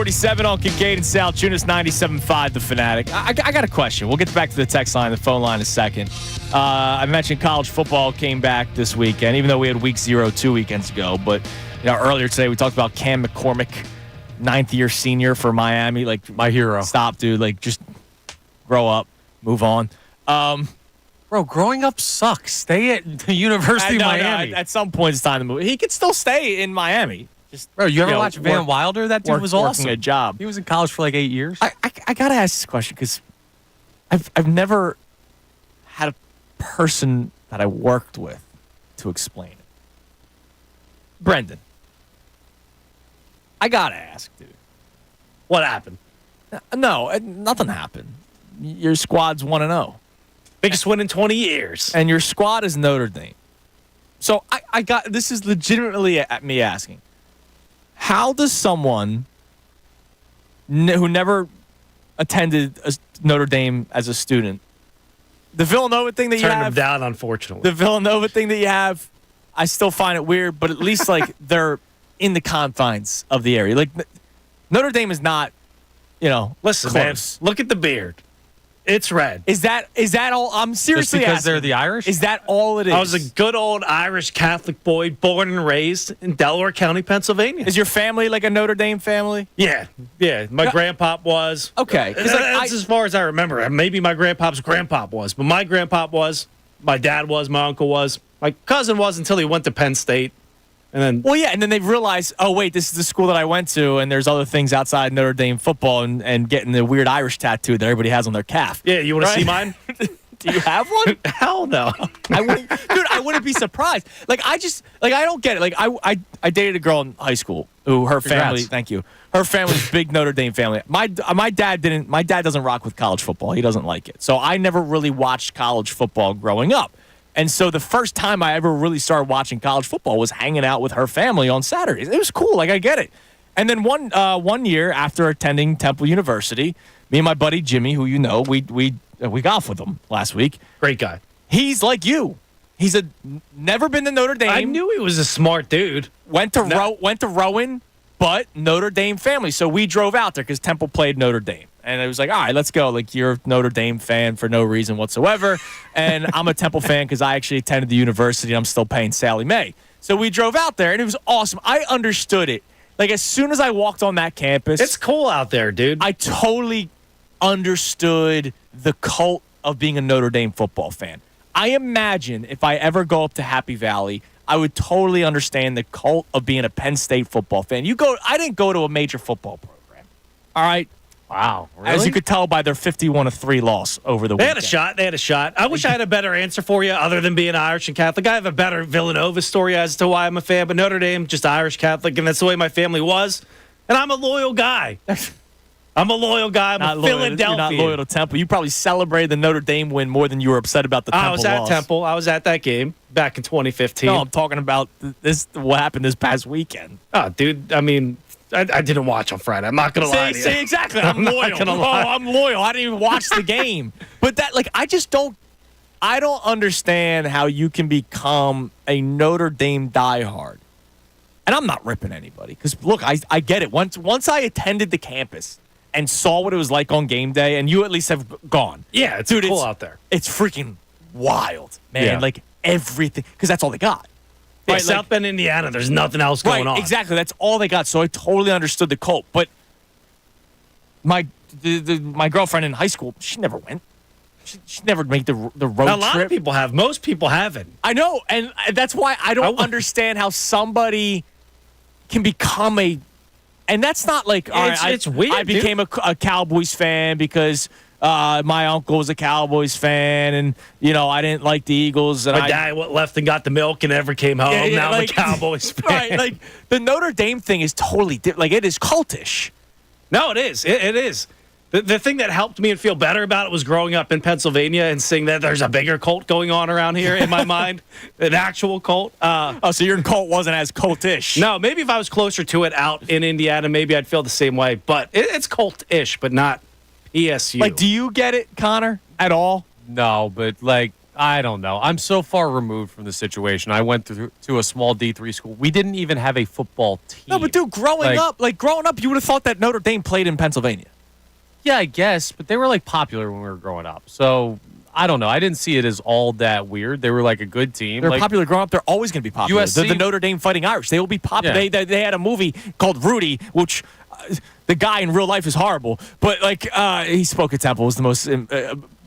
Speaker 2: 9:47 on Kincade and Salciunas, 97.5 The Fanatic. I got a question. We'll get back to the text line, the phone line in a second. I mentioned college football came back this weekend, even though we had week 0 2 weekends ago. But earlier today we talked about Cam McCormick, 9th-year senior for Miami. Like,
Speaker 5: my hero.
Speaker 2: Stop, dude. Like, just grow up, move on.
Speaker 5: Bro, growing up sucks. Stay at the University of Miami.
Speaker 2: No, at some point, it's time to move. He could still stay in Miami. Just,
Speaker 5: bro, you ever watch Van Wilder? That dude was awesome.
Speaker 2: Working a job.
Speaker 5: He was in college for like 8 years.
Speaker 2: I gotta ask this question because I've never had a person that I worked with to explain it. Brendan, I gotta ask, dude.
Speaker 8: What happened?
Speaker 2: No, nothing happened. Your squad's 1-0.
Speaker 8: Biggest win in 20 years.
Speaker 2: And your squad is Notre Dame. So this is legitimately at me asking. How does someone who never attended Notre Dame as a student, the Villanova thing that you have,
Speaker 8: turned them down, unfortunately.
Speaker 2: The Villanova thing that you have, I still find it weird, but at least like they're in the confines of the area. Like Notre Dame is not,
Speaker 8: listen,
Speaker 2: close.
Speaker 8: Man, look at the beard. It's red.
Speaker 2: Is that all? I'm seriously
Speaker 5: Just because
Speaker 2: asking.
Speaker 5: they're the Irish?
Speaker 2: Is that all it is?
Speaker 8: I was a good old Irish Catholic boy, born and raised in Delaware County, Pennsylvania.
Speaker 2: Is your family like a Notre Dame family?
Speaker 8: Yeah. My grandpop was.
Speaker 2: Okay.
Speaker 8: That's as far as I remember. Maybe my grandpop's grandpop was, but my grandpop was, my dad was, my uncle was, my cousin was until he went to Penn State. And then
Speaker 2: they realized, oh, wait, this is the school that I went to, and there's other things outside Notre Dame football and getting the weird Irish tattoo that everybody has I calf.
Speaker 8: Yeah, you want to see mine?
Speaker 2: Do you have one?
Speaker 8: Hell no.
Speaker 2: I wouldn't be surprised. Like, I don't get it. Like, I dated a girl in high school who her family, thank you, her family's big Notre Dame family. My dad doesn't rock with college football. He doesn't like it. So I never really watched college football growing up. And so the first time I ever really started watching college football was hanging out with her family on Saturdays. It was cool. Like, I get it. And then one year after attending Temple University, me and my buddy Jimmy, who we golfed with him last week.
Speaker 8: Great guy.
Speaker 2: He's like you. He's never been to Notre Dame.
Speaker 8: I knew he was a smart dude.
Speaker 2: Went to Rowan, but Notre Dame family. So we drove out there because Temple played Notre Dame. And it was like, all right, let's go. Like, you're a Notre Dame fan for no reason whatsoever. And I'm a Temple fan because I actually attended the university and I'm still paying Sally Mae. So we drove out there and it was awesome. I understood it. Like, as soon as I walked on that campus.
Speaker 8: It's cool out there, dude.
Speaker 2: I totally understood the cult of being a Notre Dame football fan. I imagine if I ever go up to Happy Valley, I would totally understand the cult of being a Penn State football fan. I didn't go to a major football program. All right?
Speaker 5: Wow. Really?
Speaker 2: As you could tell by their 51-3 loss over the weekend.
Speaker 8: They had a shot. I wish I had a better answer for you other than being Irish and Catholic. I have a better Villanova story as to why I'm a fan, but Notre Dame, just Irish Catholic, and that's the way my family was. And I'm a loyal guy. I'm a Philadelphia.
Speaker 2: You're not loyal to Temple. You probably celebrated the Notre Dame win more than you were upset about the Temple loss.
Speaker 8: I was at Temple. I was at that game back in 2015.
Speaker 2: No, I'm talking about what happened this past weekend.
Speaker 8: Oh, dude, I mean, I didn't watch on Friday. I'm not going to lie to you.
Speaker 2: See, exactly. I'm loyal. I'm loyal. I didn't even watch the game. But I don't understand how you can become a Notre Dame diehard. And I'm not ripping anybody. Because, look, I get it. Once I attended the campus and saw what it was like on game day, and you at least have gone.
Speaker 8: Yeah, it's cool out there.
Speaker 2: It's freaking wild, man.
Speaker 8: Yeah.
Speaker 2: Like, everything. Because that's all they got.
Speaker 8: Yeah, right, South Bend, Indiana, there's nothing else going on.
Speaker 2: Exactly. That's all they got. So I totally understood the cult. But my girlfriend in high school, she never went. She never made the road trip.
Speaker 8: A lot of people have. Most people haven't.
Speaker 2: I know. And that's why I don't understand how somebody can become a... And that's not like...
Speaker 8: It's weird,
Speaker 2: I became a Cowboys fan because... my uncle was a Cowboys fan, and I didn't like the Eagles. And
Speaker 8: my dad left and got the milk and never came home. Now I'm a Cowboys fan.
Speaker 2: Right, like the Notre Dame thing is totally different. Like, it is cultish.
Speaker 8: No, it is. It is. The thing that helped me and feel better about it was growing up in Pennsylvania and seeing that there's a bigger cult going on around here in my mind, an actual cult.
Speaker 2: So your cult wasn't as cultish.
Speaker 8: No, maybe if I was closer to it out in Indiana, maybe I'd feel the same way. But it's cult-ish, but not ESU.
Speaker 2: Like, do you get it, Connor, at all?
Speaker 5: No, but like I don't know. I'm so far removed from the situation. I went to a small D3 school. We didn't even have a football team.
Speaker 2: No, but dude, growing up, you would have thought that Notre Dame played in Pennsylvania.
Speaker 5: Yeah, I guess, but they were like popular when we were growing up. So I don't know. I didn't see it as all that weird. They were like a good team.
Speaker 2: They're
Speaker 5: like,
Speaker 2: popular growing up. They're always going to be popular.
Speaker 5: USC,
Speaker 2: They're the Notre Dame Fighting Irish. They will be popular.
Speaker 5: Yeah.
Speaker 2: They had a movie called Rudy, which the guy in real life is horrible. But he spoke at Temple. Was the most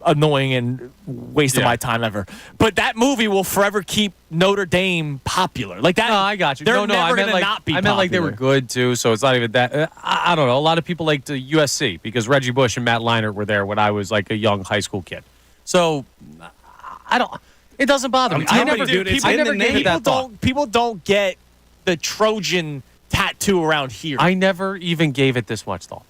Speaker 2: annoying and waste of my time ever. But that movie will forever keep Notre Dame popular. Like that.
Speaker 5: No, I got you.
Speaker 2: They're
Speaker 5: No,
Speaker 2: never going to not be popular.
Speaker 5: I meant like they were good too, so it's not even that. I don't know. A lot of people liked USC because Reggie Bush and Matt Leinart were there when I was like a young high school kid. So I don't. It doesn't bother me. I never gave it that thought.
Speaker 2: People don't get the Trojan tattoo around here.
Speaker 5: I never even gave it this much thought.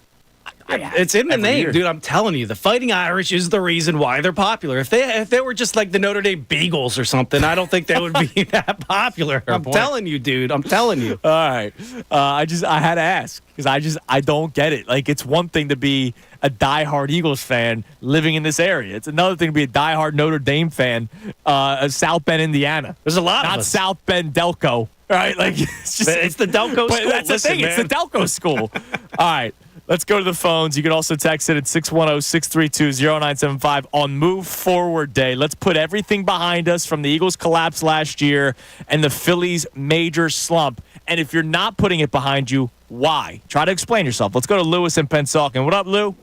Speaker 8: It's in the name, dude. I'm telling you, the Fighting Irish is the reason why they're popular. If they were just like the Notre Dame Beagles or something, I don't think they would be that popular. I'm telling you, dude. I'm telling you.
Speaker 2: All right. I had to ask because I don't get it. Like, it's one thing to be a diehard Eagles fan living in this area. It's another thing to be a diehard Notre Dame fan, South Bend, Indiana.
Speaker 8: There's a lot of
Speaker 2: not
Speaker 8: us.
Speaker 2: South Bend Delco. Right? Like it's
Speaker 8: the Delco school.
Speaker 2: But that's the thing.
Speaker 8: Man.
Speaker 2: It's the Delco school. All right. Let's go to the phones. You can also text it at 610-632-0975 on Move Forward Day. Let's put everything behind us from the Eagles' collapse last year and the Phillies' major slump. And if you're not putting it behind you, why? Try to explain yourself. Let's go to Lewis in Pennsauken. What up, Lou?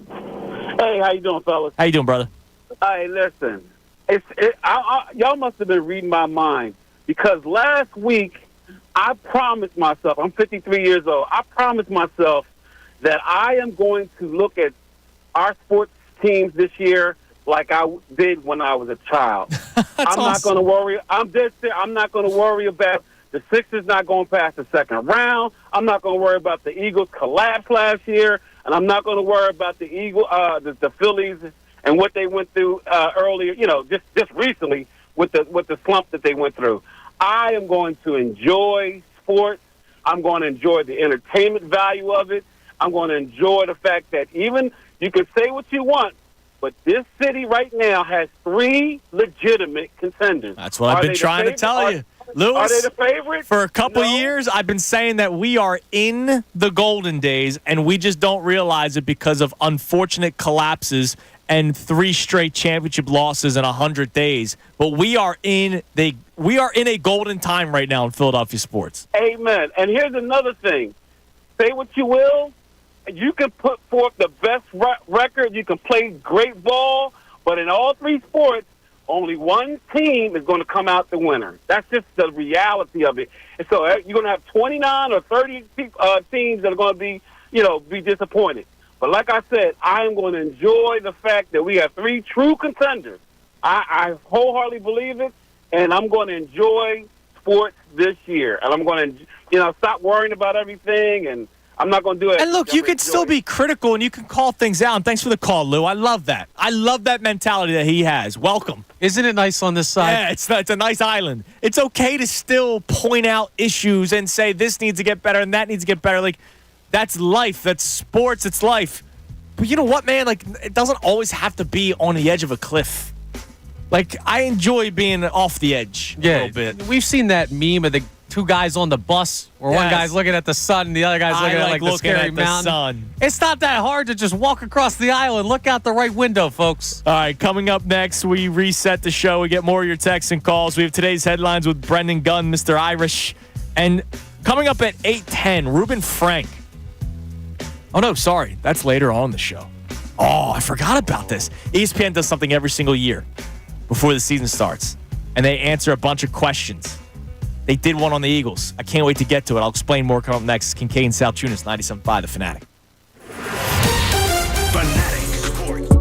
Speaker 10: Hey, how you doing, fellas?
Speaker 2: How you doing, brother?
Speaker 10: Hey, listen. Y'all must have been reading my mind because last week I promised myself, I'm 53 years old, I promised myself that I am going to look at our sports teams this year like I did when I was a child. I'm not going to worry. I'm not going to worry about the Sixers not going past the second round. I'm not going to worry about the Eagles' collapse last year, and I'm not going to worry about the the Phillies and what they went through earlier. Just recently with the slump that they went through. I am going to enjoy sports. I'm going to enjoy the entertainment value of it. I'm going to enjoy the fact that even you can say what you want, but this city right now has 3 legitimate contenders.
Speaker 2: That's what I've been trying to tell you. Lewis,
Speaker 10: are they the favorite?
Speaker 2: For a couple years, I've been saying that we are in the golden days, and we just don't realize it because of unfortunate collapses and 3 straight championship losses in 100 days. But we are in a golden time right now in Philadelphia sports.
Speaker 10: Amen. And here's another thing. Say what you will. You can put forth the best record. You can play great ball. But in all 3 sports, only one team is going to come out the winner. That's just the reality of it. And so you're going to have 29 or 30 teams that are going to be disappointed. But like I said, I am going to enjoy the fact that we have 3 true contenders. I wholeheartedly believe it, and I'm going to enjoy sports this year. And I'm going to, stop worrying about everything, and I'm not going to do it.
Speaker 2: And look, you can still be critical, and you can call things out. And thanks for the call, Lou. I love that. I love that mentality that he has. Welcome.
Speaker 5: Isn't it nice on this side?
Speaker 2: Yeah, it's a nice island. It's okay to still point out issues and say this needs to get better and that needs to get better. Like, that's life. That's sports. It's life. But you know what, man? Like, it doesn't always have to be on the edge of a cliff. Like, I enjoy being off the edge a little bit.
Speaker 5: We've seen that meme of the 2 guys on the bus where one guy's looking at the sun and the other guy's looking at the scary mountain.
Speaker 2: Sun.
Speaker 5: It's not that hard to just walk across the aisle and look out the right window, folks.
Speaker 2: All right, coming up next, we reset the show. We get more of your texts and calls. We have today's headlines with Brendan Gunn, Mr. Irish. And coming up at 8:10, Ruben Frank. Oh, no, sorry. That's later on in the show. Oh, I forgot about this. ESPN does something every single year before the season starts, and they answer a bunch of questions. They did one on the Eagles. I can't wait to get to it. I'll explain more coming up next. Kincade Salciunas, 97.5 The Fanatic.
Speaker 1: Fanatic Sports.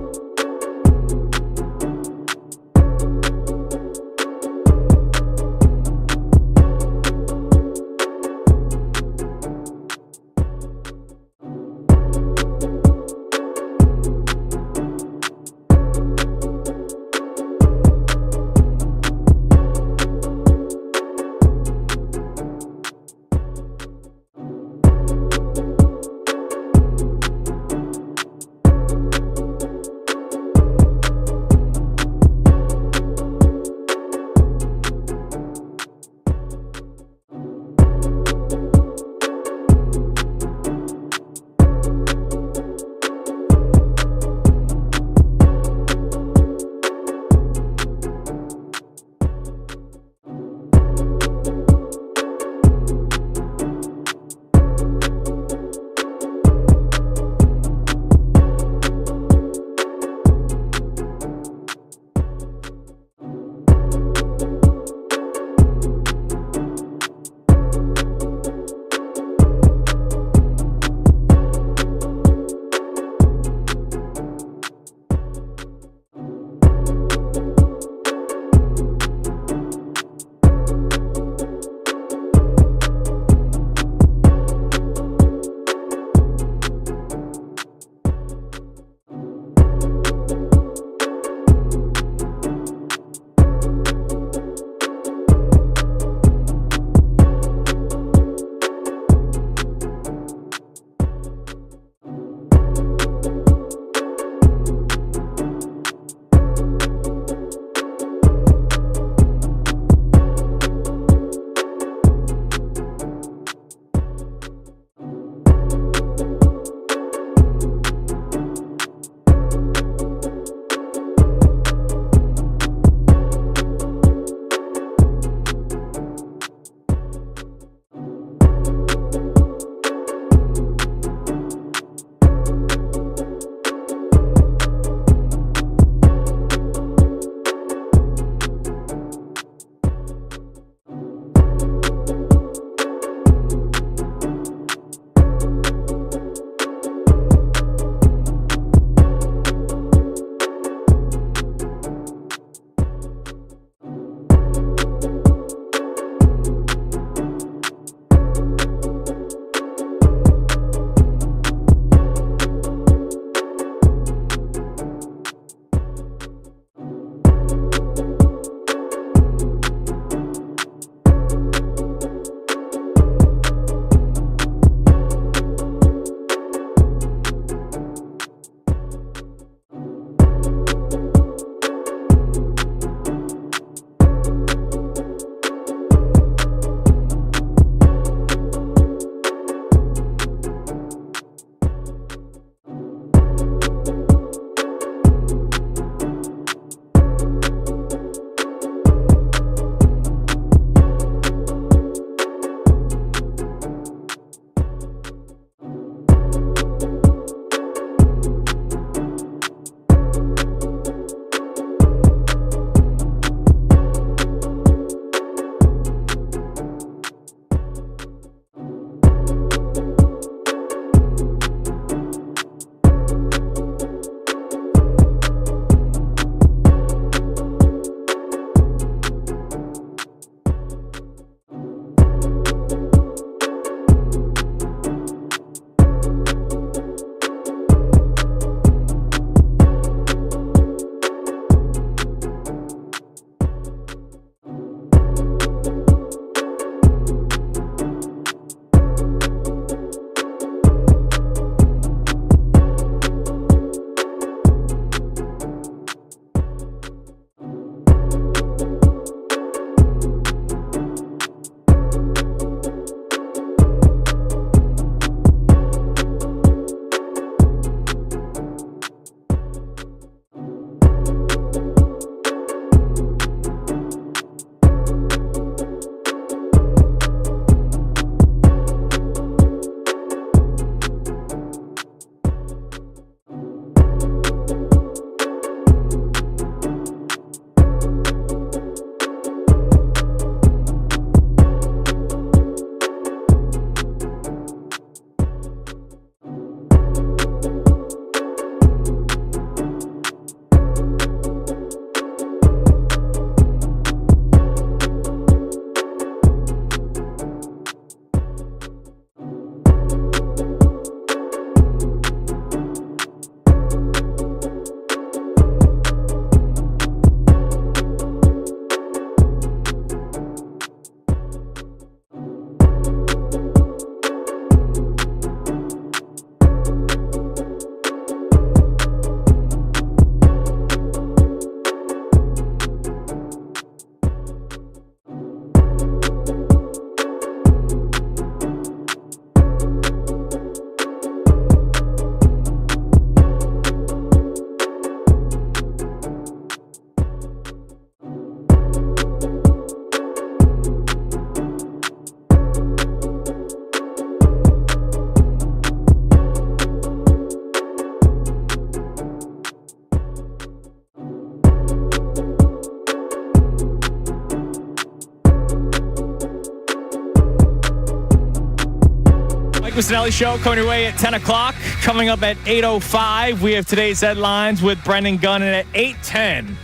Speaker 2: Missanelli Show coming your way at 10 o'clock. Coming up at 8:05, we have today's headlines with Brendan Gunn. And at 8:10,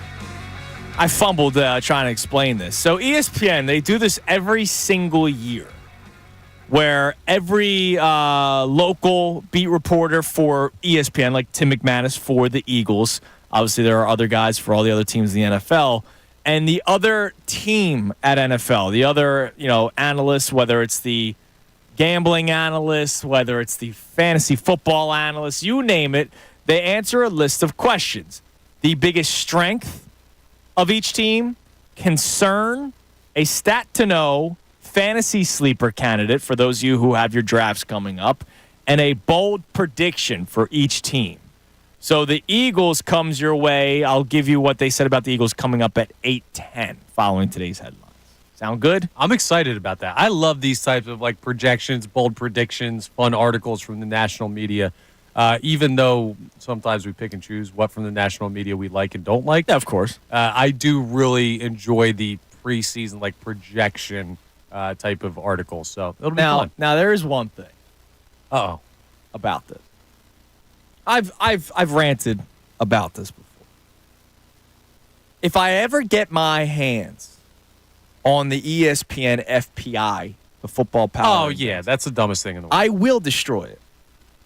Speaker 2: I fumbled trying to explain this. So ESPN, they do this every single year where every local beat reporter for ESPN, like Tim McManus for the Eagles, obviously there are other guys for all the other teams in the NFL, and the other team at NFL, the other analysts, whether it's the gambling analysts, whether it's the fantasy football analysts, you name it, they answer a list of questions. The biggest strength of each team, concern, a stat to know, fantasy sleeper candidate for those of you who have your drafts coming up, and a bold prediction for each team. So the Eagles comes your way. I'll give you what they said about the Eagles coming up at 8:10 following today's headlines. Sound good?
Speaker 5: I'm excited about that. I love these types of projections, bold predictions, fun articles from the national media. Even though sometimes we pick and choose what from the national media we like and don't like.
Speaker 2: Yeah, of course.
Speaker 5: I do really enjoy the preseason projection type of articles. So it'll be fun.
Speaker 2: Now there is one thing. About this. I've ranted about this before. If I ever get my hands on the ESPN FPI, the Football Power Index,
Speaker 5: yeah, that's the dumbest thing in the world.
Speaker 2: I will destroy it.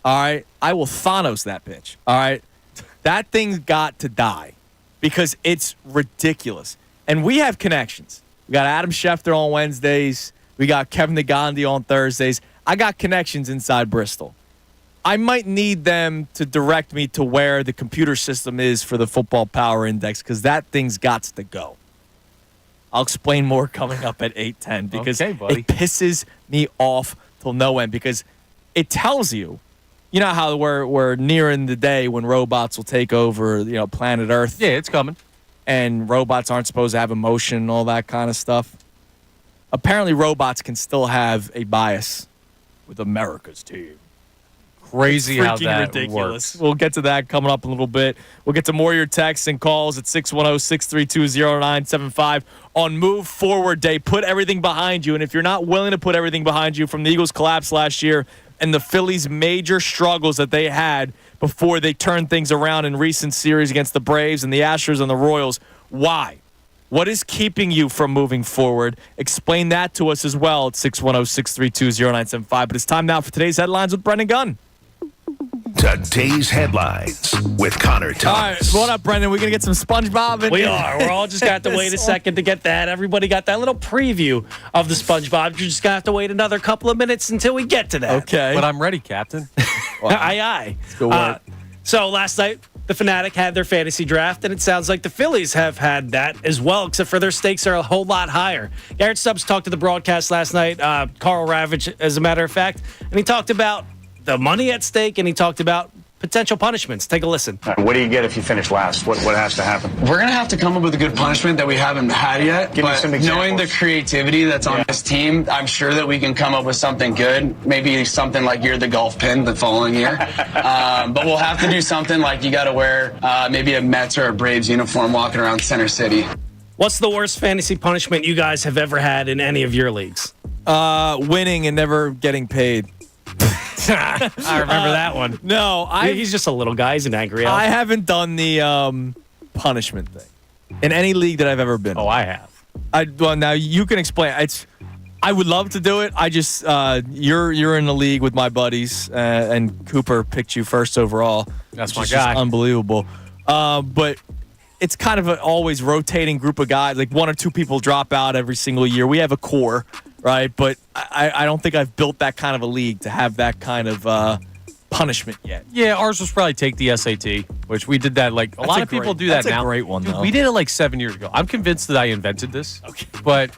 Speaker 2: All right? I will Thanos that bitch. All right? That thing's got to die because it's ridiculous. And we have connections. We got Adam Schefter on Wednesdays. We got Kevin Negandhi on Thursdays. I got connections inside Bristol. I might need them to direct me to where the computer system is for the Football Power Index because that thing's got to go. I'll explain more coming up at 8:10 because it pisses me off till no end because it tells you, you know how we're nearing the day when robots will take over, planet Earth.
Speaker 5: Yeah, it's coming.
Speaker 2: And robots aren't supposed to have emotion and all that kind of stuff. Apparently, robots can still have a bias with America's team.
Speaker 5: Crazy how
Speaker 2: Freaking
Speaker 5: that
Speaker 2: ridiculous.
Speaker 5: works.
Speaker 2: We'll get to that coming up in a little bit. We'll get to more of your texts and calls at 610-632-0975 on Move Forward Day. Put everything behind you. And if you're not willing to put everything behind you from the Eagles' collapse last year and the Phillies' major struggles that they had before they turned things around in recent series against the Braves and the Astros and the Royals, why? What is keeping you from moving forward? Explain that to us as well at 610-632-0975. But it's time now for today's headlines with Brendan Gunn.
Speaker 1: Today's headlines with Connor Thomas.
Speaker 2: All right, what up, Brendan? We're going to get some SpongeBob in
Speaker 8: We
Speaker 2: here.
Speaker 8: are. We're all just going to have to wait a second to get that. Everybody got that little preview of the SpongeBob. You're just going to have to wait another couple of minutes until we get to that.
Speaker 2: Okay.
Speaker 5: But I'm ready, Captain.
Speaker 8: Aye, aye.
Speaker 2: Good work.
Speaker 8: So last night, the Fanatic had their fantasy draft, and it sounds like the Phillies have had that as well, except for their stakes are a whole lot higher. Garrett Stubbs talked to the broadcast last night, Carl Ravitch, as a matter of fact, and he talked about the money at stake, and he talked about potential punishments. Take a listen.
Speaker 11: What do you get if you finish last? What has to happen?
Speaker 12: We're going to have to come up with a good punishment that we haven't had yet.
Speaker 11: Give me
Speaker 12: but
Speaker 11: some examples.
Speaker 12: knowing the creativity that's on this team, I'm sure that we can come up with something good. Maybe something like you're the golf pin the following year. But we'll have to do something like you got to wear maybe a Mets or a Braves uniform walking around Center City.
Speaker 8: What's the worst fantasy punishment you guys have ever had in any of your leagues?
Speaker 2: Winning and never getting paid.
Speaker 8: I remember that one.
Speaker 2: No,
Speaker 8: he's just a little guy. He's an angry elf.
Speaker 2: I haven't done the punishment thing in any league that I've ever been.
Speaker 5: Oh, I have.
Speaker 2: Well, now you can explain. I would love to do it. I just you're in the league with my buddies, and Cooper picked you first overall.
Speaker 5: That's my
Speaker 2: which is
Speaker 5: guy.
Speaker 2: just unbelievable. But it's kind of an always rotating group of guys. Like one or two people drop out every single year. We have a core, right? But I don't think I've built that kind of a league to have that kind of punishment yet.
Speaker 5: Yeah, ours was probably take the SAT, which we did that. Like a lot of people do that now.
Speaker 2: That's a great one,
Speaker 5: Dude,
Speaker 2: though.
Speaker 5: we did it like 7 years ago. I'm convinced that I invented this.
Speaker 2: Okay.
Speaker 5: But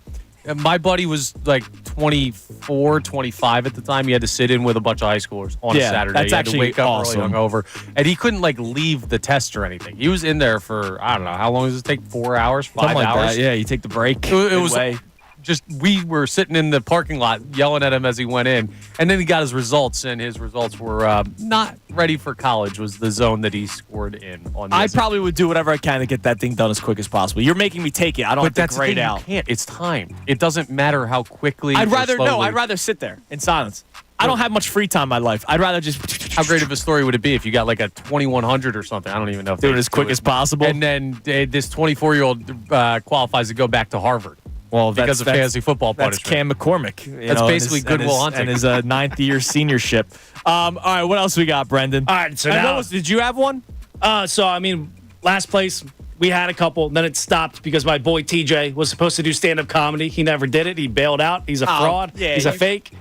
Speaker 5: my buddy was like 24, 25 at the time. He had to sit in with a bunch of high schoolers on a Saturday.
Speaker 2: That's
Speaker 5: he had
Speaker 2: actually
Speaker 5: to wake up
Speaker 2: awesome.
Speaker 5: early hungover. And he couldn't leave the test or anything. He was in there for, I don't know, how long does it take? 4 hours? 5
Speaker 2: Something like
Speaker 5: hours?
Speaker 2: that. Yeah, you take the break.
Speaker 5: It was
Speaker 2: midway.
Speaker 5: just, we were sitting in the parking lot yelling at him as he went in. And then he got his results, and his results were not ready for college was the zone that he scored in on the
Speaker 2: I
Speaker 5: SAT.
Speaker 2: probably would do whatever I can to get that thing done as quick as possible. You're making me take it. I don't
Speaker 5: But
Speaker 2: have
Speaker 5: that's
Speaker 2: to
Speaker 5: the
Speaker 2: grade
Speaker 5: thing,
Speaker 2: out.
Speaker 5: You can't. It's timed. It doesn't matter how quickly
Speaker 2: I'd
Speaker 5: or
Speaker 2: rather
Speaker 5: slowly.
Speaker 2: I'd rather sit there in silence. I don't have much free time in my life. I'd rather just.
Speaker 5: How great of a story would it be if you got like a 2100 or something? I don't even know if
Speaker 2: do it as quick as possible.
Speaker 5: And then this 24-year-old qualifies to go back to Harvard.
Speaker 2: Well,
Speaker 5: because of fantasy football
Speaker 2: punishment. That's Cam McCormick.
Speaker 5: That's basically Goodwill Hunting.
Speaker 2: And his ninth-year seniorship. All right, what else we got, Brendan?
Speaker 8: All right, so now...
Speaker 2: Did you have one?
Speaker 8: Last place, we had a couple. Then it stopped because my boy TJ was supposed to do stand-up comedy. He never did it. He bailed out. He's a fraud.
Speaker 2: Yeah,
Speaker 8: he's a fake.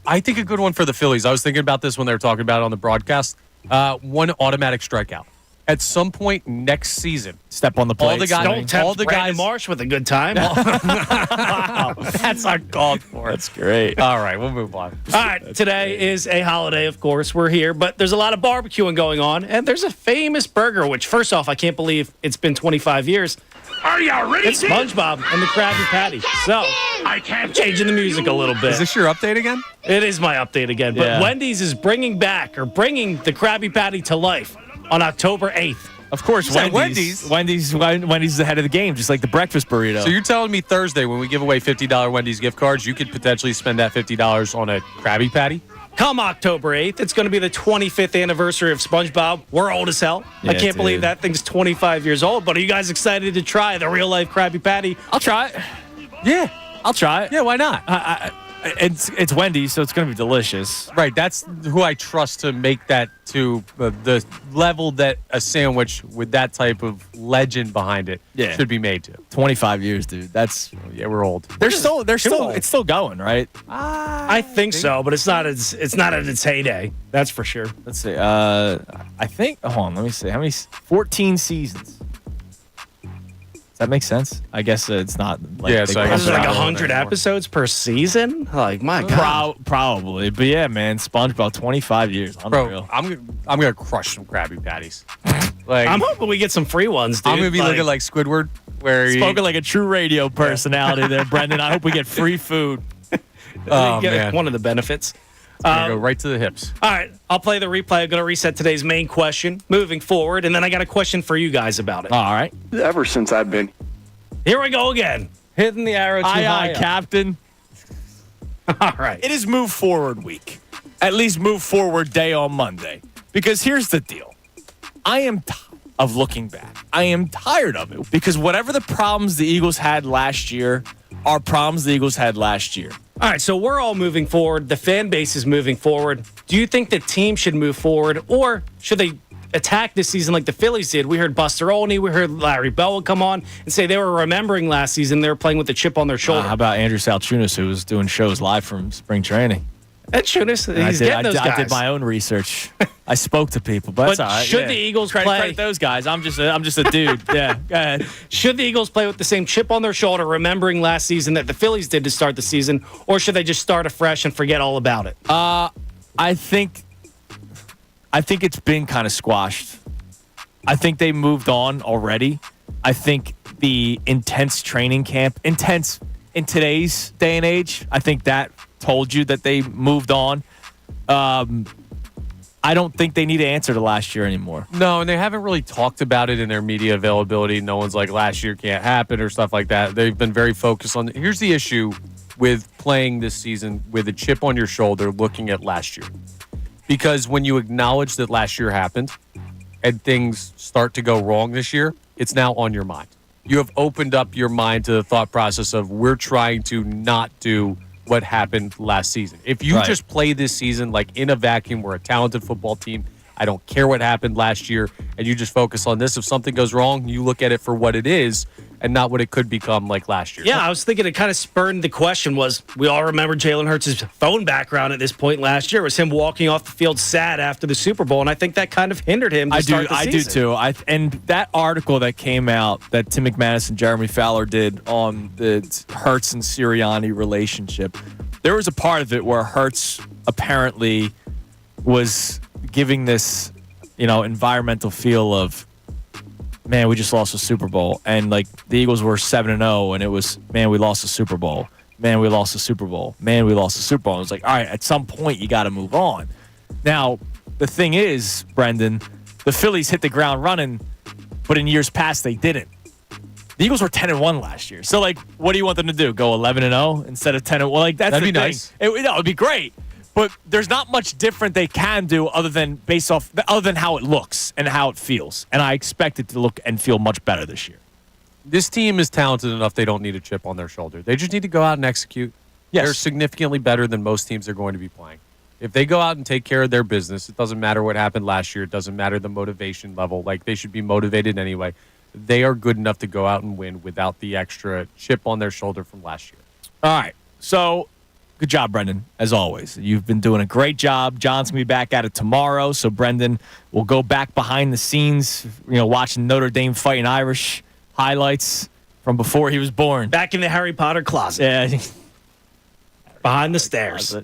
Speaker 5: I think a good one for the Phillies. I was thinking about this when they were talking about it on the broadcast. One automatic strikeout. At some point next season,
Speaker 2: step on the plate.
Speaker 8: Don't tempt Brandon Marsh with a good time.
Speaker 2: Wow, that's uncalled for. That's great.
Speaker 5: All right, we'll move on.
Speaker 8: All right, today is a holiday, of course. We're here, but there's a lot of barbecuing going on, and there's a famous burger, which, first off, I can't believe it's been 25 years.
Speaker 9: Are you ready?
Speaker 8: It's SpongeBob and the Krabby Patty. So, I'm changing the music a little bit.
Speaker 5: Is this your update again?
Speaker 8: It is my update again, but Wendy's is bringing the Krabby Patty to life on October 8th.
Speaker 2: Of course, Wendy's is ahead of the game, just like the breakfast burrito.
Speaker 5: So you're telling me Thursday when we give away $50 Wendy's gift cards, you could potentially spend that $50 on a Krabby Patty?
Speaker 8: Come October 8th, it's going to be the 25th anniversary of SpongeBob. We're old as hell.
Speaker 2: Yeah,
Speaker 8: I can't believe that thing's 25 years old, but are you guys excited to try the real-life Krabby Patty?
Speaker 2: I'll try it.
Speaker 5: Yeah.
Speaker 2: I'll try it.
Speaker 5: Yeah, why not?
Speaker 2: It's Wendy's, so it's going to be delicious.
Speaker 5: Right, that's who I trust to make that to the level that a sandwich with that type of legend behind it should be made to.
Speaker 2: 25 years, dude. That's
Speaker 5: we're old.
Speaker 2: It's still going, right?
Speaker 8: I think so, but it's not at its heyday. That's for sure.
Speaker 2: Let's see. I think. Hold on, let me see. How many? 14 seasons. That makes sense. I guess it's not. Like,
Speaker 5: yeah, so I guess
Speaker 8: it's like 100 episodes per season. Like my God,
Speaker 2: probably. But yeah, man, SpongeBob, 25 years. Unreal.
Speaker 5: Bro, I'm gonna crush some Krabby Patties. Like
Speaker 8: I'm hoping we get some free ones, dude.
Speaker 5: I'm gonna be looking like Squidward, where
Speaker 2: spoken like a true radio personality there, Brendan. I hope we get free food.
Speaker 5: Man,
Speaker 8: one of the benefits.
Speaker 5: Go right to the hips.
Speaker 8: All right, I'll play the replay. I'm going to reset today's main question moving forward, and then I got a question for you guys about it.
Speaker 2: All right.
Speaker 6: Ever since I've been
Speaker 8: here, we go again. Hitting the arrow too high,
Speaker 2: Captain.
Speaker 8: All right.
Speaker 2: It is move forward week. At least move forward day on Monday. Because here's the deal. I am tired of looking back. I am tired of it. Because whatever the problems the Eagles had last year are problems the Eagles had last year.
Speaker 8: All right, so we're all moving forward. The fan base is moving forward. Do you think the team should move forward, or should they attack this season like the Phillies did? We heard Buster Olney, we heard Larry Bell would come on and say they were remembering last season. They were playing with a chip on their shoulder.
Speaker 2: How about Andrew Salciunas, who was doing shows live from spring training?
Speaker 8: And Salciunas, he's getting those guys.
Speaker 2: I did my own research. I spoke to people, but that's all right.
Speaker 8: Should the Eagles play
Speaker 2: those guys? I'm just a dude. Yeah, go ahead.
Speaker 8: Should the Eagles play with the same chip on their shoulder, remembering last season that the Phillies did to start the season, or should they just start afresh and forget all about it?
Speaker 2: I think it's been kind of squashed. I think they moved on already. I think the intense training camp, in today's day and age, I think that told you that they moved on. I don't think they need to answer to last year anymore.
Speaker 5: No, and they haven't really talked about it in their media availability. No one's like, last year can't happen or stuff like that. They've been very focused on. Here's the issue with playing this season with a chip on your shoulder looking at last year. Because when you acknowledge that last year happened and things start to go wrong this year, it's now on your mind. You have opened up your mind to the thought process of we're trying to not do what happened last season. If you just play this season like in a vacuum, we're a talented football team, I don't care what happened last year, and you just focus on this. If something goes wrong, you look at it for what it is and not what it could become like last year.
Speaker 8: Yeah, I was thinking it kind of spurred the question was, we all remember Jalen Hurts' phone background at this point last year. It was him walking off the field sad after the Super Bowl, and I think that kind of hindered him to start the season.
Speaker 2: I do too. And that article that came out that Tim McManus and Jeremy Fowler did on the Hurts and Sirianni relationship, there was a part of it where Hurts apparently was giving this, environmental feel of, man, we just lost a Super Bowl. And, like, the Eagles were 7-0, and it was, man, we lost a Super Bowl. Man, we lost a Super Bowl. Man, we lost a Super Bowl. And it was like, all right, at some point, you got to move on. Now, the thing is, Brendan, the Phillies hit the ground running, but in years past, they didn't. The Eagles were 10-1 last year. So, like, what do you want them to do? Go 11-0 instead of 10-1? Well, like, that'd
Speaker 5: be nice.
Speaker 2: It would be great. But there's not much different they can do other than how it looks and how it feels. And I expect it to look and feel much better this year.
Speaker 5: This team is talented enough they don't need a chip on their shoulder. They just need to go out and execute.
Speaker 2: Yes.
Speaker 5: They're significantly better than most teams are going to be playing. If they go out and take care of their business, it doesn't matter what happened last year. It doesn't matter the motivation level. Like, they should be motivated anyway. They are good enough to go out and win without the extra chip on their shoulder from last year.
Speaker 2: All right. So, good job, Brendan, as always. You've been doing a great job. John's going to be back at it tomorrow. So, Brendan will go back behind the scenes, watching Notre Dame fighting Irish highlights from before he was born.
Speaker 8: Back in the Harry Potter closet.
Speaker 2: Yeah.
Speaker 8: Behind the stairs.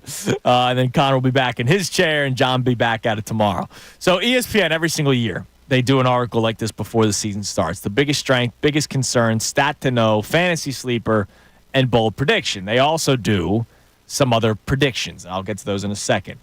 Speaker 2: And then Connor will be back in his chair, and John will be back at it tomorrow. So ESPN, every single year, they do an article like this before the season starts. The biggest strength, biggest concern, stat to know, fantasy sleeper, and bold prediction. They also do some other predictions. I'll get to those in a second.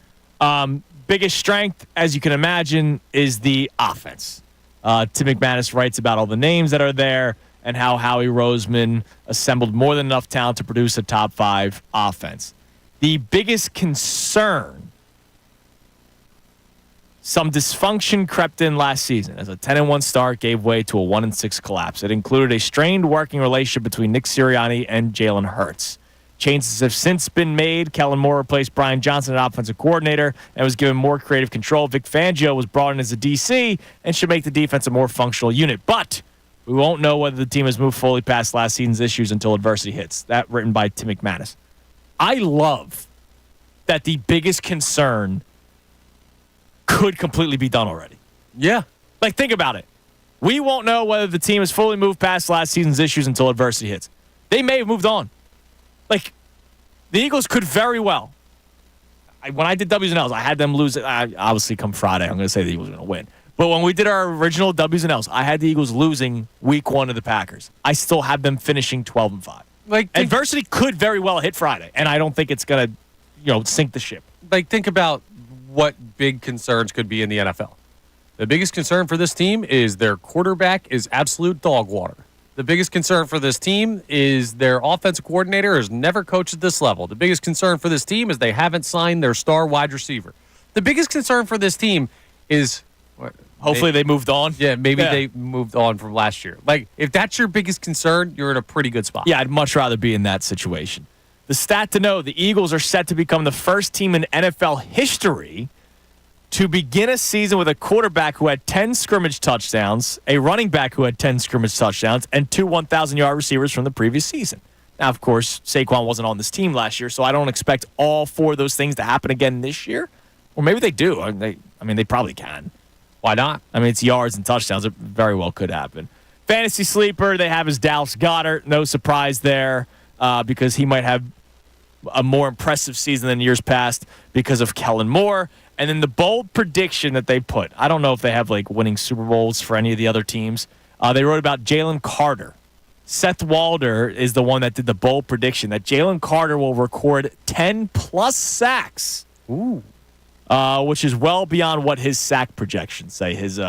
Speaker 2: Biggest strength, as you can imagine, is the offense. Tim McManus writes about all the names that are there and how Howie Roseman assembled more than enough talent to produce a top 5 offense. The biggest concern, some dysfunction crept in last season as a 10-1 start gave way to a 1-6 collapse. It included a strained working relationship between Nick Sirianni and Jalen Hurts. Changes have since been made. Kellen Moore replaced Brian Johnson as offensive coordinator and was given more creative control. Vic Fangio was brought in as a DC and should make the defense a more functional unit. But we won't know whether the team has moved fully past last season's issues until adversity hits. That written by Tim McManus. I love that the biggest concern could completely be done already.
Speaker 5: Yeah.
Speaker 2: Like, think about it. We won't know whether the team has fully moved past last season's issues until adversity hits. They may have moved on. Like, the Eagles could very well. When I did W's and L's, I had them lose. Obviously, come Friday, I'm going to say the Eagles are going to win. But when we did our original W's and L's, I had the Eagles losing week 1 to the Packers. I still have them finishing 12-5. Adversity could very well hit Friday, and I don't think it's going to, sink the ship.
Speaker 5: Think about what big concerns could be in the NFL. The biggest concern for this team is their quarterback is absolute dog water. The biggest concern for this team is their offensive coordinator has never coached at this level. The biggest concern for this team is they haven't signed their star wide receiver. The biggest concern for this team is...
Speaker 2: Hopefully they moved on.
Speaker 5: Yeah, maybe they moved on from last year. If that's your biggest concern, you're in a pretty good spot.
Speaker 2: Yeah, I'd much rather be in that situation. The stat to know, the Eagles are set to become the first team in NFL history to begin a season with a quarterback who had 10 scrimmage touchdowns, a running back who had 10 scrimmage touchdowns, and 2 1,000-yard receivers from the previous season. Now, of course, Saquon wasn't on this team last year, so I don't expect all 4 of those things to happen again this year. Or maybe they do. They probably can. Why not? It's yards and touchdowns. It very well could happen. Fantasy sleeper they have is Dallas Goedert. No surprise there because he might have a more impressive season than years past because of Kellen Moore. And then the bold prediction that they put. I don't know if they have winning Super Bowls for any of the other teams. They wrote about Jalen Carter. Seth Walder is the one that did the bold prediction that Jalen Carter will record 10-plus sacks.
Speaker 5: Ooh.
Speaker 2: Which is well beyond what his sack projections say, his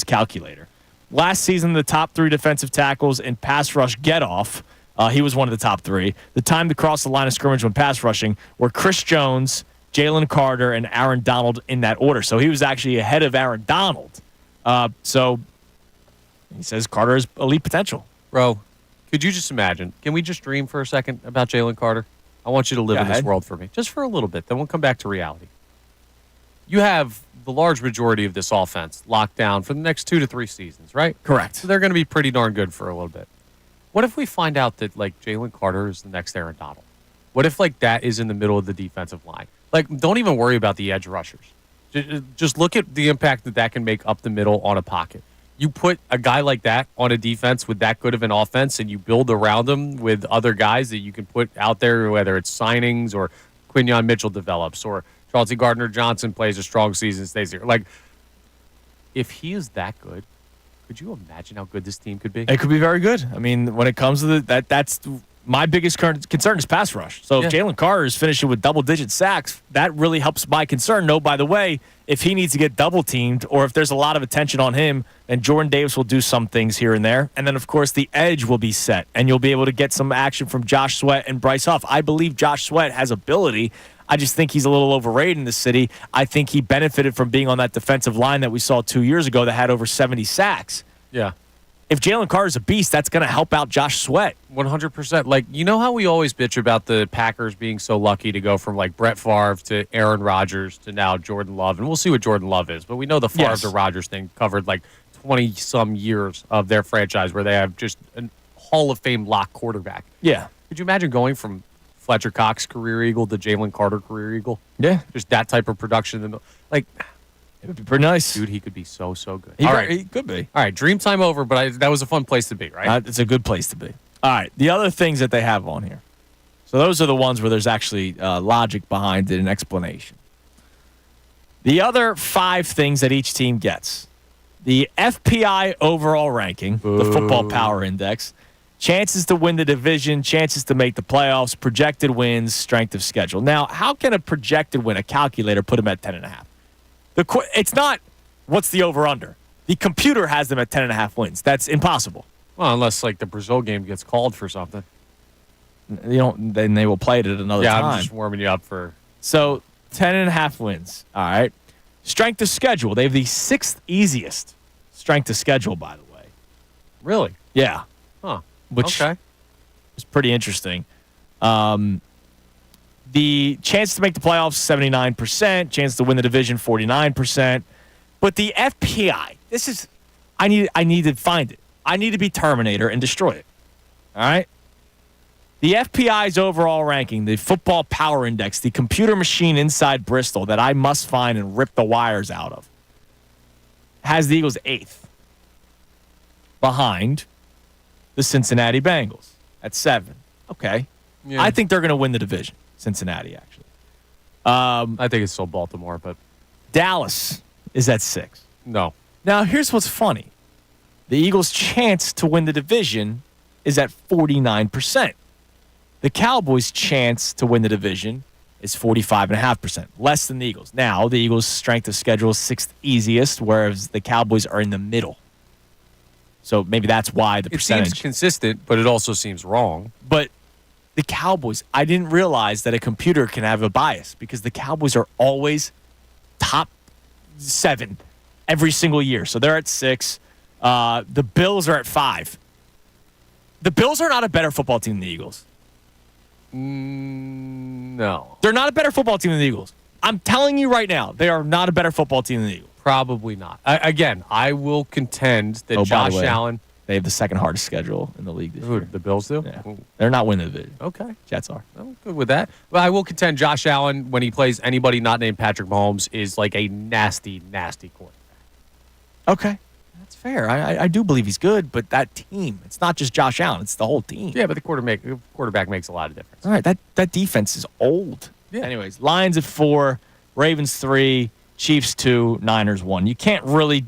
Speaker 2: calculator. Last season, the top 3 defensive tackles in pass rush get-off, he was one of the top 3. The time to cross the line of scrimmage when pass rushing were Chris Jones, Jalen Carter, and Aaron Donald in that order. So he was actually ahead of Aaron Donald. So he says Carter has elite potential.
Speaker 5: Bro, could you just imagine? Can we just dream for a second about Jalen Carter? I want you to live in this world for me. Just for a little bit. Then we'll come back to reality. You have the large majority of this offense locked down for the next 2 to 3 seasons, right?
Speaker 2: Correct.
Speaker 5: So they're going to be pretty darn good for a little bit. What if we find out that Jalen Carter is the next Aaron Donald? What if that is in the middle of the defensive line? Don't even worry about the edge rushers. Just look at the impact that can make up the middle on a pocket. You put a guy like that on a defense with that good of an offense, and you build around him with other guys that you can put out there, whether it's signings or Quinyon Mitchell develops or Chauncey Gardner-Johnson plays a strong season, stays here. If he is that good, could you imagine how good this team could be?
Speaker 2: It could be very good. When it comes to that's my biggest concern is pass rush. So if Jalen Carter is finishing with double-digit sacks, that really helps my concern. No, by the way, if he needs to get double-teamed or if there's a lot of attention on him, then Jordan Davis will do some things here and there. And then, of course, the edge will be set, and you'll be able to get some action from Josh Sweat and Bryce Huff. I believe Josh Sweat has ability. I just think he's a little overrated in the city. I think he benefited from being on that defensive line that we saw 2 years ago that had over 70 sacks.
Speaker 5: Yeah.
Speaker 2: If Jalen Carter's a beast, that's going to help out Josh Sweat.
Speaker 5: 100%. Like, you know how we always bitch about the Packers being so lucky to go from, like, Brett Favre to Aaron Rodgers to now Jordan Love. And we'll see what Jordan Love is. But we know the Favre to Rodgers thing covered, like, 20-some years of their franchise where they have just a Hall of Fame lock quarterback.
Speaker 2: Yeah.
Speaker 5: Could you imagine going from Fletcher Cox career Eagle to Jalen Carter career Eagle?
Speaker 2: Yeah.
Speaker 5: Just that type of production. Like,
Speaker 2: it would be pretty nice.
Speaker 5: Dude, he could be so good.
Speaker 2: He could be.
Speaker 5: All right, dream time over, but that was a fun place to be, right?
Speaker 2: It's a good place to be. All right, the other things that they have on here. So those are the ones where there's actually logic behind it and explanation. The other 5 things that each team gets. The FPI overall ranking, the Football Power Index, chances to win the division, chances to make the playoffs, projected wins, strength of schedule. Now, how can a projected win, a calculator, put them at 10.5? It's not what's the over-under. The computer has them at 10.5 wins. That's impossible.
Speaker 5: Well, unless, like, the Brazil game gets called for something.
Speaker 2: Then they will play it at another time.
Speaker 5: Yeah, I'm just warming you up for...
Speaker 2: So, 10.5 wins. All right. Strength of schedule. They have the 6th easiest strength of schedule, by the way.
Speaker 5: Really?
Speaker 2: Yeah.
Speaker 5: Huh.
Speaker 2: Which
Speaker 5: is
Speaker 2: pretty interesting. The chance to make the playoffs, 79%. Chance to win the division, 49%. But the FPI, this is, I need to find it. I need to be Terminator and destroy it. All right? The FPI's overall ranking, the Football Power Index, the computer machine inside Bristol that I must find and rip the wires out of, has the Eagles 8th. Behind the Cincinnati Bengals at 7. Okay. Yeah. I think they're going to win the division. Cincinnati, actually.
Speaker 5: I think it's still Baltimore, but
Speaker 2: Dallas is at 6.
Speaker 5: No.
Speaker 2: Now, here's what's funny. The Eagles' chance to win the division is at 49%. The Cowboys' chance to win the division is 45.5%, less than the Eagles. Now, the Eagles' strength of schedule is 6th easiest, whereas the Cowboys are in the middle. So maybe that's why the percentage.
Speaker 5: It seems consistent, but it also seems wrong.
Speaker 2: But the Cowboys, I didn't realize that a computer can have a bias because the Cowboys are always top 7 every single year. So they're at 6. The Bills are at 5. The Bills are not a better football team than the Eagles.
Speaker 5: No.
Speaker 2: They're not a better football team than the Eagles. I'm telling you right now, they are not a better football team than the Eagles.
Speaker 5: Probably not. Again, I will contend that Josh Allen...
Speaker 2: They have the 2nd hardest schedule in the league this year.
Speaker 5: The Bills do?
Speaker 2: Yeah. They're not winning the division.
Speaker 5: Okay.
Speaker 2: Jets are.
Speaker 5: I'm good with that. But I will contend Josh Allen, when he plays anybody not named Patrick Mahomes, is like a nasty, nasty quarterback.
Speaker 2: Okay. That's fair. I do believe he's good, but that team, it's not just Josh Allen. It's the whole team.
Speaker 5: Yeah, but the quarterback makes a lot of difference.
Speaker 2: All right. That defense is old. Yeah. Anyways, Lions at 4, Ravens 3, Chiefs 2, Niners 1. You can't really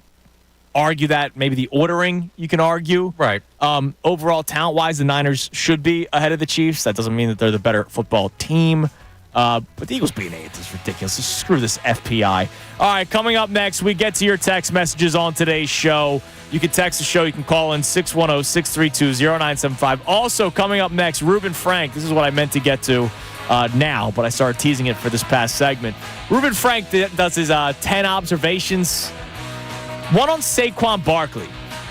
Speaker 2: argue that. Maybe the ordering you can argue.
Speaker 5: Right.
Speaker 2: Overall, talent-wise, the Niners should be ahead of the Chiefs. That doesn't mean that they're the better football team. But the Eagles being 8th is ridiculous. Just screw this FPI. All right, coming up next, we get to your text messages on today's show. You can text the show. You can call in 610-632-0975. Also, coming up next, Reuben Frank. This is what I meant to get to now, but I started teasing it for this past segment. Reuben Frank does his 10 observations. One on Saquon Barkley,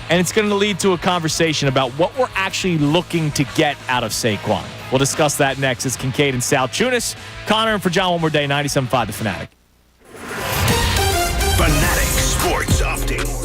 Speaker 2: and it's going to lead to a conversation about what we're actually looking to get out of Saquon. We'll discuss that next. It's Kincade and Salciunas. Connor and for John one more day, 97.5 The Fanatic.
Speaker 1: Fanatic Sports Update.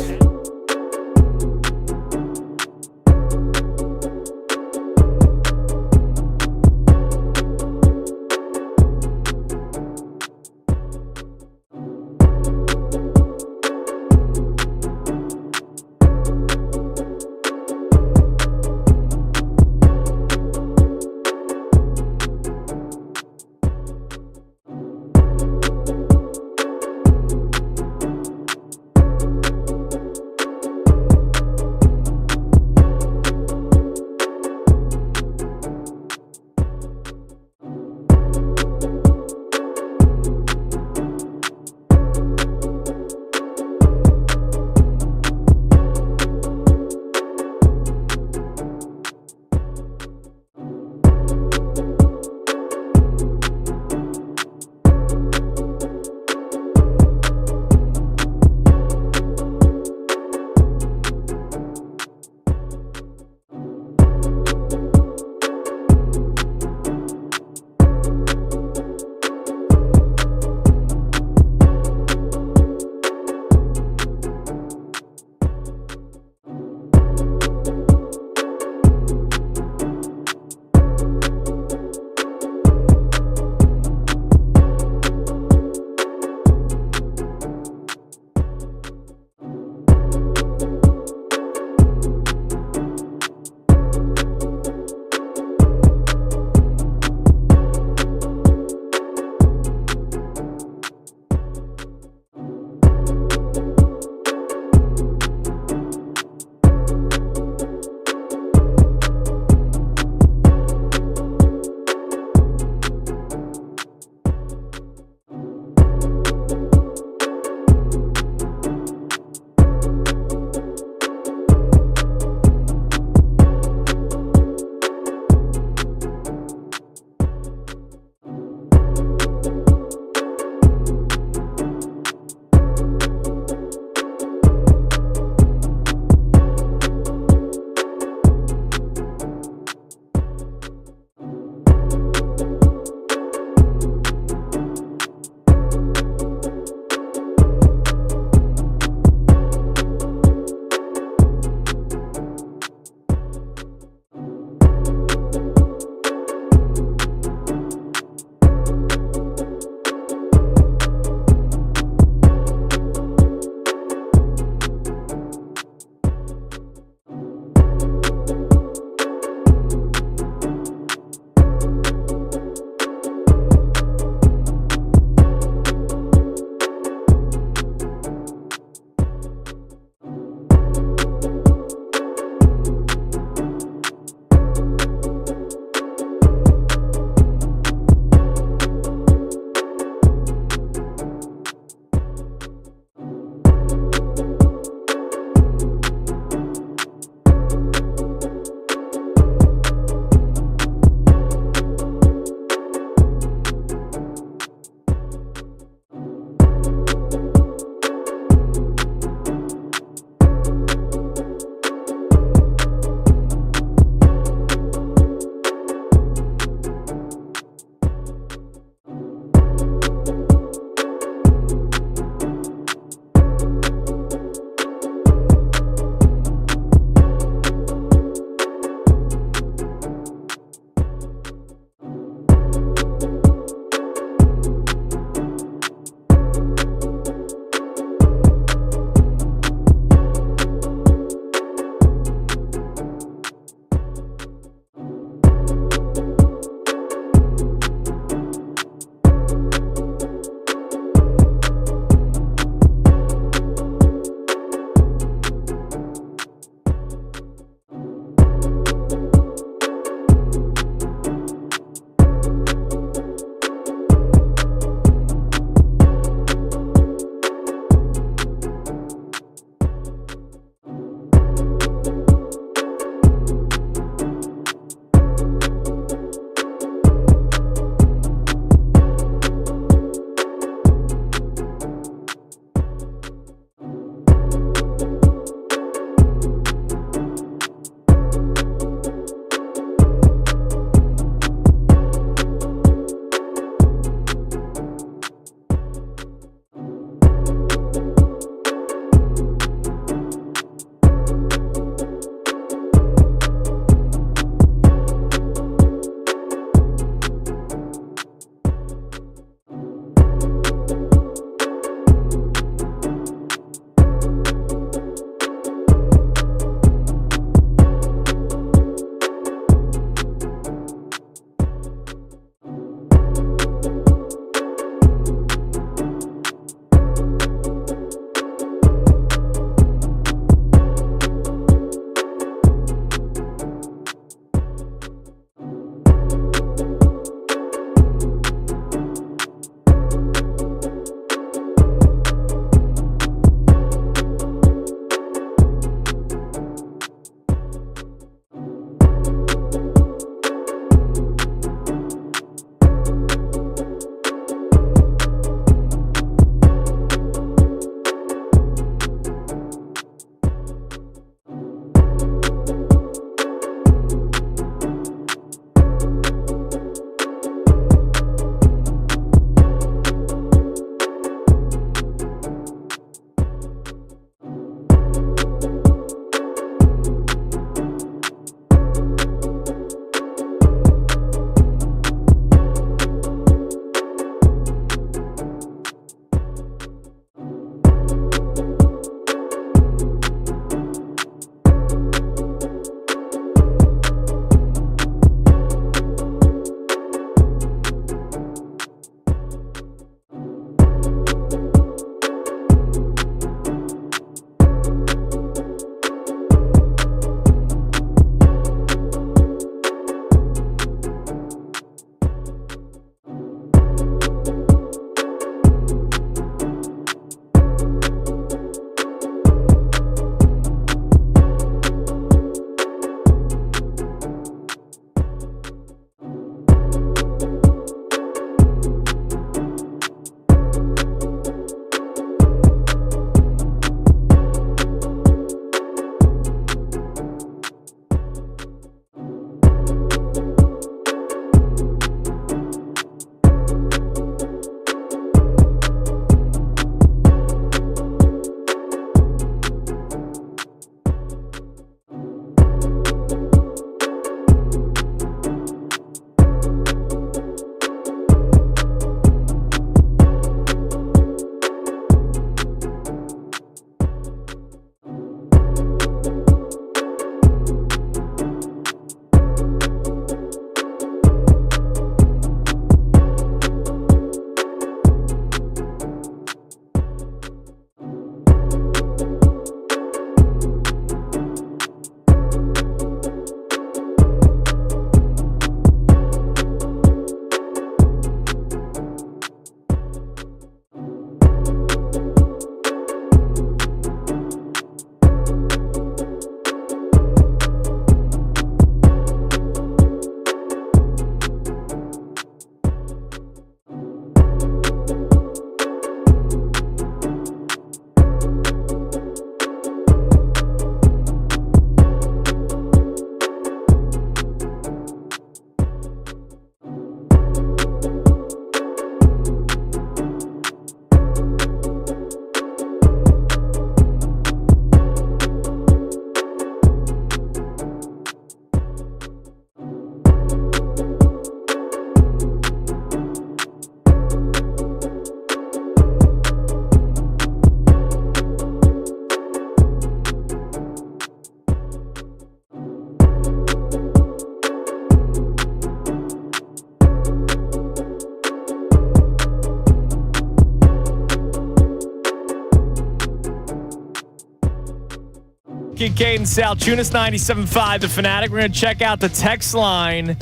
Speaker 2: Kincade Salciunas, 97.5 The Fanatic. We're going to check out the text line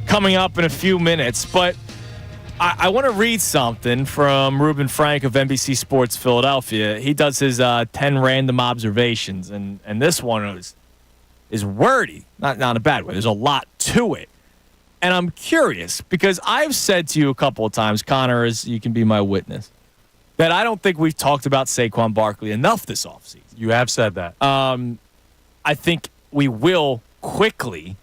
Speaker 2: coming up in a few minutes. But I want to read something from Ruben Frank of NBC Sports Philadelphia. He does his 10 random observations, and this one is wordy, not in a bad way. There's a lot to it. And I'm curious because I've said to you a couple of times, Connor, as you can be my witness, that I don't think we've talked about Saquon Barkley enough this offseason.
Speaker 5: You have said that.
Speaker 2: I think we will quickly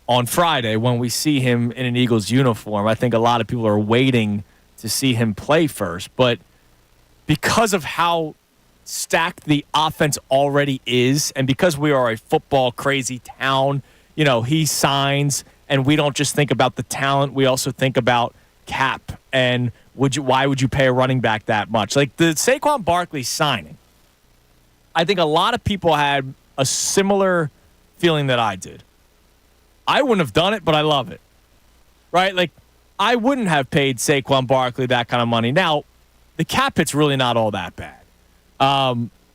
Speaker 2: on Friday when we see him in an Eagles uniform. I think a lot of people are waiting to see him play first. But because of how stacked the offense already is, and because we are a football crazy town, he signs, and we don't just think about the talent. We also think about cap and why would you pay a running back that much? Like the Saquon Barkley signing, I think a lot of people had a similar feeling that I did. I wouldn't have done it, but I love it. Right? Like I wouldn't have paid Saquon Barkley that kind of money. Now, the cap hit's really not all that bad.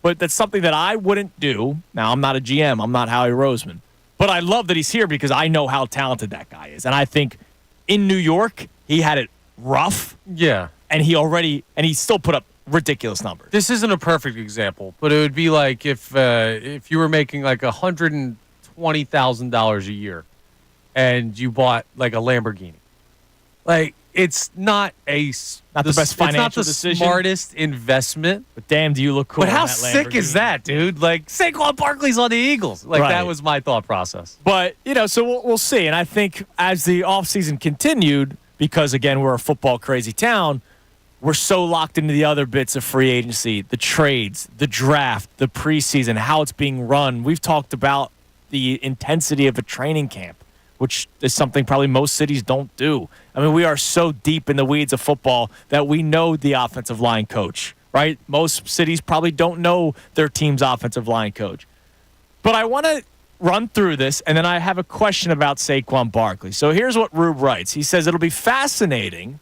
Speaker 2: But that's something that I wouldn't do. Now, I'm not a GM. I'm not Howie Roseman. But I love that he's here because I know how talented that guy is. And I think in New York, he had it rough.
Speaker 5: Yeah.
Speaker 2: And he still put up ridiculous numbers.
Speaker 5: This isn't a perfect example, but it would be like if you were making like $120,000 a year and you bought like a Lamborghini. Like it's not the best financial decision. Smartest investment.
Speaker 2: But damn, do you look cool.
Speaker 5: But how sick is that, dude? Like Saquon Barkley's on the Eagles. Like that was my thought process.
Speaker 2: But, so we'll see. And I think as the offseason continued, because, again, we're a football crazy town, we're so locked into the other bits of free agency, the trades, the draft, the preseason, how it's being run. We've talked about the intensity of a training camp, which is something probably most cities don't do. I mean, we are so deep in the weeds of football that we know the offensive line coach, right? Most cities probably don't know their team's offensive line coach. But I want to run through this, and then I have a question about Saquon Barkley. So here's what Rube writes. He says, it'll be fascinating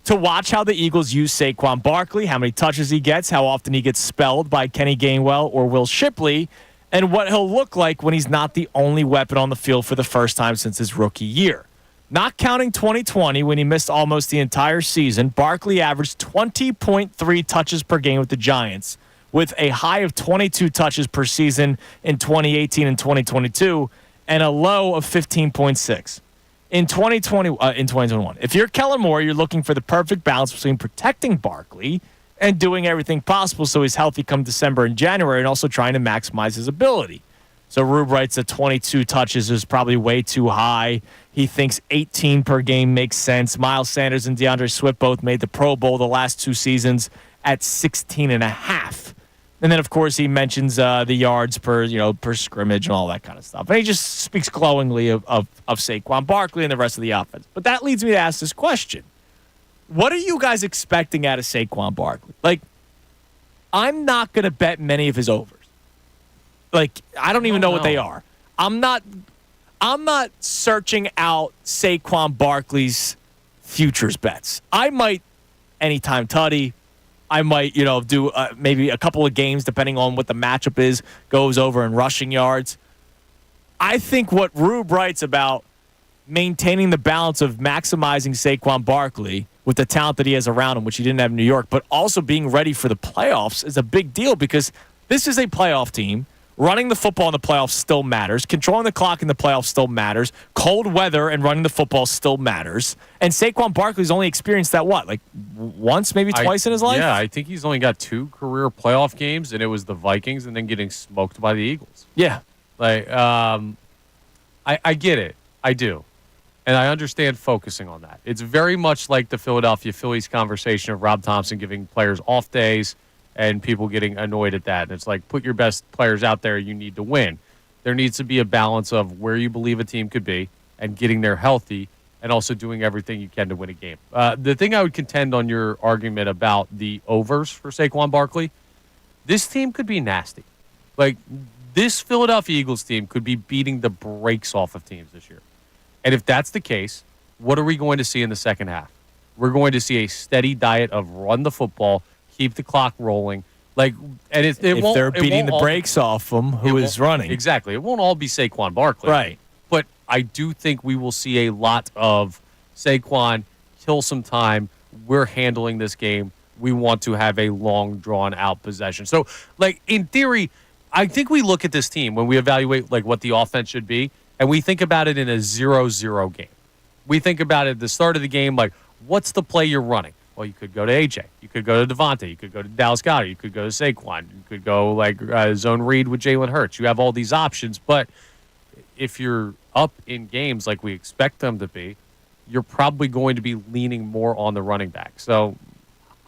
Speaker 2: to watch how the Eagles use Saquon Barkley, how many touches he gets, how often he gets spelled by Kenny Gainwell or Will Shipley, and what he'll look like when he's not the only weapon on the field for the first time since his rookie year. Not counting 2020 when he missed almost the entire season, Barkley averaged 20.3 touches per game with the Giants, with a high of 22 touches per season in 2018 and 2022, and a low of 15.6 in 2021. If you're Kellen Moore, you're looking for the perfect balance between protecting Barkley and doing everything possible so he's healthy come December and January, and also trying to maximize his ability. So Rube writes that 22 touches is probably way too high. He thinks 18 per game makes sense. Miles Sanders and DeAndre Swift both made the Pro Bowl the last 2 seasons at 16.5. And then, of course, he mentions the yards per scrimmage and all that kind of stuff. And he just speaks glowingly of Saquon Barkley and the rest of the offense. But that leads me to ask this question. What are you guys expecting out of Saquon Barkley? Like, I'm not going to bet many of his overs. Like, I don't even know what they are. I'm not searching out Saquon Barkley's futures bets. I might anytime tutty. I might, do maybe a couple of games, depending on what the matchup is, goes over in rushing yards. I think what Rube writes about maintaining the balance of maximizing Saquon Barkley with the talent that he has around him, which he didn't have in New York, but also being ready for the playoffs is a big deal because this is a playoff team. Running the football in the playoffs still matters. Controlling the clock in the playoffs still matters. Cold weather and running the football still matters. And Saquon Barkley's only experienced that, once, maybe twice in his life?
Speaker 5: Yeah, I think he's only got 2 career playoff games, and it was the Vikings and then getting smoked by the Eagles.
Speaker 2: Yeah.
Speaker 5: I get it. I do. And I understand focusing on that. It's very much like the Philadelphia Phillies conversation of Rob Thompson giving players off days and people getting annoyed at that. And it's like, put your best players out there. You need to win. There needs to be a balance of where you believe a team could be and getting there healthy and also doing everything you can to win a game. The thing I would contend on your argument about the overs for Saquon Barkley, this team could be nasty. Like, this Philadelphia Eagles team could be beating the brakes off of teams this year. And if that's the case, what are we going to see in the second half? We're going to see a steady diet of run the football, keep the clock rolling, Like, and it
Speaker 2: if
Speaker 5: won't,
Speaker 2: they're
Speaker 5: it
Speaker 2: beating
Speaker 5: won't
Speaker 2: the
Speaker 5: all-
Speaker 2: brakes off them, who is running.
Speaker 5: Exactly. It won't all be Saquon Barkley.
Speaker 2: Right.
Speaker 5: But I do think we will see a lot of Saquon kill some time. We're handling this game. We want to have a long, drawn-out possession. So, like, in theory, I think we look at this team when we evaluate, like, what the offense should be, and we think about it in a 0-0 game. We think about it at the start of the game, like, what's the play you're running? Well, you could go to AJ. You could go to Devontae. You could go to Dallas Goedert. You could go to Saquon. You could go, like, zone read with Jalen Hurts. You have all these options, but if you're up in games like we expect them to be, you're probably going to be leaning more on the running back. So,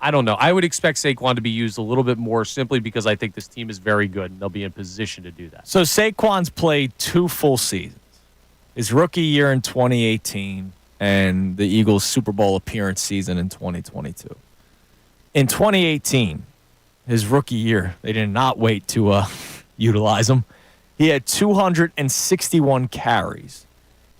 Speaker 5: I don't know. I would expect Saquon to be used a little bit more simply because I think this team is very good and they'll be in position to do that.
Speaker 2: So Saquon's played 2 full seasons. His rookie year in 2018 and the Eagles' Super Bowl appearance season in 2022. In 2018, his rookie year, they did not wait to utilize him. He had 261 carries.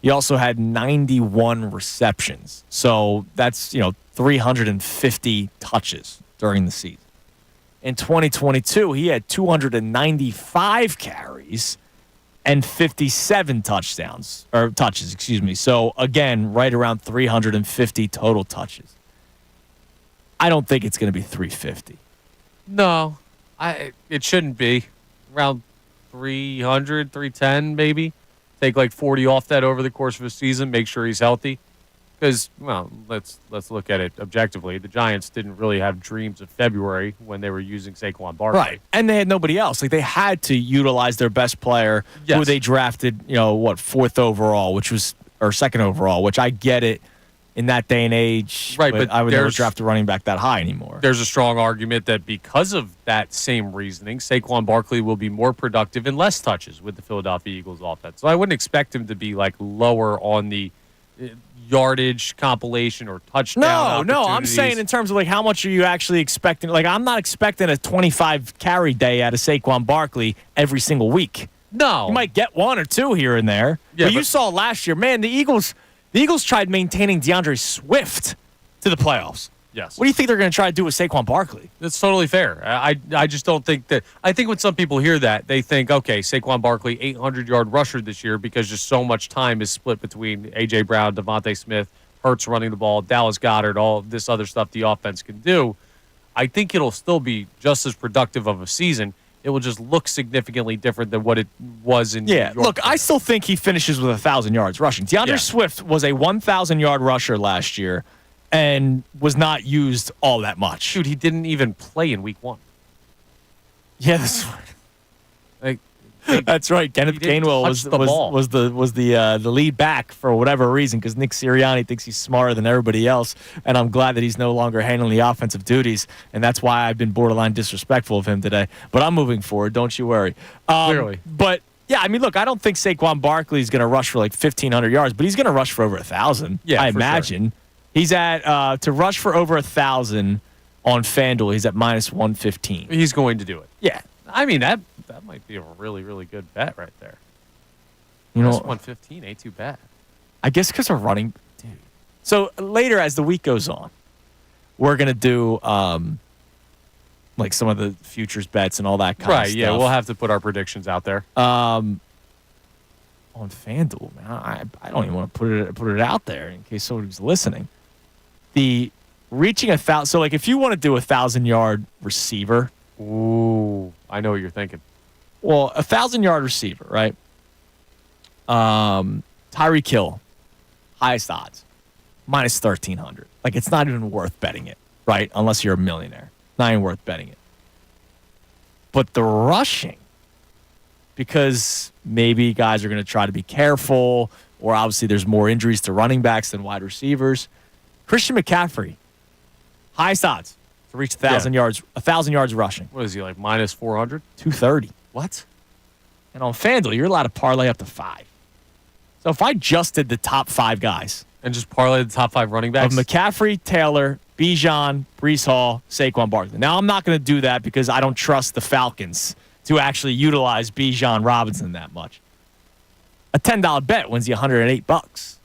Speaker 2: He also had 91 receptions. So that's, 350 touches during the season. In 2022, he had 295 carries and 57 touches, So again, right around 350 total touches. I don't think it's going to be 350.
Speaker 5: No, it shouldn't be. Around 300, 310 maybe. Take like 40 off that over the course of a season, make sure he's healthy. Because, well, let's look at it objectively. The Giants didn't really have dreams of February when they were using Saquon Barkley.
Speaker 2: Right. And they had nobody else. Like, they had to utilize their best player who they drafted, 4th overall, or 2nd overall, which I get it in that day and age.
Speaker 5: Right, but
Speaker 2: I would never draft a running back that high anymore.
Speaker 5: There's a strong argument that because of that same reasoning, Saquon Barkley will be more productive and less touches with the Philadelphia Eagles offense. So I wouldn't expect him to be, like, lower on the yardage compilation or touchdown.
Speaker 2: No, I'm saying in terms of like how much are you actually expecting? Like, I'm not expecting a 25 carry day out of Saquon Barkley every single week.
Speaker 5: No,
Speaker 2: you might get 1 or 2 here and there.
Speaker 5: Yeah,
Speaker 2: but you saw last year, man. The Eagles tried maintaining DeAndre Swift to the playoffs.
Speaker 5: Yes.
Speaker 2: What do you think they're going to try to do with Saquon Barkley?
Speaker 5: That's totally fair. I just don't think that. I think when some people hear that, they think, okay, Saquon Barkley, 800-yard rusher this year because just so much time is split between A.J. Brown, Devontae Smith, Hurts running the ball, Dallas Goedert, all this other stuff the offense can do. I think it'll still be just as productive of a season. It will just look significantly different than what it was in New York.
Speaker 2: Look, I still think he finishes with 1,000 yards rushing. DeAndre Swift was a 1,000-yard rusher last year and was not used all that much.
Speaker 5: Dude, he didn't even play in week 1.
Speaker 2: Yeah, that's right. That's right. Kenneth Gainwell was the lead back for whatever reason because Nick Sirianni thinks he's smarter than everybody else, and I'm glad that he's no longer handling the offensive duties, and that's why I've been borderline disrespectful of him today. But I'm moving forward. Don't you worry.
Speaker 5: Clearly.
Speaker 2: But yeah, I mean, look, I don't think Saquon Barkley is going to rush for like 1,500 yards, but he's going to rush for over 1,000.
Speaker 5: Yeah,
Speaker 2: I imagine.
Speaker 5: Sure.
Speaker 2: He's at to rush for over 1,000 on FanDuel. He's at -115.
Speaker 5: He's going to do it.
Speaker 2: Yeah,
Speaker 5: I mean that might be a really really good bet right there. -115 ain't too bad.
Speaker 2: I guess because we're running. Dude. So later, as the week goes on, we're gonna do like some of the futures bets and all that kind of stuff.
Speaker 5: Right. Yeah, we'll have to put our predictions out there.
Speaker 2: On FanDuel, man, I don't even want to put it out there in case somebody's listening. The reaching 1,000. So, like, if you want to do 1,000-yard receiver,
Speaker 5: ooh, I know what you're thinking.
Speaker 2: Well, 1,000-yard receiver, right? Tyreek Hill, highest odds, -1,300. Like, it's not even worth betting it, right? Unless you're a millionaire, not even worth betting it. But the rushing, because maybe guys are going to try to be careful, or obviously there's more injuries to running backs than wide receivers. Christian McCaffrey, highest odds to reach 1,000 yards. 1,000 yards rushing.
Speaker 5: What is he, like -400?
Speaker 2: 230.
Speaker 5: What?
Speaker 2: And on FanDuel, you're allowed to parlay up to 5. So if I just did the top 5 guys
Speaker 5: and just parlay the top 5 running backs
Speaker 2: of McCaffrey, Taylor, Bijan, Breece Hall, Saquon Barkley. Now I'm not going to do that because I don't trust the Falcons to actually utilize Bijan Robinson that much. A $10 bet wins you $108.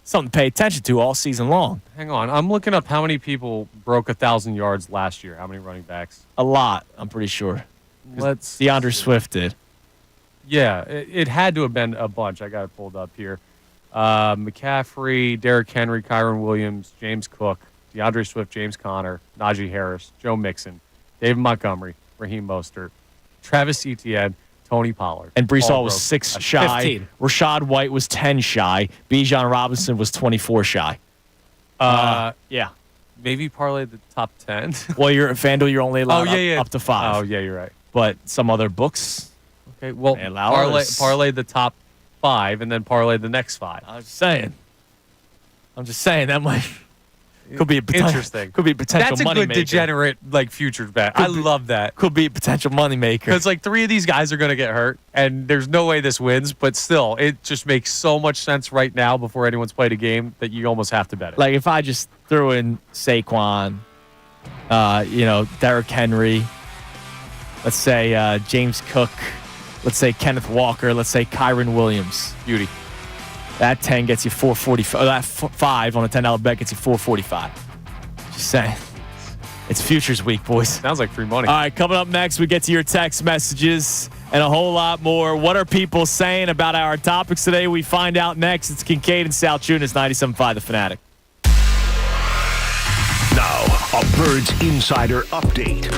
Speaker 2: something to pay attention to all season long.
Speaker 5: Hang on. I'm looking up how many people broke 1,000 yards last year. How many running backs?
Speaker 2: A lot, I'm pretty sure. DeAndre Swift did.
Speaker 5: Yeah, it had to have been a bunch. I got it pulled up here. McCaffrey, Derrick Henry, Kyron Williams, James Cook, DeAndre Swift, James Conner, Najee Harris, Joe Mixon, David Montgomery, Raheem Mostert, Travis Etienne, Tony Pollard.
Speaker 2: And Brees Hall was 6 shy.
Speaker 8: 15.
Speaker 2: Rashad White was 10 shy. Bijan Robinson was 24 shy. Yeah.
Speaker 5: Maybe parlay the top 10.
Speaker 2: Well, you're at FanDuel, you're only allowed up to 5.
Speaker 5: Oh, yeah, you're right.
Speaker 2: But some other books.
Speaker 5: Okay, well,
Speaker 2: they allow us.
Speaker 5: parlay the top 5 and then parlay the next 5.
Speaker 2: I'm just saying that might could be a potential,
Speaker 5: interesting.
Speaker 2: Could be a potential
Speaker 5: That's a
Speaker 2: money
Speaker 5: good
Speaker 2: maker.
Speaker 5: degenerate futures bet. I love that.
Speaker 2: Could be a potential money maker.
Speaker 5: Because 3 of these guys are going to get hurt, and there's no way this wins. But still, it just makes so much sense right now before anyone's played a game that you almost have to bet it.
Speaker 2: Like if I just threw in Saquon, Derrick Henry, let's say James Cook, let's say Kenneth Walker, let's say Kyron Williams.
Speaker 5: Beauty.
Speaker 2: That 10 gets you 445. That 5 on a $10 bet gets you 445. Just saying. It's futures week, boys.
Speaker 5: Sounds like free money.
Speaker 2: All right, coming up next, we get to your text messages and a whole lot more. What are people saying about our topics today? We find out next. It's Kincade and Salciunas, 97.5 The Fanatic.
Speaker 1: Now, a Birds Insider update.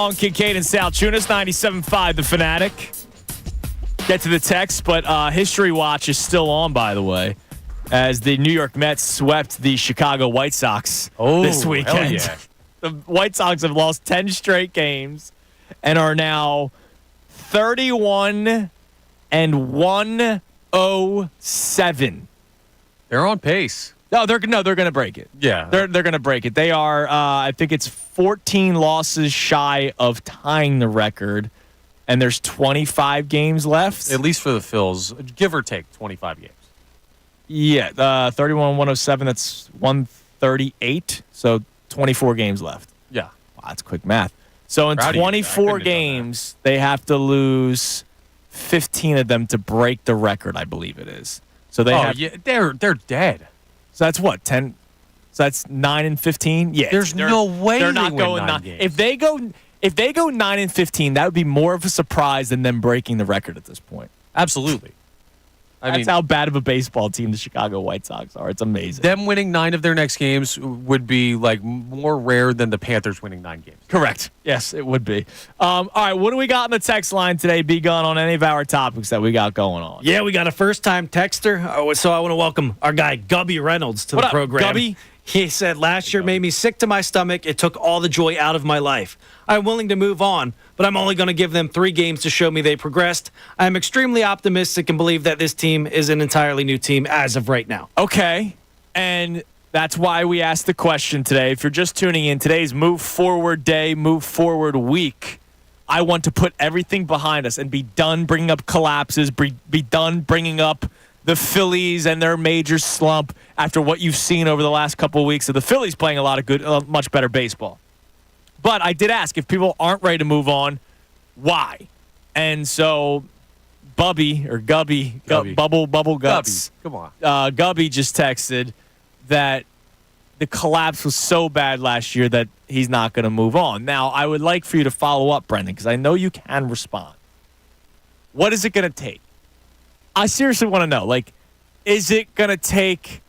Speaker 2: on Kincade and Salciunas, 97.5 The Fanatic. Get to the text, but History Watch is still on, by the way, as the New York Mets swept the Chicago White Sox this weekend.
Speaker 5: Hell yeah.
Speaker 2: The White Sox have lost 10 straight games and are now 31 and 107.
Speaker 5: They're on pace.
Speaker 2: No, they're going to break it.
Speaker 5: Yeah.
Speaker 2: They're going to break it. They are, I think it's 14 losses shy of tying the record, and there's 25 games left.
Speaker 5: At least for the Phils, give or take 25 games.
Speaker 2: Yeah, 31-107, that's 138, so 24 games left.
Speaker 5: Yeah.
Speaker 2: Wow, that's quick math. So in 24 games, they have to lose 15 of them to break the record, I believe it is. So they have,
Speaker 5: yeah, they're dead.
Speaker 2: So that's what, 10? So that's 9 and 15? Yeah.
Speaker 5: There's no way
Speaker 2: they're not
Speaker 5: they
Speaker 2: going
Speaker 5: win 9
Speaker 2: 9
Speaker 5: games.
Speaker 2: If they go 9 and 15, that would be more of a surprise than them breaking the record at this point.
Speaker 5: Absolutely.
Speaker 2: That's how bad of a baseball team the Chicago White Sox are. It's amazing.
Speaker 5: Them winning 9 of their next games would be like more rare than the Panthers winning 9 games.
Speaker 2: Correct. Yes, it would be. All right, what do we got in the text line today, B-Gun, on any of our topics that we got going on?
Speaker 8: Yeah, we got a first-time texter. So I want to welcome our guy, Gubby Reynolds, to the program.
Speaker 2: Gubby?
Speaker 8: He said, last year made me sick to my stomach. It took all the joy out of my life. I'm willing to move on, but I'm only going to give them 3 games to show me they progressed. I'm extremely optimistic and believe that this team is an entirely new team as of right now.
Speaker 2: Okay, and that's why we asked the question today. If you're just tuning in, today's Move Forward Day, Move Forward Week. I want to put everything behind us and be done bringing up collapses, be done bringing up the Phillies and their major slump after what you've seen over the last couple of weeks of the Phillies playing a lot of good, much better baseball. But I did ask, if people aren't ready to move on, why? And so Gubby Bubble Guts.
Speaker 5: Come on.
Speaker 2: Gubby just texted that the collapse was so bad last year that he's not going to move on. Now, I would like for you to follow up, Brendan, because I know you can respond. What is it going to take? I seriously want to know, is it going to take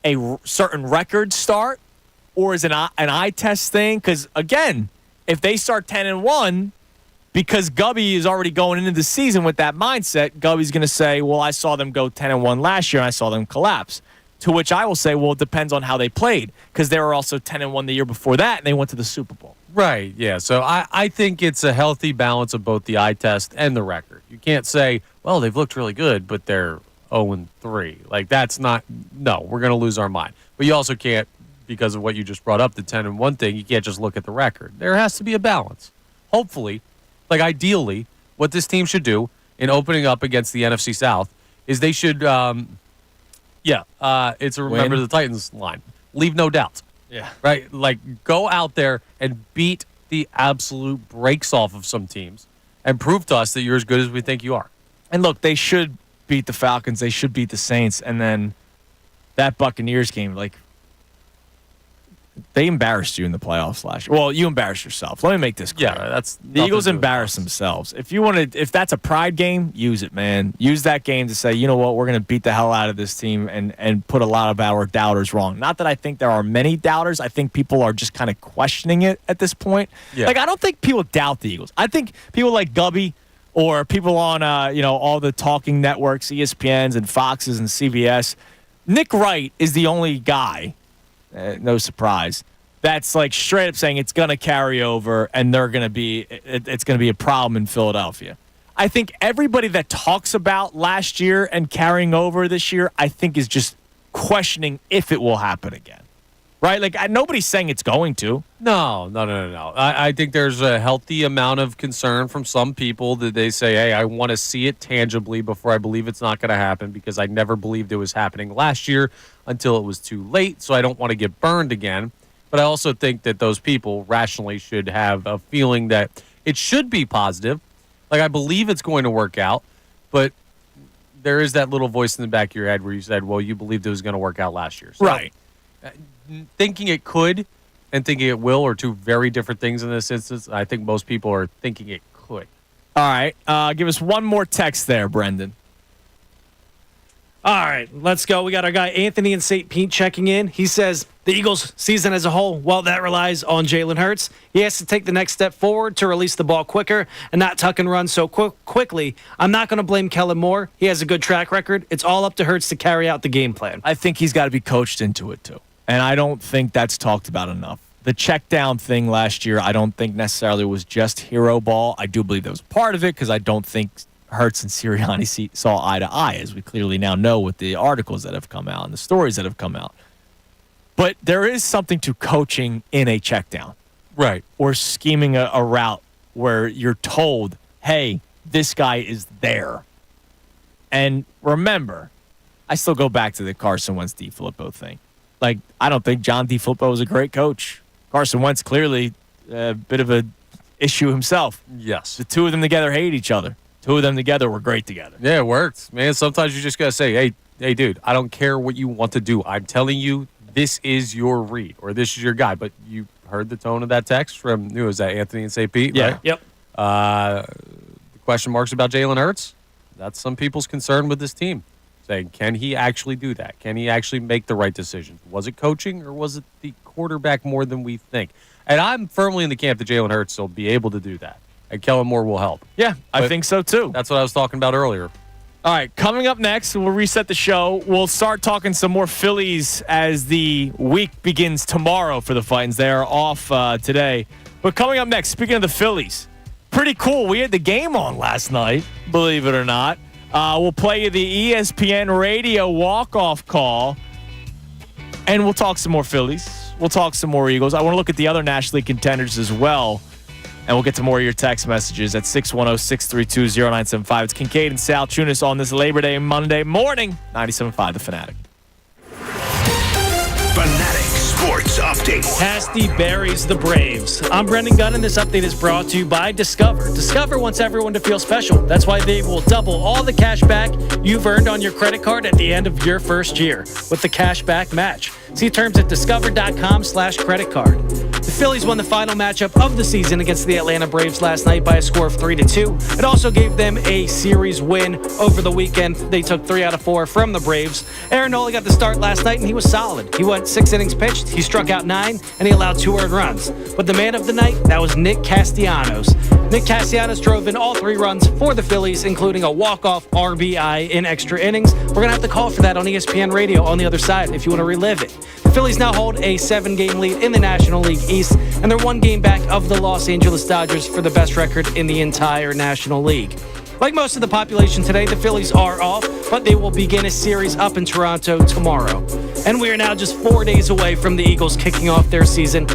Speaker 2: a certain record start, or is it an eye test thing? Because, again, if they start 10-1, because Gubby is already going into the season with that mindset, Gubby's going to say, well, I saw them go 10-1 last year, and I saw them collapse. To which I will say, well, it depends on how they played, because they were also 10-1 the year before that, and they went to the Super Bowl.
Speaker 5: Right, yeah. So I think it's a healthy balance of both the eye test and the record. You can't say, well, they've looked really good, but they're 0-3. That's not – no, we're going to lose our mind. But you also can't, because of what you just brought up, the 10-1 thing, you can't just look at the record. There has to be a balance. Hopefully, ideally, what this team should do in opening up against the NFC South is they should it's a remember the Titans line. Leave no doubt.
Speaker 2: Yeah.
Speaker 5: Right? Go out there and beat the absolute brakes off of some teams and prove to us that you're as good as we think you are.
Speaker 2: And look, they should beat the Falcons. They should beat the Saints. And then that Buccaneers game, they embarrassed you in the playoffs last year. Well, you embarrassed yourself. Let me make this clear.
Speaker 5: Yeah, that's
Speaker 2: the Eagles embarrassed themselves. If that's a pride game, use it, man. Use that game to say, you know what, we're going to beat the hell out of this team and put a lot of our doubters wrong. Not that I think there are many doubters. I think people are just kind of questioning it at this point.
Speaker 5: Yeah.
Speaker 2: I don't think people doubt the Eagles. I think people like Gubby or people on all the talking networks, ESPNs and Foxes and CBS. Nick Wright is the only guy. No surprise. That's straight up saying it's going to carry over and it's going to be a problem in Philadelphia. I think everybody that talks about last year and carrying over this year, I think is just questioning if it will happen again. Right? Nobody's saying it's going to.
Speaker 5: No. I think there's a healthy amount of concern from some people that they say, hey, I want to see it tangibly before I believe it's not going to happen because I never believed it was happening last year until it was too late, so I don't want to get burned again. But I also think that those people rationally should have a feeling that it should be positive. I believe it's going to work out, but there is that little voice in the back of your head where you said, well, you believed it was going to work out last year. So,
Speaker 2: right.
Speaker 5: Thinking it could and thinking it will are two very different things in this instance. I think most people are thinking it could.
Speaker 2: All right. Give us one more text there, Brendan.
Speaker 8: All right, let's go. We got our guy Anthony in St. Pete checking in. He says the Eagles' season as a whole, well, that relies on Jalen Hurts. He has to take the next step forward to release the ball quicker and not tuck and run so quickly. I'm not going to blame Kellen Moore. He has a good track record. It's all up to Hurts to carry out the game plan.
Speaker 2: I think he's got to be coached into it, too. And I don't think that's talked about enough. The check down thing last year, I don't think necessarily was just hero ball. I do believe that was part of it because I don't think Hurts and Sirianni saw eye to eye, as we clearly now know with the articles that have come out and the stories that have come out. But there is something to coaching in a check down.
Speaker 5: Right.
Speaker 2: Or scheming a route where you're told, hey, this guy is there. And remember, I still go back to the Carson Wentz DeFilippo thing. Like, I don't think John DeFilippo was a great coach. Carson Wentz clearly a bit of a issue himself.
Speaker 5: Yes.
Speaker 2: The two of them together hate each other. Two of them together were great together.
Speaker 5: Yeah, it worked. Man, sometimes you just got to say, hey, dude, I don't care what you want to do. I'm telling you, this is your read or this is your guy. But you heard the tone of that text from, who was that, Anthony in St. Pete?
Speaker 2: Yeah.
Speaker 5: Right?
Speaker 8: Yep.
Speaker 5: The question marks about Jalen Hurts. That's some people's concern with this team. Saying, can he actually do that? Can he actually make the right decisions? Was it coaching or was it the quarterback more than we think? And I'm firmly in the camp that Jalen Hurts will be able to do that. And Kellen Moore will help.
Speaker 2: Yeah, I think so too.
Speaker 5: That's what I was talking about earlier.
Speaker 2: All right, coming up next, we'll reset the show. We'll start talking some more Phillies as the week begins tomorrow for the Fightins. They are off today. But coming up next, speaking of the Phillies, pretty cool. We had the game on last night, believe it or not. We'll play you the ESPN radio walk-off call, and we'll talk some more Phillies. We'll talk some more Eagles. I want to look at the other National League contenders as well. And we'll get to more of your text messages at 610-632-0975. It's Kincade and Salciunas on this Labor Day Monday morning. 97.5 The Fanatic.
Speaker 1: Fanatic Sports Update.
Speaker 8: Casty buries the Braves. I'm Brendan Gunn, and this update is brought to you by Discover. Discover wants everyone to feel special. That's why they will double all the cash back you've earned on your credit card at the end of your first year with the cash back match. See terms at discover.com/credit card. The Phillies won the final matchup of the season against the Atlanta Braves last night by a score of 3-2. It also gave them a series win over the weekend. They took 3 out of 4 from the Braves. Aaron Nola got the start last night, and he was solid. He went 6 innings pitched, he struck out 9, and he allowed 2 earned runs. But the man of the night, that was Nick Castellanos. Nick Castellanos drove in all 3 runs for the Phillies, including a walk-off RBI in extra innings. We're going to have to call for that on ESPN Radio on the other side if you want to relive it. The Phillies now hold a 7-game lead in the National League East, and they're 1 game back of the Los Angeles Dodgers for the best record in the entire National League. Like most of the population today, the Phillies are off, but they will begin a series up in Toronto tomorrow. And we are now just 4 days away from the Eagles kicking off their season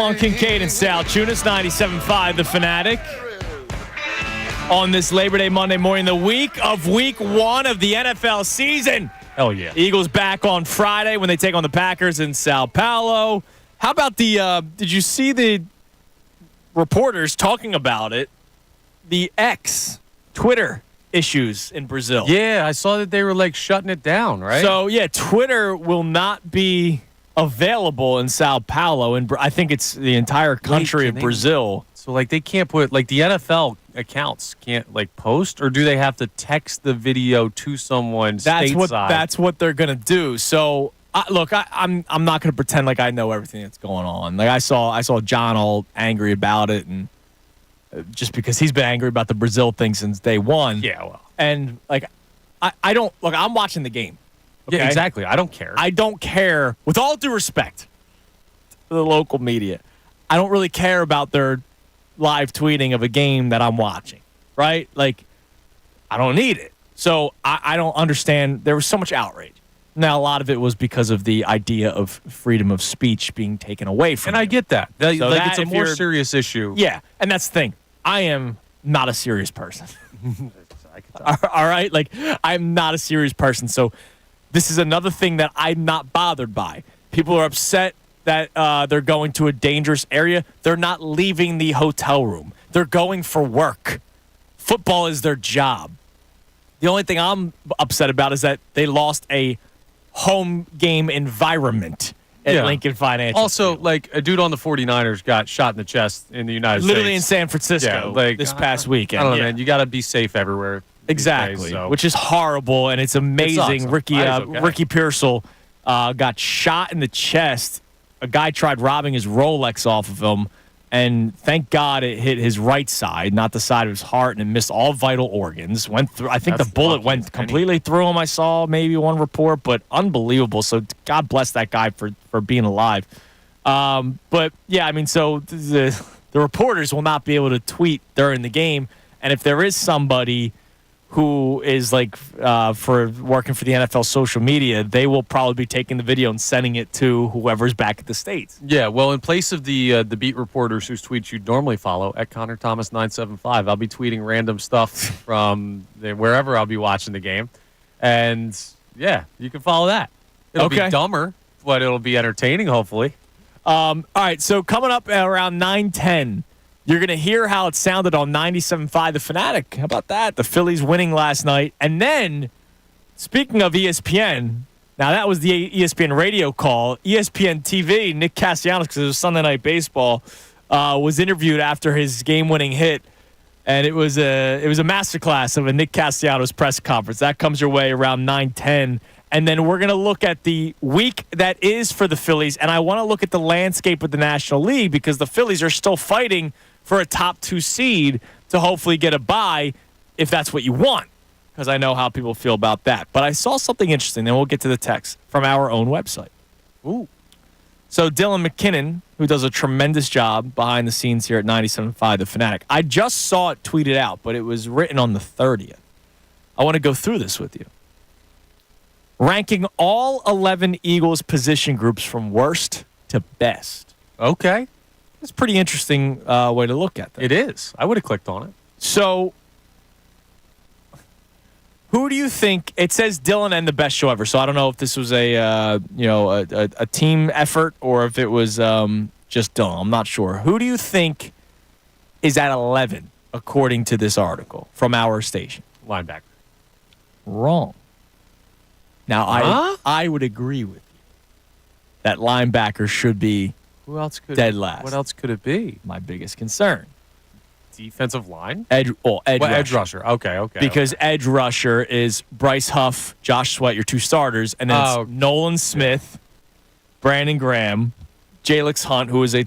Speaker 2: on Kincade and Salciunas, 97.5 The Fanatic. On this Labor Day Monday morning, the week of week 1 of the NFL season.
Speaker 5: Hell yeah.
Speaker 2: Eagles back on Friday when they take on the Packers in Sao Paulo. How about did you see the reporters talking about it? The Twitter issues in Brazil.
Speaker 5: Yeah, I saw that they were like shutting it down, right?
Speaker 2: So, yeah, Twitter will not be available in Sao Paulo. And I think it's the entire country of Brazil.
Speaker 5: So, like, they can't put, like, the NFL accounts can't, like, post? Or do they have to text the video to someone stateside?
Speaker 2: That's what they're going to do. So, look, I'm not going to pretend like I know everything that's going on. Like, I saw John all angry about it, and just because he's been angry about the Brazil thing since day one.
Speaker 5: Yeah, well.
Speaker 2: And, like, I don't – look, I'm watching the game. Okay?
Speaker 5: Yeah, exactly. I don't care.
Speaker 2: I don't care. With all due respect to the local media, I don't really care about their live tweeting of a game that I'm watching, right? Like, I don't need it. So I don't understand. There was so much outrage. Now, a lot of it was because of the idea of freedom of speech being taken away from
Speaker 5: And I get that. Like, it's a more
Speaker 2: you're-
Speaker 5: serious issue.
Speaker 2: Yeah, and that's the thing. I am not a serious person. All right? Like, I'm not a serious person. So this is another thing that I'm not bothered by. People are upset that they're going to a dangerous area. They're not leaving the hotel room. They're going for work. Football is their job. The only thing I'm upset about is that they lost a home game environment at Lincoln Financial.
Speaker 5: Also,
Speaker 2: Field.
Speaker 5: like, a dude on the 49ers got shot in the chest in the United
Speaker 2: Literally in
Speaker 5: States.
Speaker 2: San Francisco this past weekend.
Speaker 5: I don't know, man. You got to be safe everywhere.
Speaker 2: Exactly,
Speaker 5: Days, so.
Speaker 2: which is horrible, and it's amazing.
Speaker 5: It
Speaker 2: Ricky
Speaker 5: okay.
Speaker 2: Ricky Pearsall got shot in the chest. A guy tried robbing his Rolex off of him, and thank God it hit his right side, not the side of his heart, and it missed all vital organs. Went through. I think the bullet went completely through him. I saw maybe one report, but unbelievable. So God bless that guy for being alive. But yeah, I mean, so the reporters will not be able to tweet during the game, and if there is somebody who is like for working for the NFL social media, they will probably be taking the video and sending it to whoever's back at the States.
Speaker 5: Yeah, well, in place of the beat reporters whose tweets you'd normally follow, at Connor Thomas 975, I'll be tweeting random stuff from wherever I'll be watching the game. And, yeah, you can follow that. It'll be dumber, but it'll be entertaining, hopefully.
Speaker 2: All right, so coming up at around 9:10, you're going to hear how it sounded on 97.5 The Fanatic. How about that? The Phillies winning last night. And then, speaking of ESPN, now that was the ESPN radio call. ESPN TV, Nick Castellanos, because it was Sunday Night Baseball, was interviewed after his game-winning hit. And it was a masterclass of a Nick Castellanos press conference. That comes your way around 9:10. And then we're going to look at the week that is for the Phillies. And I want to look at the landscape of the National League because the Phillies are still fighting for a top 2 seed to hopefully get a bye if that's what you want, because I know how people feel about that. But I saw something interesting, then we'll get to the text from our own website.
Speaker 5: Ooh.
Speaker 2: So Dylan McKinnon, who does a tremendous job behind the scenes here at 97.5 The Fanatic, I just saw it tweeted out, but it was written on the 30th. I want to go through this with you. Ranking all 11 Eagles position groups from worst to best.
Speaker 5: Okay.
Speaker 2: It's a pretty interesting way to look at that.
Speaker 5: It is. I would have clicked on it.
Speaker 2: So, who do you think? It says Dylan and the best show ever. So I don't know if this was a team effort or if it was just Dylan. I'm not sure. Who do you think is at 11 according to this article from our station?
Speaker 5: Linebacker.
Speaker 2: Wrong. Now I would agree with you that linebacker should be.
Speaker 5: Who else could
Speaker 2: dead last?
Speaker 5: What else could it be?
Speaker 2: My biggest concern.
Speaker 5: Defensive line?
Speaker 2: Edge
Speaker 5: rusher. Okay.
Speaker 2: Because edge rusher is Bryce Huff, Josh Sweat, your 2 starters, and then it's Nolan Smith, Brandon Graham, Jalix Hunt, who is a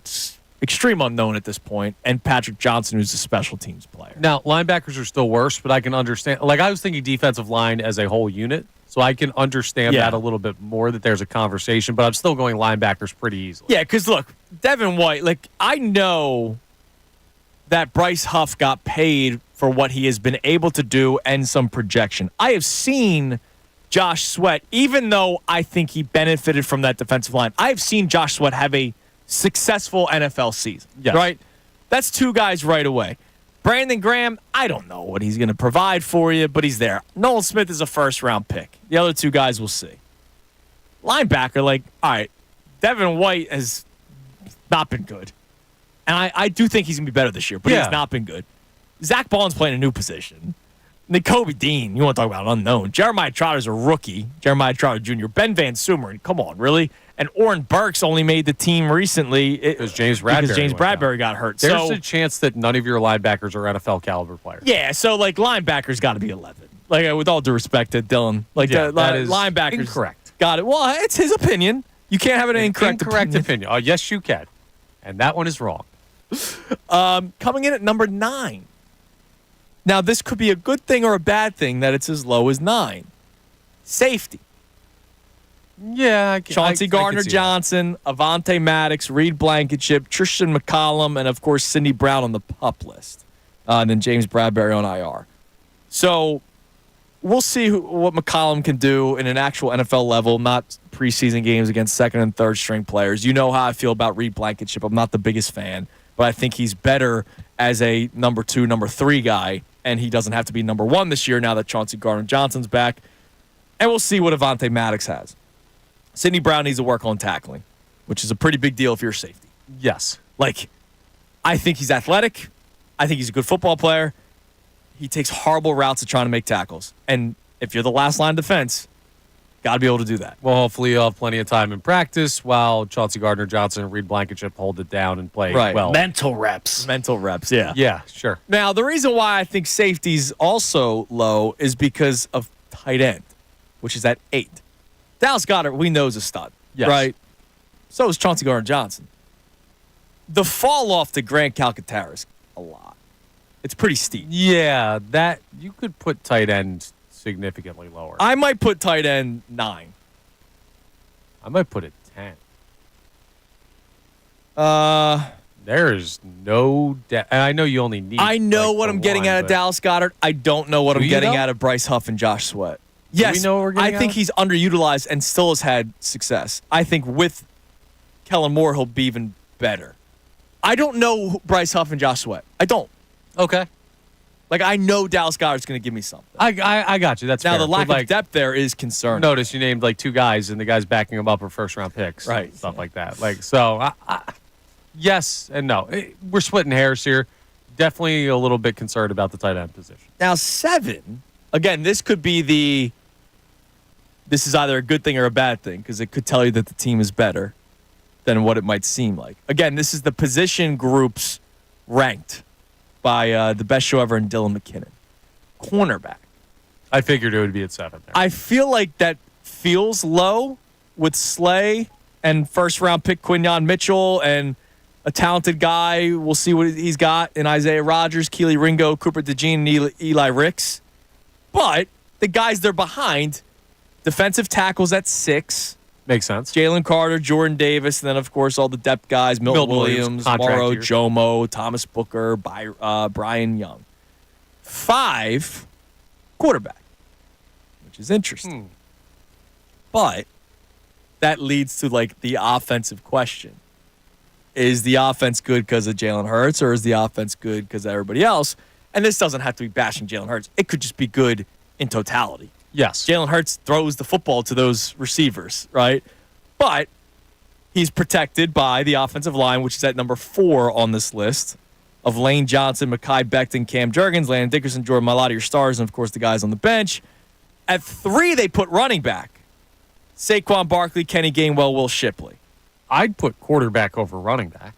Speaker 2: extreme unknown at this point, and Patrick Johnson, who's a special teams player.
Speaker 5: Now, linebackers are still worse, but I can understand. Like, I was thinking defensive line as a whole unit. So I can understand that a little bit more, that there's a conversation, but I'm still going linebackers pretty easily.
Speaker 2: Yeah, because look, Devin White, like, I know that Bryce Huff got paid for what he has been able to do and some projection. I have seen Josh Sweat, even though I think he benefited from that defensive line, I have seen Josh Sweat have a successful NFL season.
Speaker 5: Yes.
Speaker 2: Right? That's two guys right away. Brandon Graham, I don't know what he's going to provide for you, but he's there. Nolan Smith is a first-round pick. The other two guys we'll see. Linebacker, all right, Devin White has not been good. And I do think he's going to be better this year, but he's not been good. Zach Bond's playing a new position. Nakobe Dean, you want to talk about unknown. Jeremiah Trotter's a rookie. Jeremiah Trotter Jr. Ben Van Sumeren, come on, really? And Oren Burks only made the team recently
Speaker 5: because James Bradbury
Speaker 2: got hurt.
Speaker 5: There's a chance that none of your linebackers are NFL caliber players.
Speaker 2: Yeah, so linebackers got to be 11. With all due respect to Dylan,
Speaker 5: that is
Speaker 2: linebackers
Speaker 5: incorrect.
Speaker 2: Got it. Well, it's his opinion. You can't have an incorrect
Speaker 5: opinion. Oh, yes, you can, and that one is wrong.
Speaker 2: Coming in at number 9. Now, this could be a good thing or a bad thing that it's as low as 9. Safety.
Speaker 5: Yeah.
Speaker 2: Chauncey Gardner-Johnson, Avonte Maddox, Reed Blankenship, Tristan McCollum, and, of course, Sidney Brown on the PUP list. And then James Bradbury on IR. So we'll see what McCollum can do in an actual NFL level, not preseason games against second and third string players. You know how I feel about Reed Blankenship. I'm not the biggest fan, but I think he's better as a number 2, number 3 guy, and he doesn't have to be number 1 this year now that Chauncey Gardner-Johnson's back. And we'll see what Avonte Maddox has. Sidney Brown needs to work on tackling, which is a pretty big deal if you're a safety.
Speaker 5: Yes.
Speaker 2: I think he's athletic. I think he's a good football player. He takes horrible routes at trying to make tackles. And if you're the last line defense, got to be able to do that.
Speaker 5: Well, hopefully you'll have plenty of time in practice while Chauncey Gardner-Johnson and Reed Blankenship hold it down and play well.
Speaker 8: Mental reps,
Speaker 2: yeah.
Speaker 5: Yeah, sure.
Speaker 2: Now, the reason why I think safety's also low is because of tight end, which is at 8. Dallas Goedert, we know, is a stud, right? So is Chauncey Gardner-Johnson. The fall off to Grant Calcaterra a lot. It's pretty steep.
Speaker 5: Yeah, that you could put tight end significantly lower.
Speaker 2: I might put tight end 9.
Speaker 5: I might put it 10. There's no and I know you only need.
Speaker 2: I know what I'm getting at Dallas Goedert. I don't know what I'm getting at Bryce Huff and Josh Sweat. Yes,
Speaker 5: we know what we're getting
Speaker 2: I think he's underutilized and still has had success. I think with Kellen Moore, he'll be even better. I don't know Bryce Huff and Josh Sweat. I don't.
Speaker 5: Okay.
Speaker 2: I know Dallas Goedert's going to give me something.
Speaker 5: I got you. That's
Speaker 2: now
Speaker 5: fair.
Speaker 2: The lack of depth there is concerning.
Speaker 5: Notice you named 2 guys, and the guys backing them up are first-round picks,
Speaker 2: right?
Speaker 5: Stuff like that. Yes and no. We're splitting hairs here. Definitely a little bit concerned about the tight end position.
Speaker 2: Now 7. Again, this could be this is either a good thing or a bad thing because it could tell you that the team is better than what it might seem like. Again, this is the position groups ranked by the best show ever in Dylan McKinnon. Cornerback.
Speaker 5: I figured it would be at 7 there.
Speaker 2: I feel like that feels low with Slay and first-round pick Quinyon Mitchell and a talented guy. We'll see what he's got in Isaiah Rodgers, Keely Ringo, Cooper DeJean, and Eli Ricks. But the guys they're behind, defensive tackles at 6.
Speaker 5: Makes sense.
Speaker 2: Jalen Carter, Jordan Davis, and then, of course, all the depth guys, Milton Williams, Morrow, Jomo, Thomas Booker, Brian Young. 5, quarterback, which is interesting. But that leads to, the offensive question. Is the offense good because of Jalen Hurts, or is the offense good because of everybody else? And this doesn't have to be bashing Jalen Hurts. It could just be good in totality.
Speaker 5: Yes.
Speaker 2: Jalen Hurts throws the football to those receivers, right? But he's protected by the offensive line, which is at number 4 on this list, of Lane Johnson, Mekhi Becton, Cam Jurgens, Landon Dickerson, Jordan Mailata, your stars, and, of course, the guys on the bench. At 3, they put running back. Saquon Barkley, Kenny Gainwell, Will Shipley.
Speaker 5: I'd put quarterback over running back.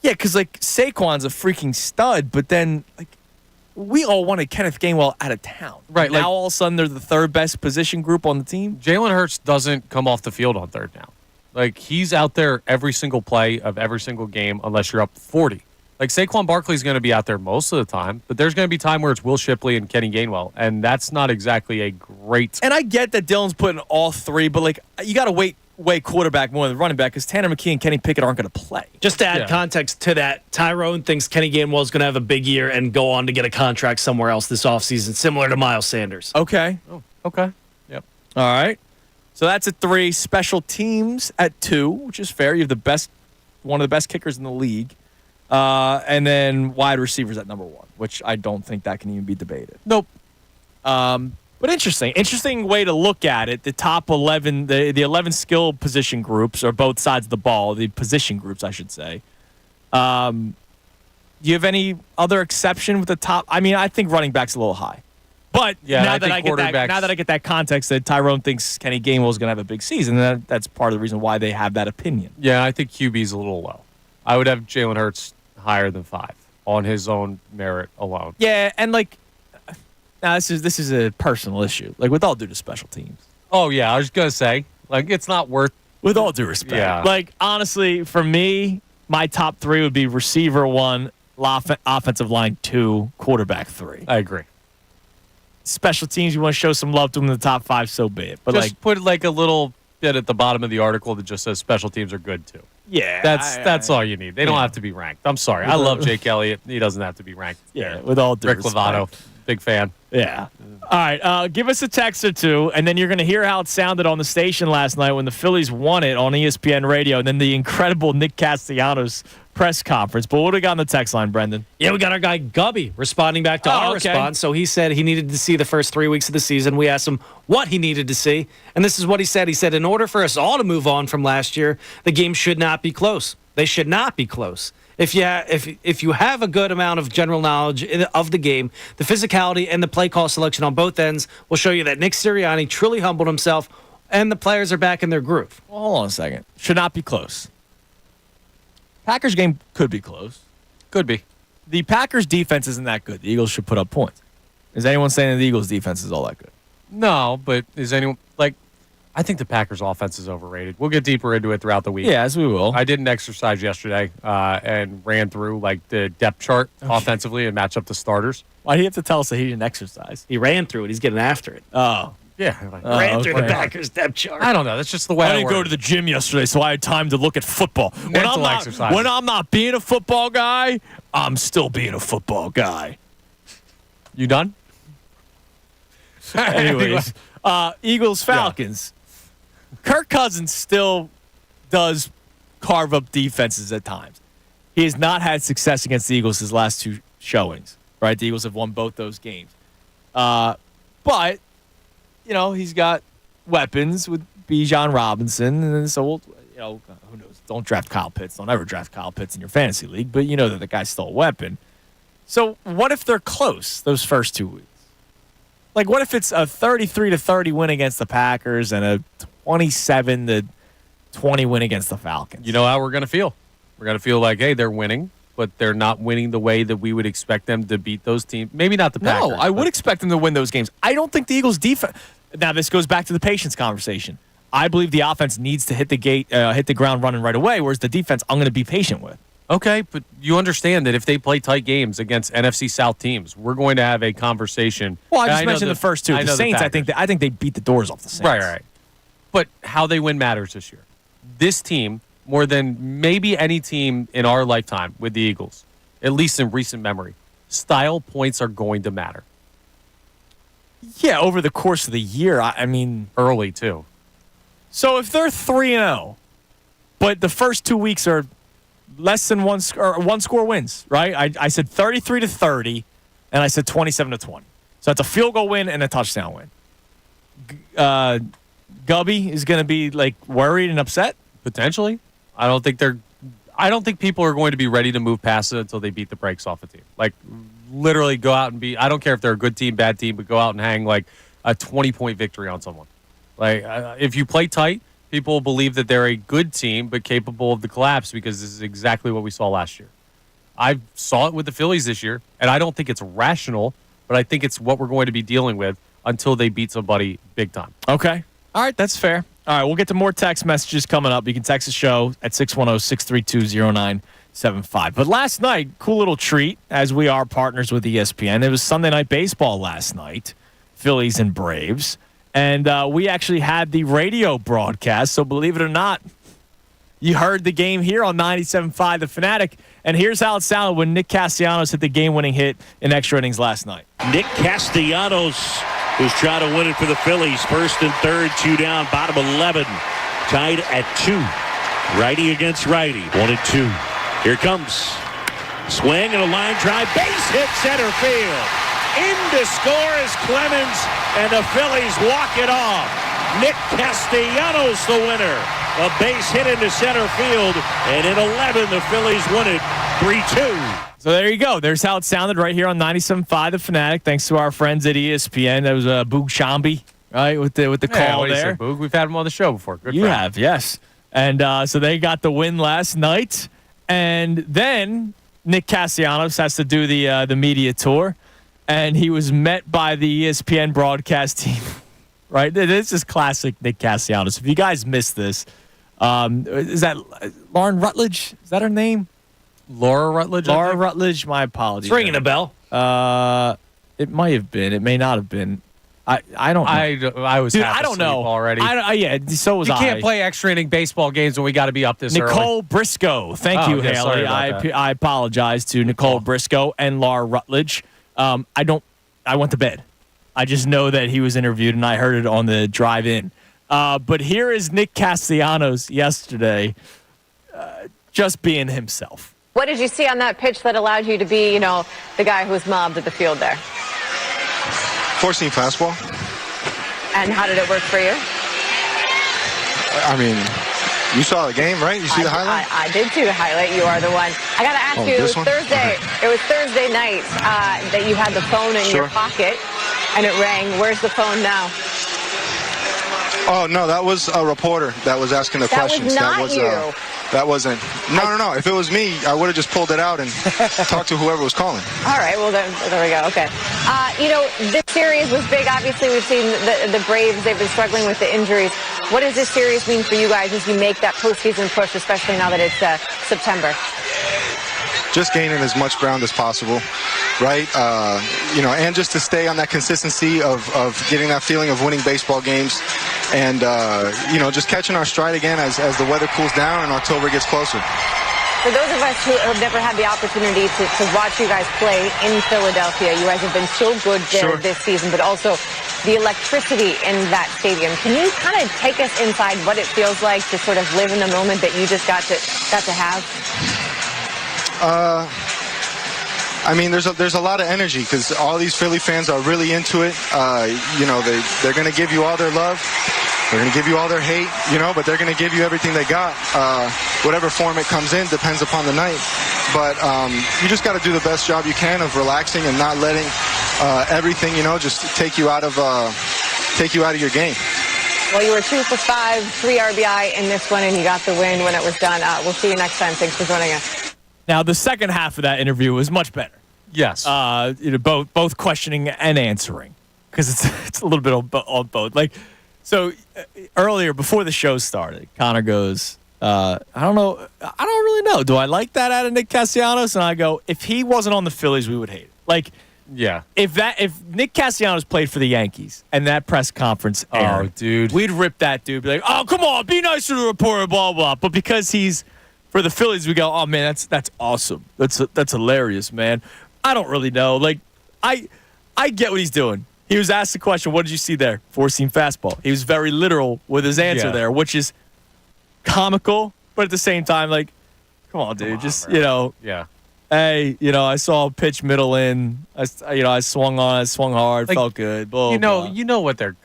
Speaker 2: Yeah, because, Saquon's a freaking stud, but then, we all wanted Kenneth Gainwell out of town.
Speaker 5: Right.
Speaker 2: Now, all of a sudden, they're the 3rd best position group on the team.
Speaker 5: Jalen Hurts doesn't come off the field on 3rd down. He's out there every single play of every single game unless you're up 40. Saquon Barkley's going to be out there most of the time, but there's going to be time where it's Will Shipley and Kenny Gainwell, and that's not exactly a great...
Speaker 2: And I get that Dylan's putting all 3, but, you got to weigh quarterback more than running back because Tanner McKee and Kenny Pickett aren't going to play.
Speaker 8: Just to add context to that, Tyrone thinks Kenny Gainwell is going to have a big year and go on to get a contract somewhere else this offseason, similar to Miles Sanders.
Speaker 2: Okay.
Speaker 5: Oh, okay. Yep.
Speaker 2: All right. So that's at 3. Special teams at 2, which is fair. You have the best one of the best kickers in the league. And then wide receivers at number 1, which I don't think that can even be debated.
Speaker 5: Nope.
Speaker 2: But interesting way to look at it. The top 11, the 11 skill position groups, or both sides of the ball, the position groups, I should say. Do you have any other exception with the top? I mean, I think running back's a little high. But now that I get that context that Tyrone thinks Kenny Gainwell is going to have a big season, that's part of the reason why they have that opinion.
Speaker 5: Yeah, I think QB's a little low. I would have Jalen Hurts higher than 5 on his own merit alone.
Speaker 2: Yeah, and now this is a personal issue. With all due to special teams.
Speaker 5: Oh yeah, I was gonna say it's not worth.
Speaker 2: With all due respect,
Speaker 5: yeah.
Speaker 2: Honestly, for me, my top 3 would be receiver 1, offensive line 2, quarterback 3.
Speaker 5: I agree.
Speaker 2: Special teams, you want to show some love to them in the top 5, so be it. But
Speaker 5: just put a little bit at the bottom of the article that just says special teams are good too.
Speaker 2: Yeah,
Speaker 5: that's all you need. They don't have to be ranked. I'm sorry. I love Jake Elliott. He doesn't have to be ranked.
Speaker 2: Yeah, with all due
Speaker 5: Rick
Speaker 2: respect.
Speaker 5: Lovato, big fan.
Speaker 2: Yeah. All right. Give us a text or two, and then you're going to hear how it sounded on the station last night when the Phillies won it on ESPN Radio, and then the incredible Nick Castellanos press conference. But what do we got on the text line, Brendan?
Speaker 8: Yeah, we got our guy Gubby responding back to our response. So he said he needed to see the first 3 weeks of the season. We asked him what he needed to see, and this is what he said. He said, in order for us all to move on from last year, the game should not be close. They should not be close. If you have a good amount of general knowledge of the game, the physicality and the play call selection on both ends will show you that Nick Sirianni truly humbled himself and the players are back in their groove.
Speaker 2: Well, hold on a second. Should not be close. Packers game could be close.
Speaker 5: Could be.
Speaker 2: The Packers defense isn't that good. The Eagles should put up points. Is anyone saying that the Eagles defense is all that good?
Speaker 5: No, but is anyone I think the Packers offense is overrated. We'll get deeper into it throughout the week.
Speaker 2: Yes, we will.
Speaker 5: I did an exercise yesterday and ran through the depth chart offensively and match up the starters.
Speaker 2: Why do you have to tell us that he didn't exercise?
Speaker 8: He ran through it. He's getting after it.
Speaker 2: Oh.
Speaker 5: Yeah.
Speaker 8: Ran through the Packers depth chart.
Speaker 5: I don't know. That's just the way
Speaker 2: I didn't go to the gym yesterday, so I had time to look at football. When I'm not being a football guy, I'm still being a football guy.
Speaker 5: You done?
Speaker 2: Anyways, Eagles-Falcons. Yeah. Kirk Cousins still does carve up defenses at times. He has not had success against the Eagles his last 2 showings, right? The Eagles have won both those games. But, he's got weapons with Bijan Robinson. And so, who knows? Don't draft Kyle Pitts. Don't ever draft Kyle Pitts in your fantasy league. But you know that the guy's still a weapon. So what if they're close those first 2 weeks? What if it's a 33-30 win against the Packers and a 27-20 win against the Falcons?
Speaker 5: You know how we're going to feel. We're going to feel like, hey, they're winning, but they're not winning the way that we would expect them to beat those teams. Maybe not the Packers.
Speaker 2: No, I would expect them to win those games. I don't think the Eagles' defense. Now, this goes back to the patience conversation. I believe the offense needs to hit the ground running right away, whereas the defense I'm going to be patient with.
Speaker 5: Okay, but you understand that if they play tight games against NFC South teams, we're going to have a conversation.
Speaker 2: Well, I just mentioned the first 2. The Saints, I think they beat the doors off the Saints.
Speaker 5: Right. But how they win matters this year. This team, more than maybe any team in our lifetime with the Eagles, at least in recent memory, style points are going to matter.
Speaker 2: Yeah, over the course of the year, I mean.
Speaker 5: Early, too.
Speaker 2: So if they're 3-0, but the first 2 weeks are less than one score wins, right? I said 33-30, and I said 27-20. So that's a field goal win and a touchdown win. Gubby is going to be worried and upset?
Speaker 5: Potentially. I don't think people are going to be ready to move past it until they beat the brakes off a team. Literally go out and I don't care if they're a good team, bad team, but go out and hang a 20-point victory on someone. If you play tight, people believe that they're a good team but capable of the collapse because this is exactly what we saw last year. I saw it with the Phillies this year, and I don't think it's rational, but I think it's what we're going to be dealing with until they beat somebody big time.
Speaker 2: Okay. All right, that's fair. All right, we'll get to more text messages coming up. You can text the show at 610-632-0975. But last night, cool little treat, as we are partners with ESPN. It was Sunday Night Baseball last night, Phillies and Braves. And we actually had the radio broadcast, so believe it or not, you heard the game here on 97.5 The Fanatic. And here's how it sounded when Nick Castellanos hit the game-winning hit in extra innings last night.
Speaker 13: Nick Castellanos who's trying to win it for the Phillies. First and third, 2 down, bottom 11, tied at 2. Righty against righty. 1-2. Here comes. Swing and a line drive. Base hit center field. In to score is Clemens, and the Phillies walk it off. Nick Castellanos the winner. A base hit into center field, and in 11, the Phillies win it 3-2.
Speaker 2: So there you go. There's how it sounded right here on 97.5 The Fanatic. Thanks to our friends at ESPN. That was Boog Shambi, right, with the call there.
Speaker 5: Boog? We've had him on the show before. Good
Speaker 2: you
Speaker 5: friend.
Speaker 2: have, yes. And so they got the win last night. And then Nick Castellanos has to do the media tour. And he was met by the ESPN broadcast team. Right? This is classic Nick Castellanos. If you guys missed this, is that Lauren Rutledge? Is that her name?
Speaker 5: Laura Rutledge?
Speaker 2: Laura Rutledge, my apologies.
Speaker 8: It's ringing a bell.
Speaker 2: It might have been. It may not have been. I don't know.
Speaker 5: I was
Speaker 2: Dude,
Speaker 5: half
Speaker 2: I don't
Speaker 5: asleep
Speaker 2: know
Speaker 5: already.
Speaker 2: Yeah, so was I.
Speaker 5: You can't play extra inning baseball games when we got to be up this early.
Speaker 2: Nicole Briscoe. Thank you,
Speaker 5: yeah, sorry
Speaker 2: Haley.
Speaker 5: about that.
Speaker 2: I apologize to Nicole Briscoe and Laura Rutledge. I went to bed. I just know that he was interviewed, and I heard it on the drive-in. But here is Nick Castellanos yesterday, just being himself.
Speaker 14: What did you see on that pitch that allowed you to be, the guy who was mobbed at the field there?
Speaker 15: Four-seam fastball.
Speaker 14: And how did it work for you?
Speaker 15: I mean, you saw the game, right? You see the highlight?
Speaker 14: I did see the highlight. You are the one. I got to ask you, it was Thursday. It was Thursday night that you had the phone in your pocket, and it rang. Where's the phone now?
Speaker 15: Oh, no, that was a reporter that was asking the questions.
Speaker 14: That was not you.
Speaker 15: That wasn't. No. If it was me, I would have just pulled it out and talked to whoever was calling.
Speaker 14: All right. Well, there we go. Okay. This series was big. Obviously, we've seen the Braves. They've been struggling with the injuries. What does this series mean for you guys as you make that postseason push, especially now that it's September?
Speaker 15: Just gaining as much ground as possible, right? And just to stay on that consistency of getting that feeling of winning baseball games and, just catching our stride again as the weather cools down and October gets closer.
Speaker 14: For those of us who have never had the opportunity to watch you guys play in Philadelphia, you guys have been so good there this season, but also the electricity in that stadium. Can you kind of take us inside what it feels like to sort of live in the moment that you just got to have?
Speaker 15: There's a lot of energy because all these Philly fans are really into it. They're going to give you all their love. They're going to give you all their hate, but they're going to give you everything they got. Whatever form it comes in depends upon the night. But you just got to do the best job you can of relaxing and not letting everything, just take you out of your game.
Speaker 14: Well, you were 2 for 5, 3 RBI in this one, and you got the win when it was done. We'll see you next time. Thanks for joining us.
Speaker 2: Now, the second half of that interview was much better.
Speaker 5: Yes.
Speaker 2: Both questioning and answering, because it's a little bit on both. So earlier, before the show started, Connor goes, I don't really know. Do I like that out of Nick Castellanos? And I go, if he wasn't on the Phillies, we would hate it.
Speaker 5: Yeah.
Speaker 2: If Nick Castellanos played for the Yankees and that press conference aired,
Speaker 5: dude,
Speaker 2: we'd rip that dude. Be like, oh, come on, be nice to the reporter, blah, blah. But because he's for the Phillies, we go, oh, man, that's awesome. That's hilarious, man. I don't really know. I get what he's doing. He was asked the question, what did you see there? Four-seam fastball. He was very literal with his answer there, which is comical, but at the same time, come on, dude.
Speaker 5: Yeah.
Speaker 2: Hey, I saw a pitch middle in. I swung on. I swung hard. Felt good. Blah, blah.
Speaker 5: You know what they're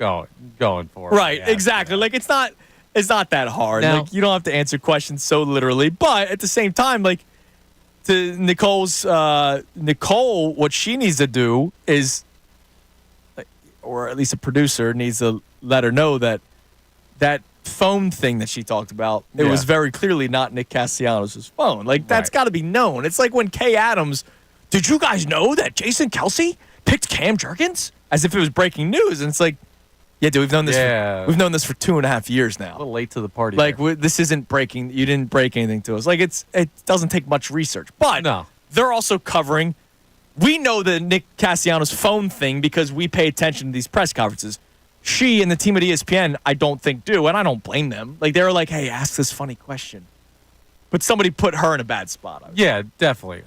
Speaker 5: going for.
Speaker 2: Right, exactly. It's not that hard.
Speaker 5: No.
Speaker 2: You don't have to answer questions so literally, but at the same time, to Nicole, what she needs to do is, or at least a producer needs to let her know that phone thing that she talked about, it was very clearly not Nick Castellanos' phone. That's got to be known. It's like when Kay Adams, did you guys know that Jason Kelce picked Cam Jurgens? As if it was breaking news. And it's yeah, dude, we've known this. We've known this for 2.5 years now.
Speaker 5: A little late to the party.
Speaker 2: This isn't breaking. You didn't break anything to us. It doesn't take much research. But they're also covering. We know the Nick Castellanos phone thing because we pay attention to these press conferences. She and the team at ESPN, I don't think do, and I don't blame them. They were like, hey, ask this funny question. But somebody put her in a bad spot.
Speaker 5: Yeah, definitely.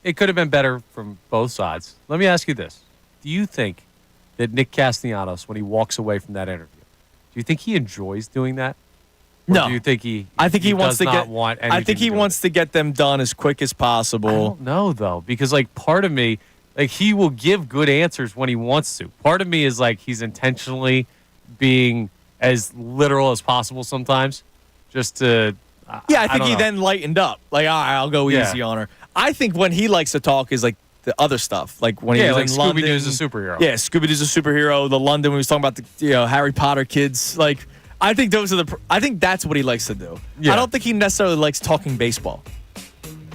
Speaker 5: It could have been better from both sides. Let me ask you this. Do you think that Nick Castellanos, when he walks away from that interview, do you think he enjoys doing that? Or
Speaker 2: No.
Speaker 5: do you think he?
Speaker 2: I think he wants
Speaker 5: does
Speaker 2: to
Speaker 5: not
Speaker 2: get.
Speaker 5: Want
Speaker 2: I think he wants to get them done as quick as
Speaker 5: I
Speaker 2: possible.
Speaker 5: don't know though, because like part of me, like he will give good answers when he wants to. Part of me is like he's intentionally being as literal as possible sometimes, just to.
Speaker 2: Yeah, I think
Speaker 5: don't
Speaker 2: he
Speaker 5: know.
Speaker 2: then lightened up. Like, all right, I'll go easy on her. I think when he likes to talk is like the other stuff. Like when he was
Speaker 5: like
Speaker 2: in London.
Speaker 5: Scooby-Doo's a superhero.
Speaker 2: Yeah, Scooby-Doo's a superhero. The London, when he was talking about the Harry Potter kids. Like, I think those are I think that's what he likes to do.
Speaker 5: Yeah.
Speaker 2: I don't think he necessarily likes talking baseball.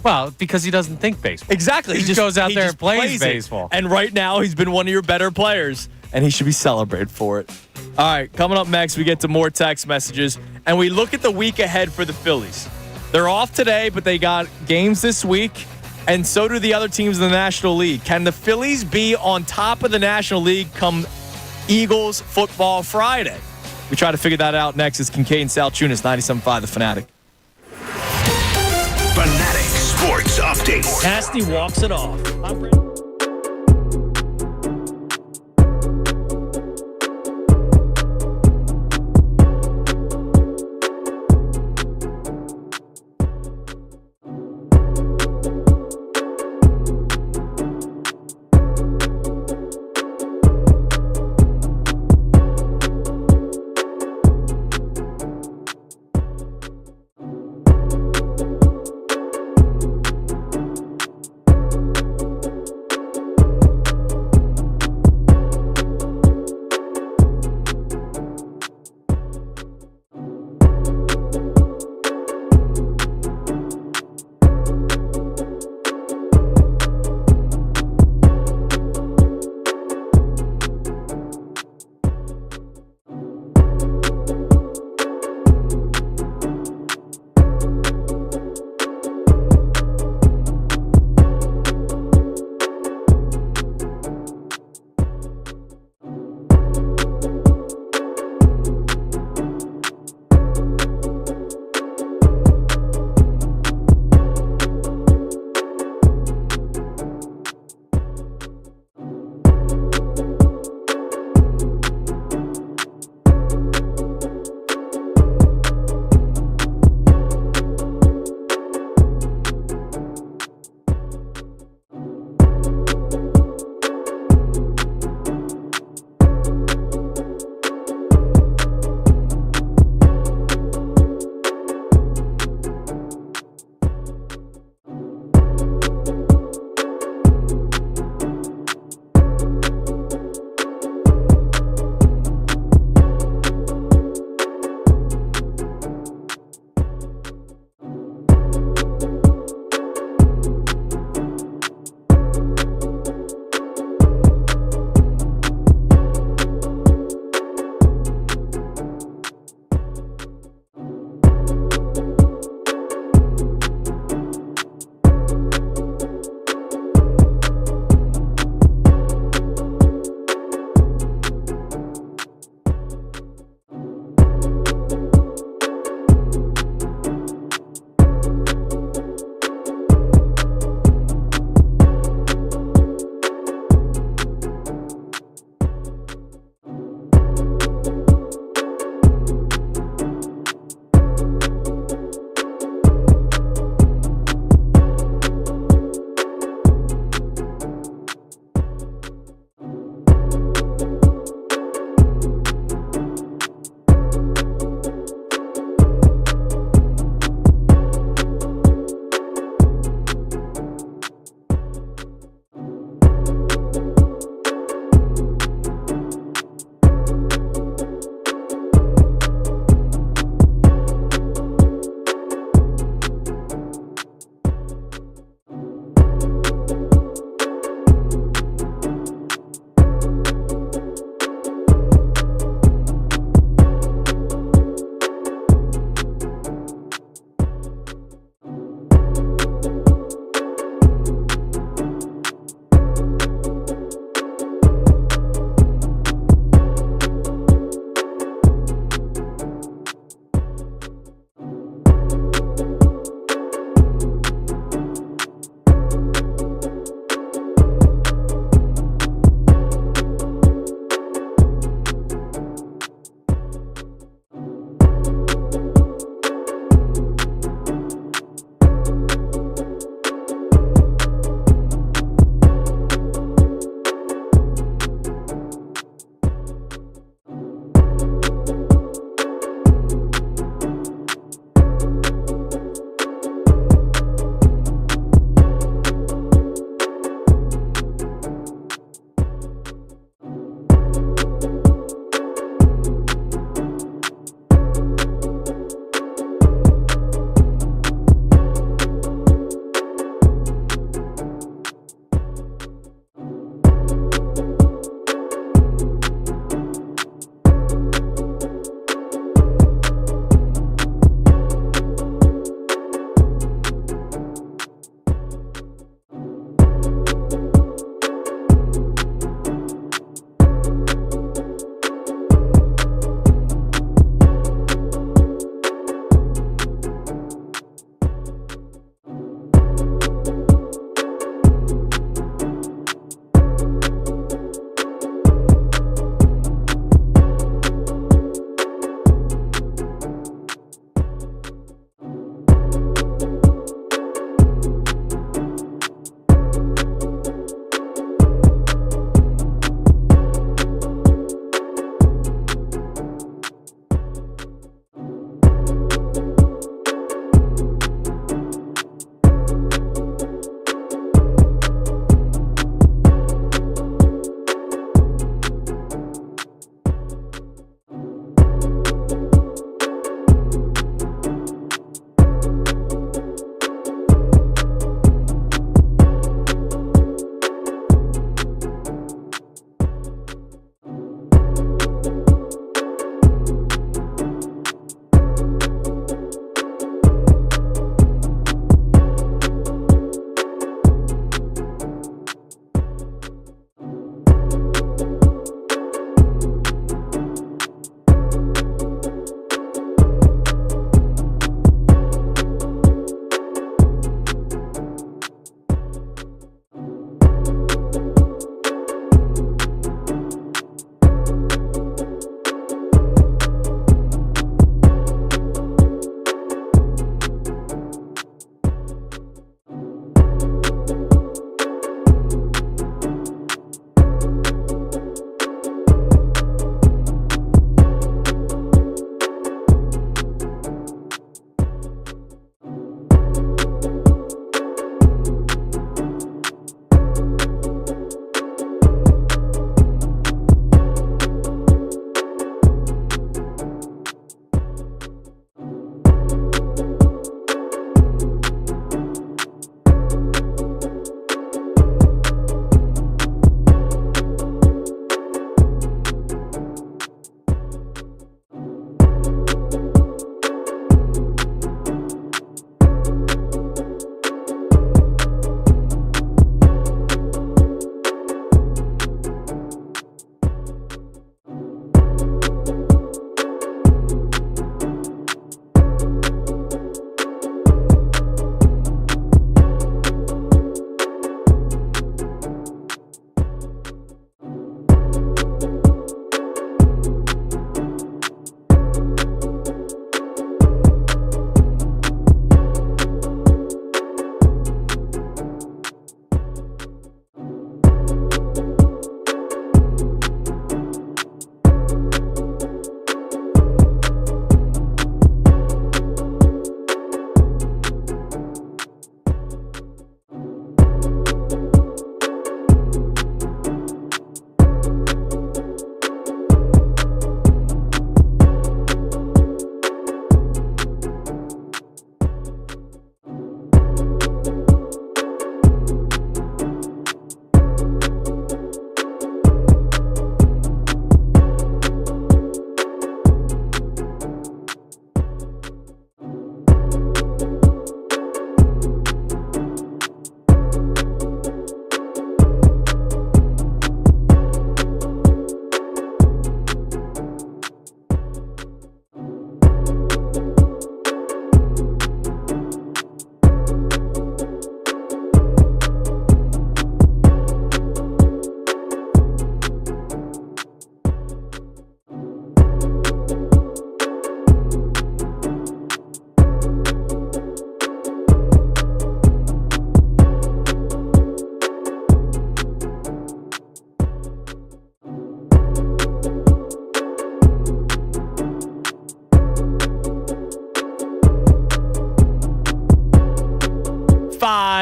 Speaker 5: Well, because he doesn't think baseball.
Speaker 2: Exactly.
Speaker 5: He just goes out there and plays
Speaker 2: it.
Speaker 5: baseball.
Speaker 2: And right now, he's been one of your better players, and he should be celebrated for it. All right, coming up next, we get to more text messages, and we look at the week ahead for the Phillies. They're off today, but they got games this week, and so do the other teams in the National League. Can the Phillies be on top of the National League come Eagles Football Friday? We try to figure that out next. It's Kincade Salciunas, 97.5 The Fanatic.
Speaker 1: Fanatic Sports Update.
Speaker 8: Nasty walks it off.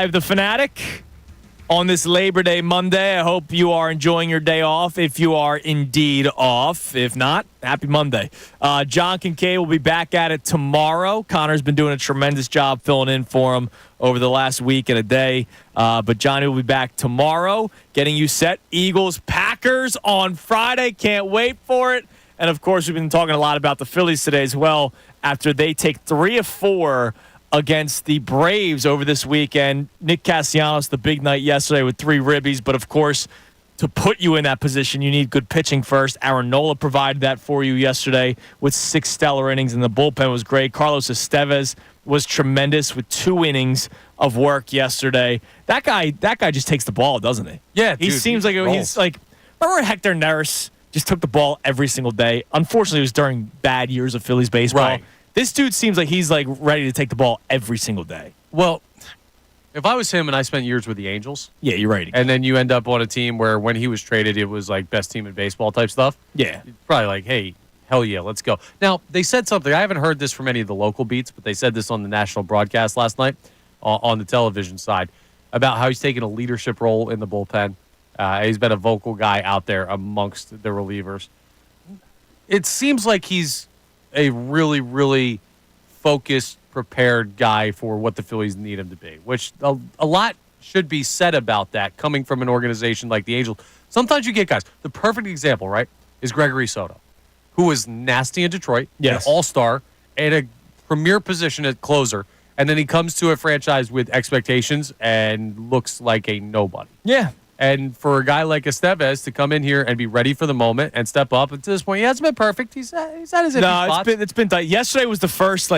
Speaker 2: 97.5 The Fanatic on this Labor Day Monday. I hope you are enjoying your day off, if you are indeed off. If not, happy Monday. John Kincade will be back at it tomorrow. Connor's been doing a tremendous job filling in for him over the last week and a day. But Johnny will be back tomorrow, getting you set. Eagles, Packers on Friday. Can't wait for it. And, of course, we've been talking a lot about the Phillies today as well after they take 3 of 4 against the Braves over this weekend. Nick Castellanos, the big night yesterday with 3 ribbies. But, of course, to put you in that position, you need good pitching first. Aaron Nola provided that for you yesterday with 6 stellar innings, and the bullpen was great. Carlos Estevez was tremendous with 2 innings of work yesterday. That guy just takes the ball, doesn't he?
Speaker 5: Yeah,
Speaker 2: he seems like he's like, remember Hector Neris just took the ball every single day? Unfortunately, it was during bad years of Phillies baseball.
Speaker 5: Right.
Speaker 2: This dude seems like he's like ready to take the ball every single day.
Speaker 5: Well, if I was him and I spent years with the Angels,
Speaker 2: yeah, you're right.
Speaker 5: And then you end up on a team where when he was traded, it was like best team in baseball type stuff.
Speaker 2: Yeah,
Speaker 5: you're probably like, hey, hell yeah, let's go. Now they said something. I haven't heard this from any of the local beats, but they said this on the national broadcast last night on the television side about how he's taking a leadership role in the bullpen. He's been a vocal guy out there amongst the relievers. It seems like he's a really, really focused, prepared guy for what the Phillies need him to be, which a lot should be said about that coming from an organization like the Angels. Sometimes you get guys. The perfect example, right, is Gregory Soto, who was nasty in Detroit,
Speaker 2: yes,
Speaker 5: an all-star, and a premier position at closer, and then he comes to a franchise with expectations and looks like a nobody.
Speaker 2: Yeah.
Speaker 5: And for a guy like Estevez to come in here and be ready for the moment and step up, and to this point, he hasn't been perfect. He's had his iffy spots.
Speaker 2: It's been done. Yesterday was the first,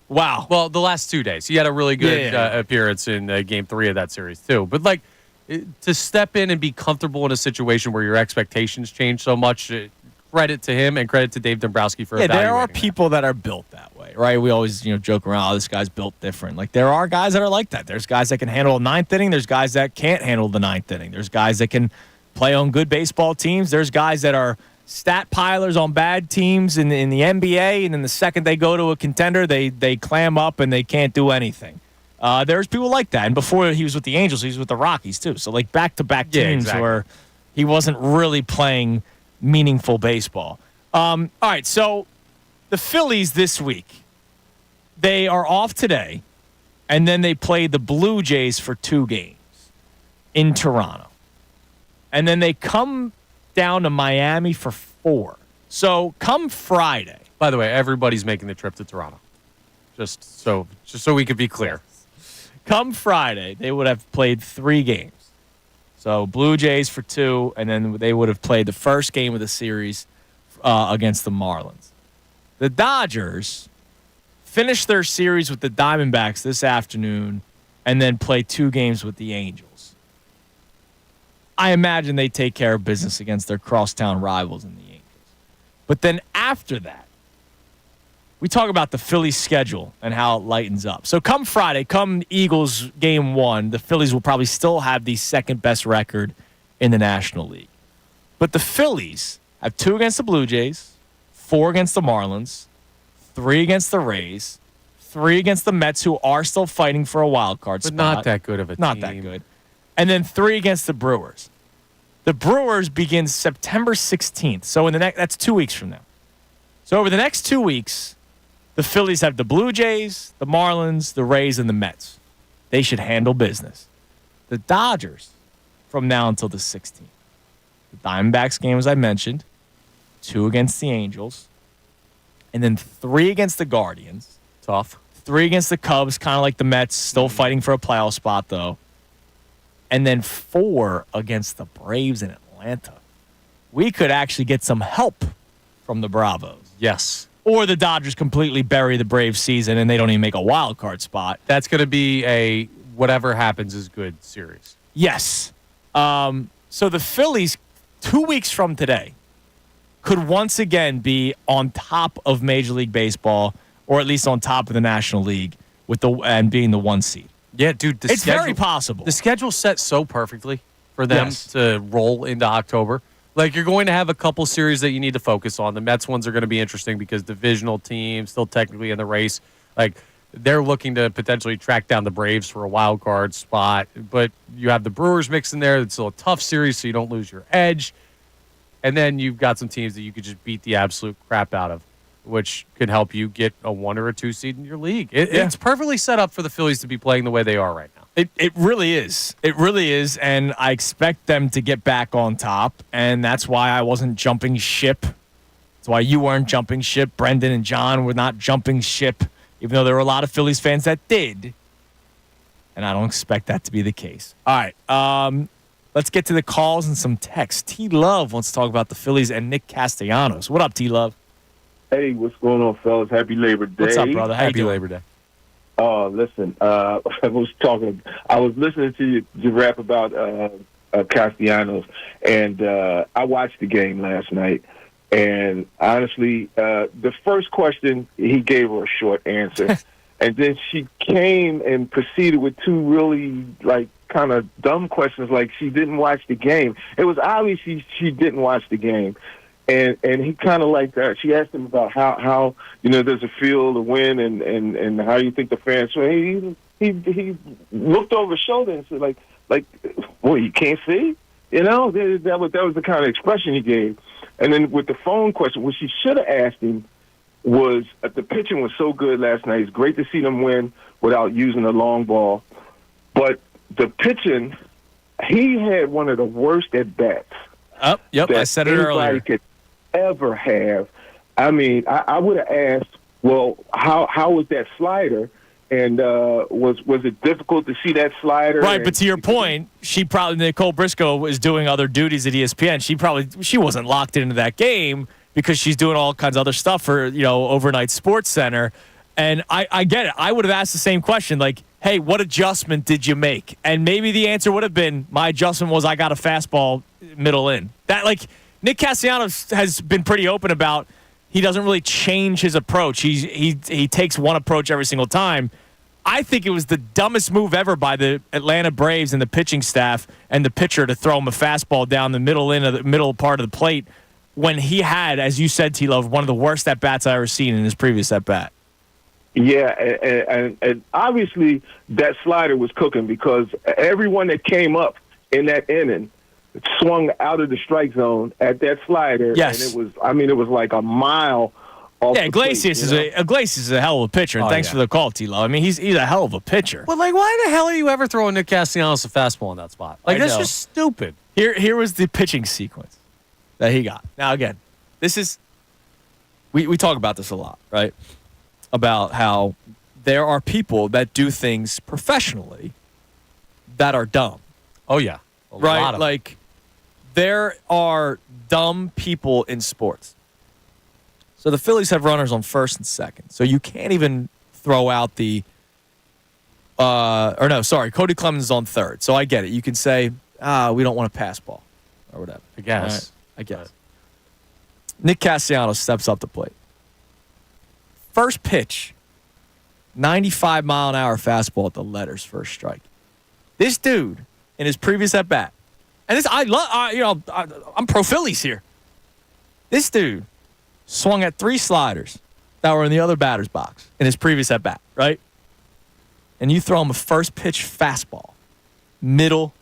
Speaker 2: wow.
Speaker 5: Well, the last 2 days. He had a really good appearance in Game 3 of that series, too. But, to step in and be comfortable in a situation where your expectations change so much, credit to him and credit to Dave Dombrowski for evaluating
Speaker 2: there are people that are built that way, right? We always, joke around, this guy's built different. Like, there are guys that are like that. There's guys that can handle a 9th inning. There's guys that can't handle the 9th inning. There's guys that can play on good baseball teams. There's guys that are stat pilers on bad teams in the NBA, and then the second they go to a contender, they clam up and they can't do anything. There's people like that. And before he was with the Angels, he was with the Rockies, too. So, back-to-back teams where he wasn't really playing meaningful baseball. All right, so the Phillies this week, they are off today, and then they play the Blue Jays for 2 games in Toronto. And then they come down to Miami for 4. So come Friday.
Speaker 5: By the way, everybody's making the trip to Toronto. Just so we could be clear.
Speaker 2: Come Friday, they would have played 3 games. So Blue Jays for 2, and then they would have played the first game of the series against the Marlins. The Dodgers finished their series with the Diamondbacks this afternoon and then play 2 games with the Angels. I imagine they take care of business against their crosstown rivals in the Angels. But then after that, we talk about the Phillies schedule and how it lightens up. So come Friday, come Eagles game 1, the Phillies will probably still have the second best record in the National League. But the Phillies have 2 against the Blue Jays, 4 against the Marlins, 3 against the Rays, 3 against the Mets, who are still fighting for a wild card spot.
Speaker 5: But not that good of a team.
Speaker 2: Not that good. And then 3 against the Brewers. The Brewers begin September 16th. So that's 2 weeks from now. So over the next 2 weeks, the Phillies have the Blue Jays, the Marlins, the Rays, and the Mets. They should handle business. The Dodgers, from now until the 16th. The Diamondbacks game, as I mentioned, 2 against the Angels, and then 3 against the Guardians.
Speaker 5: Tough.
Speaker 2: 3 against the Cubs, kind of like the Mets, still fighting for a playoff spot, though. And then 4 against the Braves in Atlanta. We could actually get some help from the Bravos.
Speaker 5: Yes.
Speaker 2: Or the Dodgers completely bury the Braves season and they don't even make a wild card spot.
Speaker 5: That's going to be a whatever happens is good series.
Speaker 2: Yes. So the Phillies, 2 weeks from today, could once again be on top of Major League Baseball, or at least on top of the National League, and being the 1 seed.
Speaker 5: Yeah, dude.
Speaker 2: It's very possible.
Speaker 5: The schedule's set so perfectly for them to roll into October. You're going to have a couple series that you need to focus on. The Mets ones are going to be interesting because divisional teams still technically in the race. they're looking to potentially track down the Braves for a wild card spot. But you have the Brewers mixed in there. It's still a tough series, so you don't lose your edge. And then you've got some teams that you could just beat the absolute crap out of, which could help you get a 1 or a 2 seed in your league. It's perfectly set up for the Phillies to be playing the way they are right now.
Speaker 2: It really is. It really is, and I expect them to get back on top, and that's why I wasn't jumping ship. That's why you weren't jumping ship. Brendan and John were not jumping ship, even though there were a lot of Phillies fans that did, and I don't expect that to be the case. All right, let's get to the calls and some texts. T-Love wants to talk about the Phillies and Nick Castellanos. What up, T-Love?
Speaker 10: Hey, what's going on, fellas? Happy Labor Day.
Speaker 2: What's up, brother?
Speaker 5: Happy Labor Day.
Speaker 10: Oh, listen, I was listening to you rap about Castellanos, and I watched the game last night, and honestly, the first question, he gave her a short answer, and then she came and proceeded with 2 really, kind of dumb questions, like she didn't watch the game. It was obvious she didn't watch the game. And he kind of like that. She asked him about how does it feel to win and how you think the fans. So he looked over his shoulder and said like, boy, you can't see, that was the kind of expression he gave. And then with the phone question, what she should have asked him was, the pitching was so good last night. It's great to see them win without using the long ball, but the pitching, he had one of the worst at bats.
Speaker 2: Yep, I said it earlier.
Speaker 10: Could ever have. I mean, I would have asked, well, how was that slider? And was it difficult to see that slider?
Speaker 2: Right, but to your point, Nicole Briscoe was doing other duties at ESPN. She wasn't locked into that game because she's doing all kinds of other stuff for overnight Sports Center. And I get it. I would have asked the same question, like, hey, what adjustment did you make? And maybe the answer would have been, my adjustment was I got a fastball middle in. That, like, Nick Castellanos has been pretty open about he doesn't really change his approach. He takes one approach every single time. I think it was the dumbest move ever by the Atlanta Braves and the pitching staff and the pitcher to throw him a fastball down the middle part of the plate when he had, as you said, T-Love, one of the worst at-bats I ever seen in his previous at-bat.
Speaker 10: Yeah, and obviously that slider was cooking because everyone that came up in that inning swung out of the strike zone at that slider.
Speaker 2: Yes.
Speaker 10: And it was like a mile off the
Speaker 2: Iglesias
Speaker 10: plate,
Speaker 2: Iglesias is a hell of a pitcher, and thanks for the call, T-Lo. I mean, he's a hell of a pitcher.
Speaker 5: But, why the hell are you ever throwing Nick Castellanos a fastball in that spot? That's just stupid.
Speaker 2: Here was the pitching sequence that he got. Now, again, this is we talk about this a lot, right? About how there are people that do things professionally that are dumb.
Speaker 5: Oh, yeah.
Speaker 2: Right? Like, there are dumb people in sports. So the Phillies have runners on first and second. So you can't even throw out Cody Clemens is on third. So I get it. You can say, we don't want a pass ball or whatever.
Speaker 5: I guess.
Speaker 2: Right? I guess. Nick Castellanos steps up to plate. First pitch, 95-mile-an-hour fastball at the letters, first strike. This dude, in his previous at-bat, and this I'm pro Phillies here. This dude swung at 3 sliders that were in the other batter's box in his previous at-bat, right? And you throw him a first pitch fastball, middle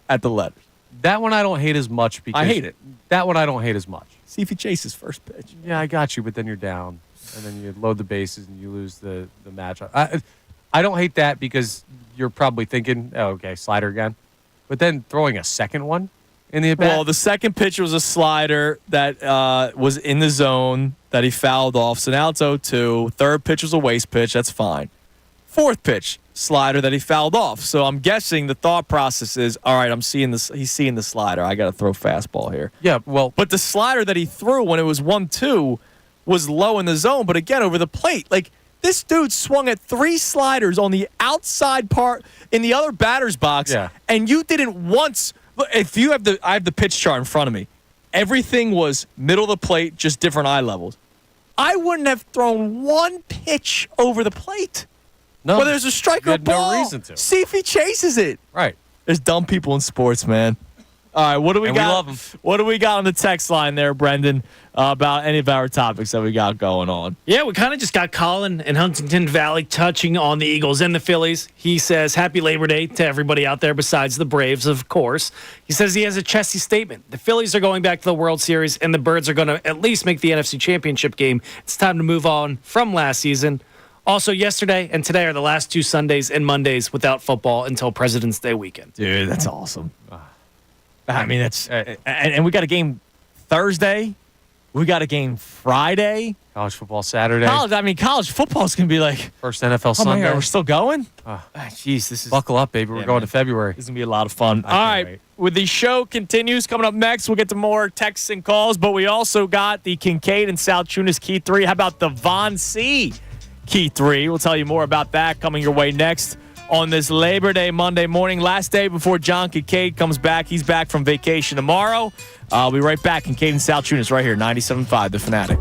Speaker 2: at the letters.
Speaker 5: That one I don't hate as much because
Speaker 2: I hate it.
Speaker 5: That one I don't hate as much.
Speaker 2: See if he chases first pitch.
Speaker 5: Yeah, I got you, but then you're down, and then you load the bases and you lose the match. I don't hate that because you're probably thinking, okay, slider again. But then throwing a second one in the at-bat?
Speaker 2: Well, the second pitch was a slider that was in the zone that he fouled off. So now it's 0-2. Third pitch was a waste pitch. That's fine. Fourth pitch, slider that he fouled off. So I'm guessing the thought process is, all right, he's seeing the slider. I got to throw fastball here.
Speaker 5: Yeah, well.
Speaker 2: But the slider that he threw when it was 1-2 was low in the zone, but again, over the plate. Like, this dude swung at 3 sliders on the outside part in the other batter's box, and you didn't once. If you have I have the pitch chart in front of me. Everything was middle of the plate, just different eye levels. I wouldn't have thrown one pitch over the plate.
Speaker 5: No,
Speaker 2: whether there's a strike or a ball.
Speaker 5: No reason to.
Speaker 2: See if he chases it.
Speaker 5: Right.
Speaker 2: There's dumb people in sports, man. All right, what do we
Speaker 5: And
Speaker 2: got?
Speaker 5: we love 'em.
Speaker 2: What do we got on the text line there, Brendan, about any of our topics that we got going on?
Speaker 8: Yeah, we kind of just got Colin in Huntington Valley touching on the Eagles and the Phillies. He says, Happy Labor Day to everybody out there besides the Braves, of course. He says he has a chesty statement. The Phillies are going back to the World Series, and the Birds are going to at least make the NFC Championship game. It's time to move on from last season. Also, yesterday and today are the last 2 Sundays and Mondays without football until President's Day weekend.
Speaker 2: Dude, that's awesome. I mean, that's and we got a game Thursday. We got a game Friday.
Speaker 5: College football Saturday.
Speaker 2: College football's going to be like
Speaker 5: First NFL
Speaker 2: oh
Speaker 5: Sunday.
Speaker 2: my God, we're still going? Jeez, this is
Speaker 5: Buckle up, baby. We're going to February.
Speaker 2: This is going to be a lot of fun. All right.
Speaker 5: wait.
Speaker 2: Well, the show continues. Coming up next, we'll get to more texts and calls, but we also got the Kincade and Salciunas Key 3. How about the Von C Key 3? We'll tell you more about that coming your way next on this Labor Day Monday morning. Last day before John Kincade comes back. He's back from vacation tomorrow. I'll be right back. Kincade and Salciunas right here, 97.5 The Fanatic.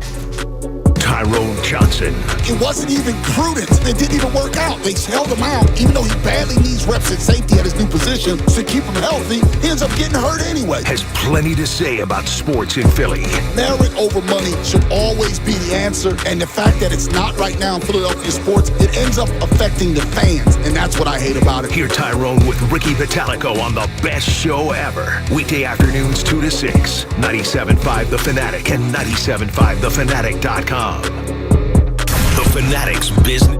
Speaker 1: Tyrone Johnson.
Speaker 9: It wasn't even prudent. It didn't even work out. They held him out, even though he badly needs reps at safety at his new position to keep him healthy. He ends up getting hurt anyway.
Speaker 1: Has plenty to say about sports in Philly.
Speaker 9: Merit over money should always be the answer. And the fact that it's not right now in Philadelphia sports, it ends up affecting the fans. And that's what I hate about it.
Speaker 1: Hear Tyrone with Ricky Vitalico on the best show ever. Weekday afternoons 2 to 6. 97.5 The Fanatic and 97.5thefanatic.com. The Fanatic's business.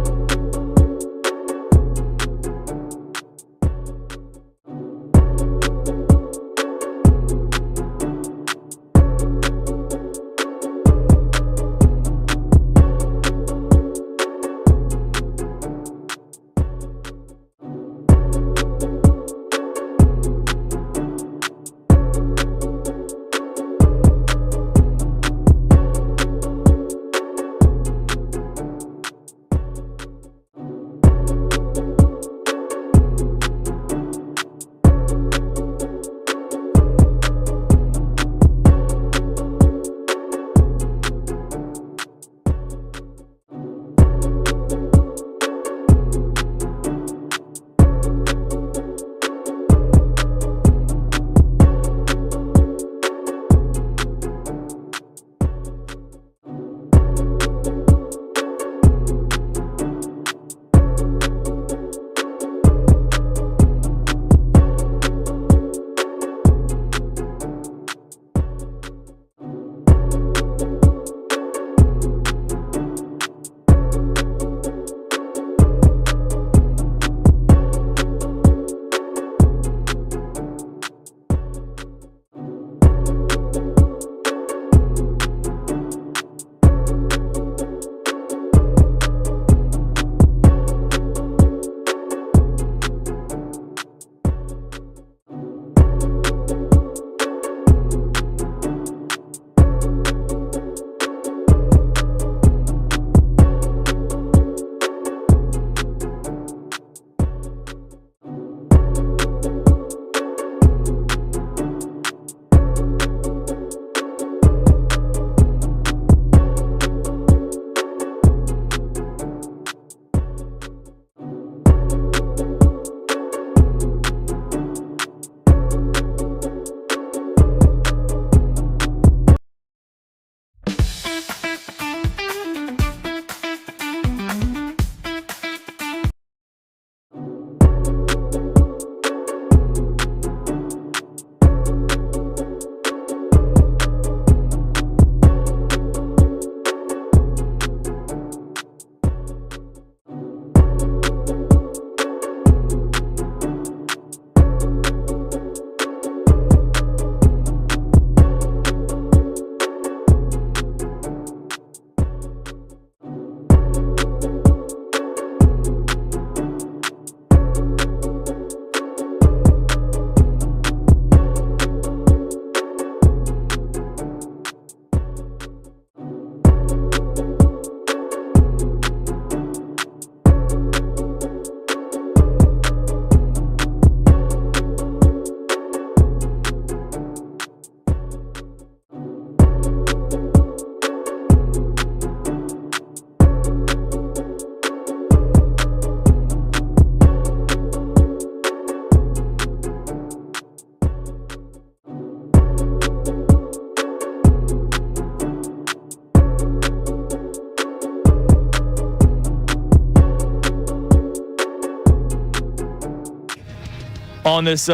Speaker 2: on this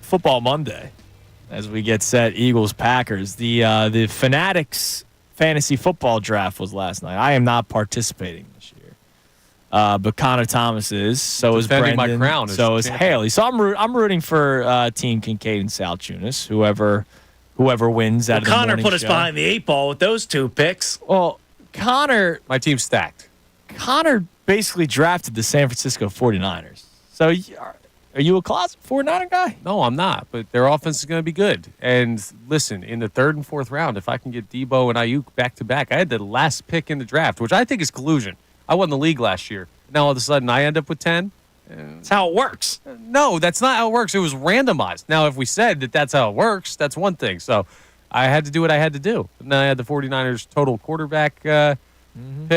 Speaker 2: football Monday, as we get set, Eagles-Packers, the Fanatics fantasy football draft was last night. I am not participating this year, but Connor Thomas is. So is Brendan.
Speaker 5: My crown.
Speaker 2: So is Haley. So I'm rooting for Team Kincade and Salciunas, whoever wins out of the
Speaker 8: Connor
Speaker 2: morning
Speaker 8: put us
Speaker 2: show.
Speaker 8: behind the 8 ball with those 2 picks.
Speaker 2: Well, Connor,
Speaker 5: my team's stacked.
Speaker 2: Connor basically drafted the San Francisco 49ers. So are you a closet 49er guy?
Speaker 5: No, I'm not. But their offense is going to be good. And listen, in the 3rd and 4th round, if I can get Debo and Ayuk back to back, I had the last pick in the draft, which I think is collusion. I won the league last year. Now all of a sudden I end up with 10.
Speaker 2: That's how it works.
Speaker 5: No, that's not how it works. It was randomized. Now, if we said that that's how it works, that's one thing. So I had to do what I had to do. And then I had the 49ers total quarterback pick.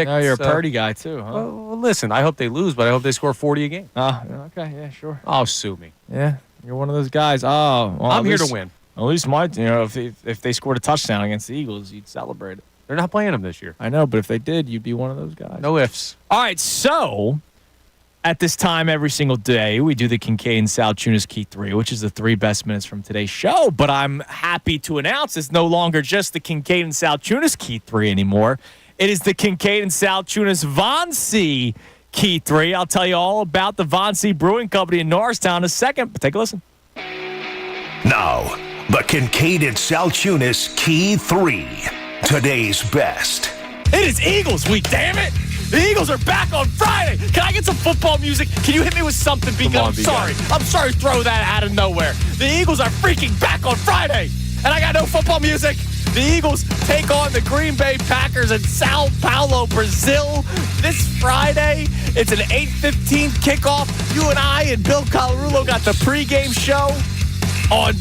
Speaker 2: Oh, you're a Purdy guy too, huh?
Speaker 5: Well, listen, I hope they lose, but I hope they score 40 a game.
Speaker 2: Oh, okay, yeah, sure.
Speaker 5: Oh, sue me.
Speaker 2: Yeah, you're one of those guys. Oh, well,
Speaker 5: I'm here to win.
Speaker 2: At least if they scored a touchdown against the Eagles, you'd celebrate it.
Speaker 5: They're not playing them this year.
Speaker 2: I know, but if they did, you'd be one of those guys.
Speaker 5: No ifs.
Speaker 2: All right, so at this time every single day, we do the Kincade and Salciunas Key 3, which is the 3 best minutes from today's show. But I'm happy to announce it's no longer just the Kincade and Salciunas Key 3 anymore. It is the Kincade and Salciunas Von C Key 3. I'll tell you all about the Von C Brewing Company in Norristown in a second, but take a listen.
Speaker 1: Now, the Kincade and Salciunas Key 3. Today's best.
Speaker 2: It is Eagles week, damn it! The Eagles are back on Friday. Can I get some football music? Can you hit me with something? Because I'm sorry to throw that out of nowhere. The Eagles are freaking back on Friday, and I got no football music. The Eagles take on the Green Bay Packers in Sao Paulo, Brazil this Friday. It's an 8:15 kickoff. You and I and Bill Colarulo got the pregame show on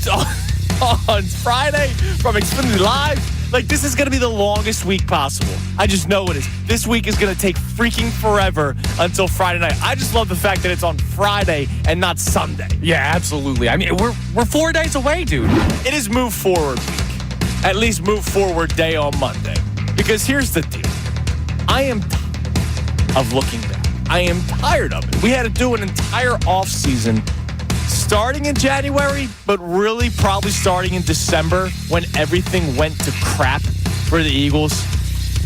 Speaker 2: Friday from Xfinity Live. Like, this is going to be the longest week possible. I just know it is. This week is going to take freaking forever until Friday night. I just love the fact that it's on Friday and not Sunday.
Speaker 5: Yeah, absolutely. I mean, we're 4 days away, dude.
Speaker 2: It is move forward week. At least move forward day on Monday. Because here's the deal. I am tired of looking back. I am tired of it. We had to do an entire offseason starting in January, but really probably starting in December when everything went to crap for the Eagles,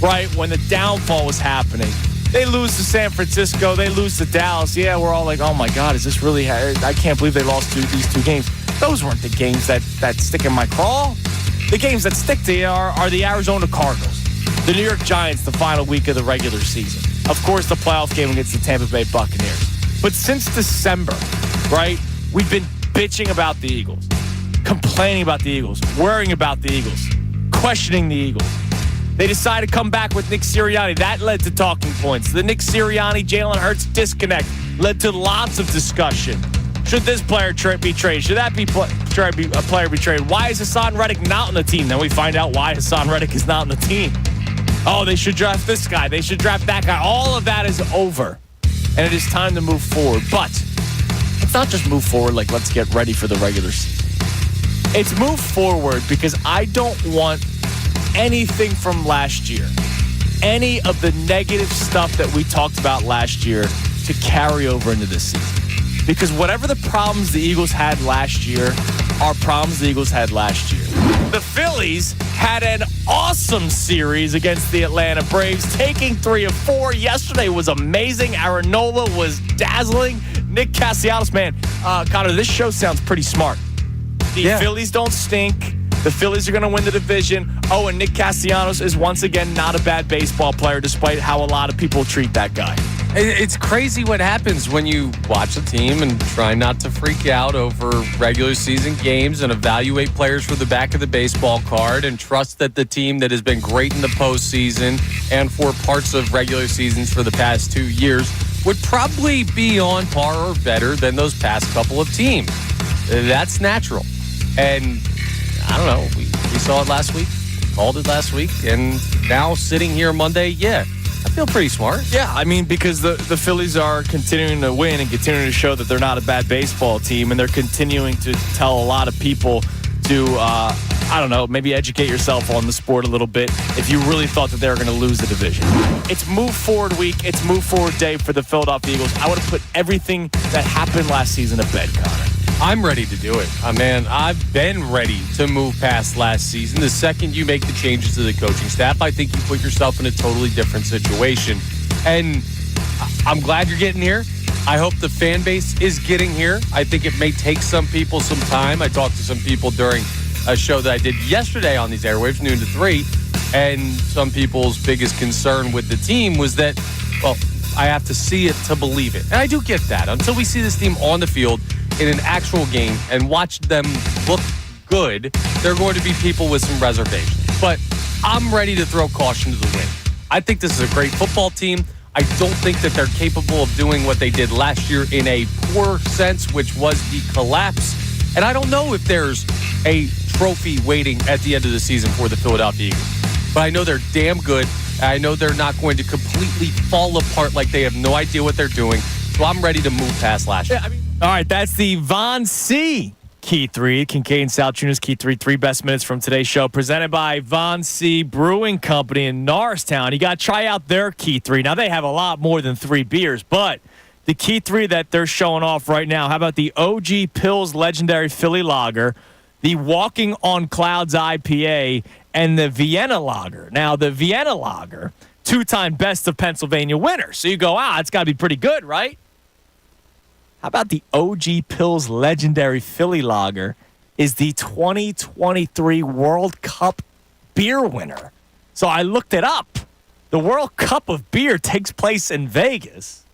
Speaker 2: right? When the downfall was happening. They lose to San Francisco. They lose to Dallas. Yeah, we're all like, oh, my God, is this really – I can't believe they lost these 2 games. Those weren't the games that stick in my craw. The games that stick to you are the Arizona Cardinals, the New York Giants, the final week of the regular season. Of course, the playoff game against the Tampa Bay Buccaneers. But since December, right, we've been bitching about the Eagles, complaining about the Eagles, worrying about the Eagles, questioning the Eagles. They decided to come back with Nick Sirianni. That led to talking points. The Nick Sirianni, Jalen Hurts disconnect led to lots of discussion. Should this player be traded? Should that a player be traded? Why is Hassan Reddick not on the team? Then we find out why Hassan Reddick is not on the team. Oh, they should draft this guy. They should draft that guy. All of that is over, and it is time to move forward. But it's not just move forward like let's get ready for the regular season. It's move forward because I don't want anything from last year, any of the negative stuff that we talked about last year to carry over into this season. Because whatever the problems the Eagles had last year are problems the Eagles had last year. The Phillies had an awesome series against the Atlanta Braves, taking 3 of 4. Yesterday was amazing. Aranola was dazzling. Nick Castellanos, man, Connor, this show sounds pretty smart. The Phillies don't stink. The Phillies are going to win the division. Oh, and Nick Castellanos is once again not a bad baseball player, despite how a lot of people treat that guy.
Speaker 5: It's crazy what happens when you watch a team and try not to freak out over regular season games and evaluate players for the back of the baseball card and trust that the team that has been great in the postseason and for parts of regular seasons for the past 2 years would probably be on par or better than those past couple of teams. That's natural. And I don't know, we saw it last week, called it last week, and now sitting here Monday, I feel pretty smart.
Speaker 2: Yeah, I mean, because the Phillies are continuing to win and continuing to show that they're not a bad baseball team, and they're continuing to tell a lot of people to, I don't know, maybe educate yourself on the sport a little bit if you really thought that they were going to lose the division. It's move forward week. It's move forward day for the Philadelphia Eagles. I would have put everything that happened last season to bed, Connor.
Speaker 5: I'm ready to do it. Man, I've been ready to move past last season. The second you make the changes to the coaching staff, I think you put yourself in a totally different situation. And I'm glad you're getting here. I hope the fan base is getting here. I think it may take some people some time. I talked to some people during a show that I did yesterday on these airwaves, noon to 3, and some people's biggest concern with the team was that, well, I have to see it to believe it. And I do get that. Until we see this team on the field in an actual game and watch them look good, there are going to be people with some reservations. But I'm ready to throw caution to the wind. I think this is a great football team. I don't think that they're capable of doing what they did last year in a poor sense, which was the collapse. And I don't know if there's a trophy waiting at the end of the season for the Philadelphia Eagles. But I know they're damn good. I know they're not going to completely fall apart like they have no idea what they're doing. So I'm ready to move past last year.
Speaker 2: All right, that's the Von C Key 3, Kincade Salciunas Key 3 best minutes from today's show, presented by Von C Brewing Company in Norristown. You got to try out their Key 3. Now, they have a lot more than 3 beers, but the Key 3 that they're showing off right now, how about the OG Pils Legendary Philly Lager, the Walking on Clouds IPA, and the Vienna Lager. Now, the Vienna Lager, 2-time Best of Pennsylvania winner. So you go, it's got to be pretty good, right? How about the OG Pils Legendary Philly Lager is the 2023 World Cup beer winner. So I looked it up. The World Cup of beer takes place in Vegas.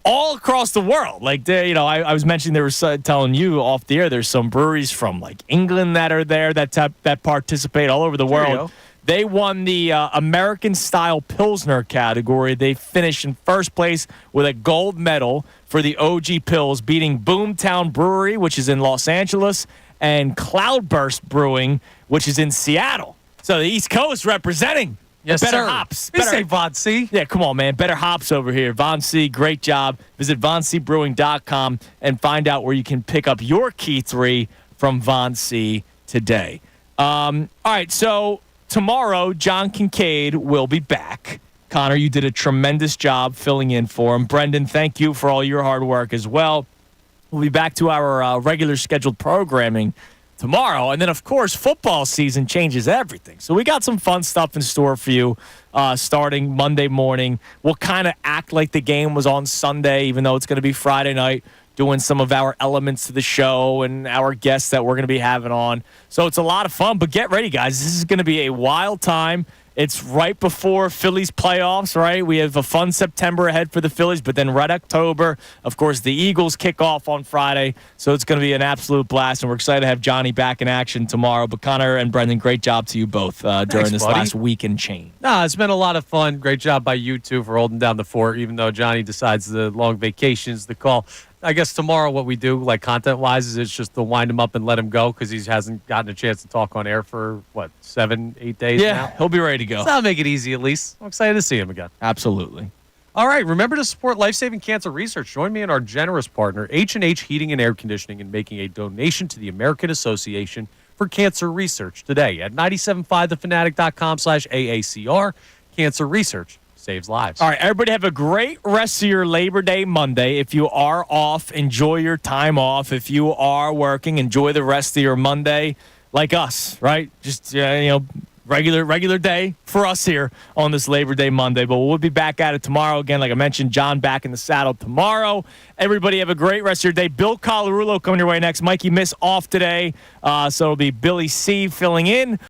Speaker 2: All across the world. Like, I was mentioning there was telling you off the air, there's some breweries from like England that are there that participate all over the world. They won the American-style Pilsner category. They finished in first place with a gold medal for the OG Pils, beating Boomtown Brewery, which is in Los Angeles, and Cloudburst Brewing, which is in Seattle. So the East Coast representing.
Speaker 5: Yes,
Speaker 2: better
Speaker 5: sir.
Speaker 2: hops.
Speaker 5: Better say Von C.
Speaker 2: Yeah, come on, man. Better hops over here. Von C, great job. Visit VonCbrewing.com and find out where you can pick up your Key 3 from Von C today. All right, so tomorrow, John Kincade will be back. Connor, you did a tremendous job filling in for him. Brendan, thank you for all your hard work as well. We'll be back to our regular scheduled programming tomorrow. And then, of course, football season changes everything. So we got some fun stuff in store for you starting Monday morning. We'll kind of act like the game was on Sunday, even though it's going to be Friday night, doing some of our elements to the show and our guests that we're going to be having on. So it's a lot of fun. But get ready, guys. This is going to be a wild time. It's right before Phillies playoffs, right? We have a fun September ahead for the Phillies, but then right October, of course, the Eagles kick off on Friday. So it's going to be an absolute blast, and we're excited to have Johnny back in action tomorrow. But Connor and Brendan, great job to you both during this last week in chain.
Speaker 5: It's been a lot of fun. Great job by you two for holding down the fort, even though Johnny decides the long vacations, the call. I guess tomorrow what we do, like content-wise, is it's just to wind him up and let him go because he hasn't gotten a chance to talk on air for, 7-8 days now?
Speaker 2: Yeah, he'll be ready to go.
Speaker 5: So that'll make it easy at least. I'm excited to see him again.
Speaker 2: Absolutely.
Speaker 5: All right, remember to support life-saving cancer research. Join me and our generous partner, H&H Heating and Air Conditioning, in making a donation to the American Association for Cancer Research today at 975thefanatic.com/AACR. Cancer research saves lives.
Speaker 2: All right, everybody have a great rest of your Labor Day Monday. If you are off, enjoy your time off. If you are working, enjoy the rest of your Monday like us, right? Just, regular day for us here on this Labor Day Monday. But we'll be back at it tomorrow. Again, like I mentioned, John back in the saddle tomorrow. Everybody have a great rest of your day. Bill Colarulo coming your way next. Mikey Miss off today. So it'll be Billy C filling in.